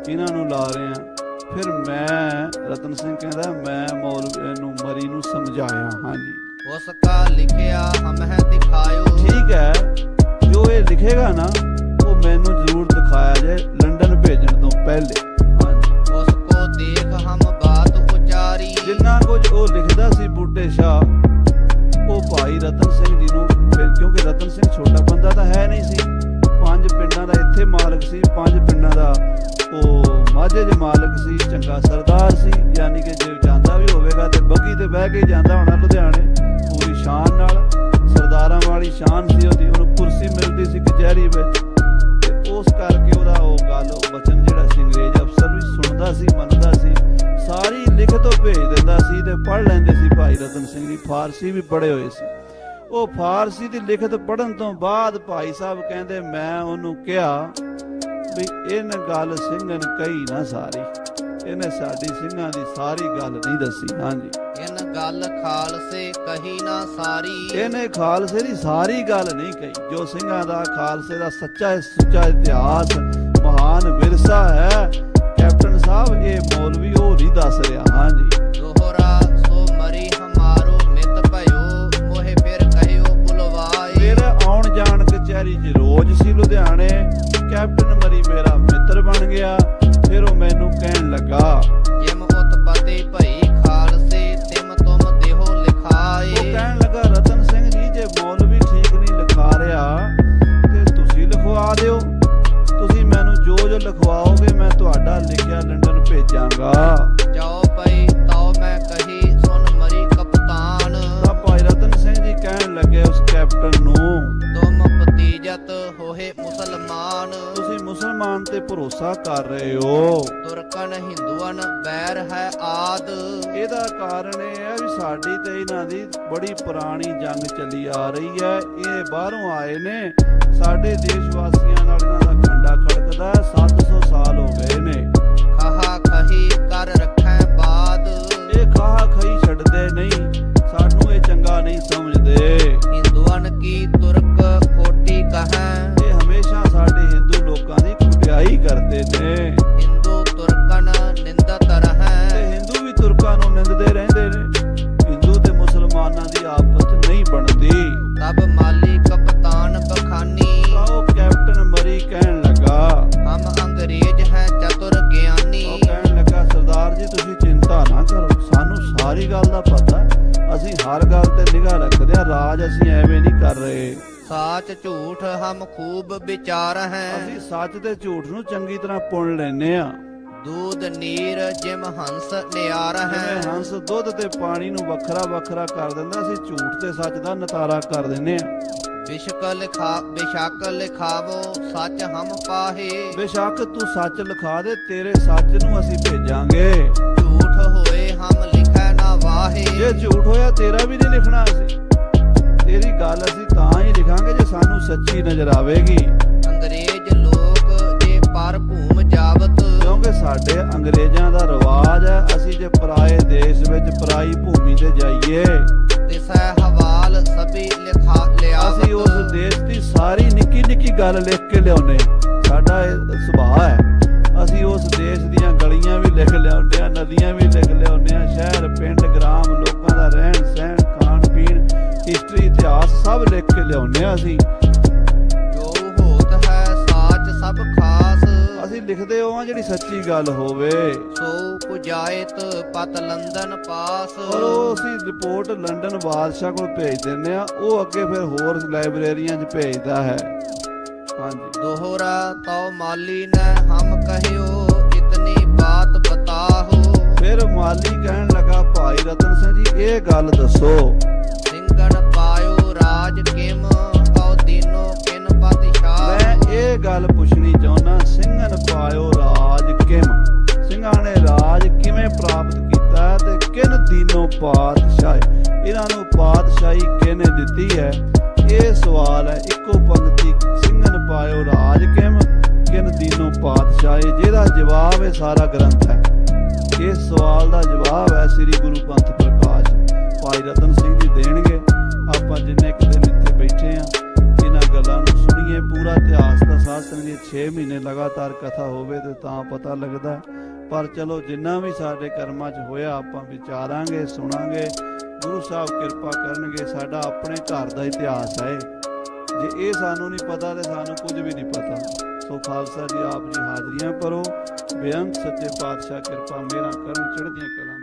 ਇਹਨਾਂ ਨੂੰ ਲਾ ਰਹੇ ਆ। ਫਿਰ ਮੈਂ ਰਤਨ ਸਿੰਘ ਕਹਿੰਦਾ ਮੈਂ ਮੌਲਵੀ ਨੂੰ ਮਰੀ ਨੂੰ ਸਮਝਾਇਆ। ਹਾਂਜੀ, ਉਸ ਕਾ ਲਿਖਿਆ ਹਮਹਿ ਦਿਖਾਇਓ। ਠੀਕ ਹੈ, ਜੋ ਇਹ ਲਿਖੇਗਾ ਨਾ ਉਹ ਮੈਨੂੰ ਜ਼ਰੂਰ ਦਿਖਾਇਆ ਜਾਏ ਲੰਡਨ ਭੇਜਣ ਤੋਂ ਪਹਿਲੇ। ਹਾਂਜੀ, ਉਸ ਕੋ ਦੇਖ ਹਮ ਬਾਤ ਉਚਾਰੀ। ਜਿੰਨਾ ਕੁਝ ਉਹ ਲਿਖਦਾ ਸੀ ਬੂਟੇ ਸ਼ਾਹ, ਉਹ ਭਾਈ ਰਤਨ ਸਿੰਘ ਜੀ ਨੂੰ ਫਿਰ, ਕਿਉਂਕਿ ਰਤਨ ਸਿੰਘ ਛੋਟਾ ਬੰਦਾ ਤਾਂ ਹੈ ਨਹੀਂ ਸੀ, 5 ਪਿੰਡਾਂ ਦਾ ਇੱਥੇ ਮਾਲਕ ਸੀ, 5 ਪਿੰਡਾਂ ਦਾ ਉਹ ਮਾਝੇ ਦੇ ਮਾਲਕ ਸੀ, ਚੰਗਾ ਸਰਦਾਰ ਸੀ। ਯਾਨੀ ਕਿ ਜੇ ਜਾਂਦਾ ਵੀ ਹੋਵੇਗਾ ਤੇ ਬੱਗੀ ਤੇ ਬਹਿ ਕੇ ਜਾਂਦਾ ਹੋਣਾ ਲੁਧਿਆਣੇ, ਪੂਰੀ ਸ਼ਾਨ ਨਾਲ, ਸਰਦਾਰਾਂ ਵਾਲੀ ਸ਼ਾਨ ਸੀ ਉਹਦੀ। ਉਹਨੂੰ ਕੁਰਸੀ ਮਿਲਦੀ ਸੀ ਕਚਹਿਰੀ ਵਿੱਚ ਤੇ ਉਸ ਕਰਕੇ ਉਹਦਾ ਉਹ ਗੱਲ, ਉਹ ਬਚਨ ਜਿਹੜਾ ਸੀ ਅੰਗਰੇਜ਼ ਅਫਸਰ ਵੀ ਸੁਣਦਾ ਕਰਦਾ ਸੀ, ਮੰਨਦਾ ਸੀ, ਸਾਰੀ ਲਿਖਤ ਭੇਜ ਦਿੰਦਾ ਸੀ ਤੇ ਪੜ੍ਹ ਲੈਂਦੇ ਸੀ। ਭਾਈ ਰਤਨ ਸਿੰਘ ਜੀ ਫਾਰਸੀ ਵੀ ਪੜ੍ਹੇ ਹੋਏ ਸੀ। ਉਹ ਫਾਰਸੀ ਦੀ ਲਿਖਤ ਪੜ੍ਹਨ ਤੋਂ ਬਾਅਦ ਭਾਈ ਸਾਹਿਬ ਕਹਿੰਦੇ ਮੈਂ ਉਹਨੂੰ ਕਿਹਾ ਵੀ ਇਹਨ ਗੱਲ ਸਿੰਘਨ ਕਹੀ ਨਾ ਸਾਰੀ, ਇਹਨੇ ਸਾਡੀ ਸਿੰਘਾਂ ਦੀ ਸਾਰੀ ਗੱਲ ਨਹੀਂ ਦੱਸੀ। ਹਾਂਜੀ, ਇਨ ਗੱਲ ਖਾਲਸੇ ਕਹੀ ਨਾ ਸਾਰੀ, ਇਹਨੇ ਖਾਲਸੇ ਦੀ ਸਾਰੀ ਗੱਲ ਨਹੀਂ ਕਹੀ। ਜੋ ਸਿੰਘਾਂ ਦਾ ਖਾਲਸੇ ਦਾ ਸੁੱਚਾ ਇਤਿਹਾਸ, ਮਹਾਨ ਵਿਰਸਾ ਹੈ ਕੈਪਟਨ ਸਾਹਿਬ, ਇਹ ਮੌਲਵੀ ਉਹ ਨਹੀਂ ਦੱਸ ਰਿਹਾ। ਹਾਂਜੀ, ਦੋਹਰਾ ਸੋ ਮਰੀ ਹਮਾਰੋ ਮਿਤ ਭਇਓ, ਮੋਹਿ ਫਿਰ ਕਹਿਓ ਬੁਲਵਾਏ। ਫਿਰ ਆਉਣ ਜਾਣ ਕਚਹਿਰੀ 'ਚ ਰੋਜ਼ ਸੀ ਲੁਧਿਆਣੇ, ਕੈਪਟਨ ਮਰੀ ਮੇਰਾ ਮਿੱਤਰ ਬਣ ਗਿਆ। ਫਿਰ ਉਹ ਮੈਨੂੰ ਕਹਿਣ ਲੱਗਾ ਜਿਮ ਉਤਪਤੀ ਭਈ ਖਾਲਸੇ, ਤਿਮ ਤੁਮ ਦੇਹੋ ਲਿਖਾਏ। ਉਹ ਕਹਿਣ ਲੱਗਾ ਰਤਨ ਸਿੰਘ ਜੀ ਜੇ ਮੌਲਵੀ ਠੀਕ ਨਹੀਂ ਲਿਖਾ ਰਿਹਾ ਤੇ ਤੁਸੀਂ ਲਿਖਵਾ ਦਿਓ, ਤੁਸੀਂ ਮੈਨੂੰ ਜੋ ਲਿਖਵਾਓਗੇ ਮੈਂ ਤੁਹਾਡਾ ਲਿਖਿਆ ਲੰਡਨ ਭੇਜਾਂਗਾ। ਜਾਓ ਪਈ ਤਾਓ ਮੈਂ ਕਹੀ ਸੁਨ ਮਰੀ ਕਪਤਾਨ, ਤਾਂ ਭਾਈ ਰਤਨ ਸਿੰਘ ਜੀ ਕਹਿਣ ਲੱਗੇ ਉਸ ਕੈਪਟਨ ਨੂੰ ਤੁਮ ਭਤੀਜਤ ਹੋਏ ਮੁਸਲਮਾਨ, ਤੁਸੀਂ ਮੁਸਲਮਾਨ ਤੇ ਭਰੋਸਾ ਕਰ ਰਹੇ ਹੋ, ਤੁਰਕਨ ਹਿੰਦੂਆਂ ਬੈਰ ਹੈ ਆਦ। ਇਹਦਾ ਕਾਰਨ ਇਹ ਹੈ ਵੀ ਸਾਡੀ ਤੇ ਇਹਨਾਂ ਦੀ ਬੜੀ ਪੁਰਾਣੀ ਜੰਗ ਚੱਲੀ ਆ ਰਹੀ ਹੈ। ਇਹ ਬਾਹਰੋਂ ਆਏ ਨੇ, ਸਾਡੇ ਦੇਸ਼ ਵਾਸੀਆਂ ਨਾਲ ਇਹਨਾਂ ਦਾ ਖੰਡਾ ਖੜਕਦਾ 700 ਸਾਲ ਹੋ ਗਏ ਨੇ। ਖਾਹਾ ਖਹੀ ਕਰ ਰੱਖੈ ਬਾਦ, ਇਹ ਖਾਹਾ ਖਈ ਛੱਡਦੇ ਨਹੀਂ, ਸਾਨੂੰ ਇਹ ਚੰਗਾ ਨਹੀਂ ਸਮਝਦੇ। ਹਿੰਦੂਆਂ ਕੀ ਤੁਰਕ ਖੋਟੀ ਕਹੈ, ਇਹ ਹਮੇਸ਼ਾ ਸਾਡੇ ਹਿੰਦੂ ਲੋਕਾਂ ਦੀ ਖੁਟਿਆਈ ਕਰਦੇ ਨੇ। ਹਿੰਦੂ ਤੁਰਕਨ ਨਿੰਦਤ ਰਹੈ, ਤੇ ਹਿੰਦੂ ਵੀ ਤੁਰਕਾਂ ਨੂੰ ਨਿੰਦਦੇ ਰਹਿੰਦੇ ਨੇ। ਹਿੰਦੂ ਤੇ ਮੁਸਲਮਾਨਾਂ ਦੀ ਆਪਸ 'ਚ ਨਹੀਂ ਬਣਦੀ। ਤਬ ਮਾਲੀ ਕਪਤਾਨ ਬਖਾਨੀ, ਤਾਂ ਉਹ ਕੈਪਟਨ ਮਰੀ ਕਹਿਣ ਲੱਗਾ, ਹਮ ਅੰਗਰੇਜ਼ ਹੈ ਚਤੁਰ ਗਿਆਨੀ। ਉਹ ਕਹਿਣ ਲੱਗਾ ਸਰਦਾਰ ਜੀ ਤੁਸੀਂ ਚਿੰਤਾ ਨਾ ਕਰੋ, ਸਾਨੂੰ ਸਾਰੀ ਗੱਲ ਦਾ ਪਤਾ, ਅਸੀਂ ਹਰ ਗੱਲ ਤੇ ਨਿਗਾਹ ਰੱਖਦੇ ਹਾਂ, ਰਾਜ ਅਸੀਂ ਐਵੇਂ ਨਹੀਂ ਕਰ ਰਹੇ। ਸਾਚ ਝੂਠ ਹਮ ਖੂਬ ਵਿਚਾਰ ਹੈ, ਅਸੀਂ ਸੱਚ ਤੇ ਝੂਠ ਨੂੰ ਚੰਗੀ ਤਰ੍ਹਾਂ ਪੁਣ ਲੈਨੇ ਆ। ਦੂਧ ਨੀਰ ਜਿਮ ਹੰਸ ਨਿਆਰ ਹੈ, ਜਿਵੇਂ ਹੰਸ ਦੁੱਧ ਤੇ ਪਾਣੀ ਨੂੰ ਵੱਖਰਾ ਵੱਖਰਾ ਕਰ ਦਿੰਦਾ, ਅਸੀਂ ਝੂਠ ਤੇ ਸੱਚ ਦਾ ਨਤਾਰਾ ਕਰ ਦਿੰਨੇ ਆ। ਬਿਸ਼ਕ ਲਿਖਾਵੋ ਸੱਚ ਹਮ ਪਾਹੇ, ਬੇਸ਼ੱਕ ਤੂੰ ਸੱਚ ਲਿਖਾ ਦੇ, ਤੇਰੇ ਸੱਚ ਨੂੰ ਅਸੀਂ ਭੇਜਾਂਗੇ। ਝੂਠ ਹੋਏ ਹਮ ਲਿਖੈ ਨਾ ਵਾਹੇ। ਜੇ ਝੂਠ ਹੋਇਆ ਤੇਰਾ ਵੀ ਨਹੀਂ ਲਿਖਣਾ ਅਸੀਂ, ਤੇਰੀ ਗੱਲ ਅਸੀਂ ਤਾਂ ਹੀ ਲਿਖਾਂਗੇ ਜੇ ਸਾਨੂੰ ਸੱਚੀ ਨਜ਼ਰ ਆਵੇਗੀ। ਅੰਗਰੇਜ਼ ਲੋਕ ਜੇ ਪਰ ਭੂਮ ਜਾਵਤ, ਕਿਉਂਕਿ ਸਾਡੇ ਅੰਗਰੇਜ਼ਾਂ ਦਾ ਰਿਵਾਜ ਹੈ, ਅਸੀਂ ਜੇ ਪਰਾਏ ਦੇਸ਼ ਵਿੱਚ ਪਰਾਈ ਭੂਮੀ ਤੇ ਜਾਈਏ, ਤਿਸੈ ਹਵਾਲ ਸਭੀ ਲਿਖਾ ਲਿਆਵਤ। ਅਸੀਂ ਉਸ ਦੇਸ਼ ਦੀ ਸਾਰੀ ਨਿੱਕੀ ਨਿੱਕੀ ਗੱਲ ਲਿਖ ਕੇ ਲਿਆਉਨੇ, ਸਾਡਾ ਇਹ ਸੁਭਾਅ ਹੈ। ਅਸੀਂ ਉਸ ਦੇਸ਼ ਦੀਆਂ ਗਲੀਆਂ ਵੀ ਲਿਖ ਲਿਆਉਂਦੇ ਆ, ਨਦੀਆਂ ਵੀ ਲਿਖ ਲਿਆਉਂਦੇ ਆ, ਸ਼ਹਿਰ ਪਿੰਡ ਗ੍ਰਾਮ ਲੋਕਾਂ ਦਾ ਰਹਿਣ ਸਹਿਣ ਖਾਣ ਪੀਣ ਹਿਸਟਰੀ ਇਤਿਹਾਸ ਸਭ ਲਿਖ ਕੇ ਲਿਆਉਂਦੇ ਆ। ਅਸੀਂ ਜੋ ਹੋਤ ਹੈ ਸਾਚ ਸਭ ਖਾਸ, ਅਸੀਂ ਲਿਖਦੇ ਹਾਂ ਜਿਹੜੀ ਸੱਚੀ ਗੱਲ ਹੋਵੇ। ਸੋ ਪੁਜਾਇਤ ਪਤ ਲੰਦਨ ਪਾਸ, ਔਰ ਉਹ ਅਸੀਂ ਰਿਪੋਰਟ ਲੰਡਨ ਬਾਦਸ਼ਾਹ ਕੋਲ ਭੇਜ ਦਿੰਦੇ ਆ, ਉਹ ਅੱਗੇ ਫਿਰ ਹੋਰ ਲਾਇਬ੍ਰੇਰੀਆਂ 'ਚ ਭੇਜਦਾ ਹੈ। ਹਾਂਜੀ, ਦੋਹਰਾ ਤਉ ਮਾਲੀ ਨੇ ਹਮ ਕਹਿਓ, ਇਤਨੀ ਬਾਤ ਬਤਾਹੋ। ਫਿਰ ਮਾਲੀ ਕਹਿਣ ਲੱਗਾ ਭਾਈ ਰਤਨ ਸਿੰਘ ਜੀ ਇਹ ਗੱਲ ਦੱਸੋ, ਸਿੰਘਨ ਪਾਇਓ ਰਾਜ ਕਿਮ, ਔ ਦੀਨੋ ਕਿਨ ਪਾਤਸ਼ਾਹ। ਮੈਂ ਇਹ ਗੱਲ ਪੁੱਛਣੀ ਚਾਹੁੰਦਾ, ਸਿੰਘਨ ਪਾਇਓ ਰਾਜ ਕਿਮ, ਸਿੰਘਾਂ ਨੇ ਰਾਜ ਕਿਵੇਂ ਪ੍ਰਾਪਤ ਕੀਤਾ ਤੇ ਕਿਨ ਦੀਨੋਂ ਪਾਤਸ਼ਾਹੀ, ਇਹਨਾਂ ਨੂੰ ਪਾਤਸ਼ਾਹੀ ਕਿਹਨੇ ਦਿੱਤੀ ਹੈ? ਇਹ ਸਵਾਲ ਹੈ। ਇੱਕੋ ਪੰਕਤੀ, ਸਿੰਘਨ ਪਾਇਓ ਰਾਜ ਕਿਮ ਕਿਨ ਦੀਨੋਂ ਪਾਤਸ਼ਾਹੀ, ਜਿਹਦਾ ਜਵਾਬ ਇਹ ਸਾਰਾ ਗ੍ਰੰਥ ਹੈ। ਇਸ ਸਵਾਲ ਦਾ ਜਵਾਬ ਹੈ ਸ੍ਰੀ ਗੁਰੂ ਪੰਥ ਪ੍ਰਕਾਸ਼ ਭਾਈ ਰਤਨ ਸਿੰਘ ਜੀ ਦੇਣਗੇ। ਆਪਾਂ ਜਿੰਨੇ ਕੁ ਦਿਨ ਇੱਥੇ ਬੈਠੇ ਆ, ਇਹਨਾਂ ਗੱਲਾਂ ਨੂੰ ਸੁਣੀਏ। ਪੂਰਾ ਇਤਿਹਾਸ ਦਾ ਸਾਧ ਸੰਗਤ 6 ਮਹੀਨੇ ਲਗਾਤਾਰ ਕਥਾ ਹੋਵੇ ਤੇ ਤਾਂ ਪਤਾ ਲੱਗਦਾ। ਪਰ ਚਲੋ ਜਿੰਨਾ ਵੀ ਸਾਡੇ ਕਰਮਾਂ 'ਚ ਹੋਇਆ ਆਪਾਂ ਵਿਚਾਰਾਂਗੇ, ਸੁਣਾਂਗੇ, ਗੁਰੂ ਸਾਹਿਬ ਕਿਰਪਾ ਕਰਨਗੇ। ਸਾਡਾ ਆਪਣੇ ਘਰ ਦਾ ਇਤਿਹਾਸ ਹੈ, ਜੇ ਇਹ ਸਾਨੂੰ ਨਹੀਂ ਪਤਾ ਤੇ ਸਾਨੂੰ ਕੁਝ ਵੀ ਨਹੀਂ ਪਤਾ। ਸੋ ਖਾਲਸਾ ਜੀ ਆਪ ਜੀ ਹਾਜ਼ਰੀਆਂ ਭਰੋ, ਬੇਅੰਤ ਸੱਚੇ ਪਾਤਸ਼ਾਹ ਕਿਰਪਾ ਮੇਰਾ ਕਰਨ, ਚੜ੍ਹਦੀਆਂ ਕਲਾਂ।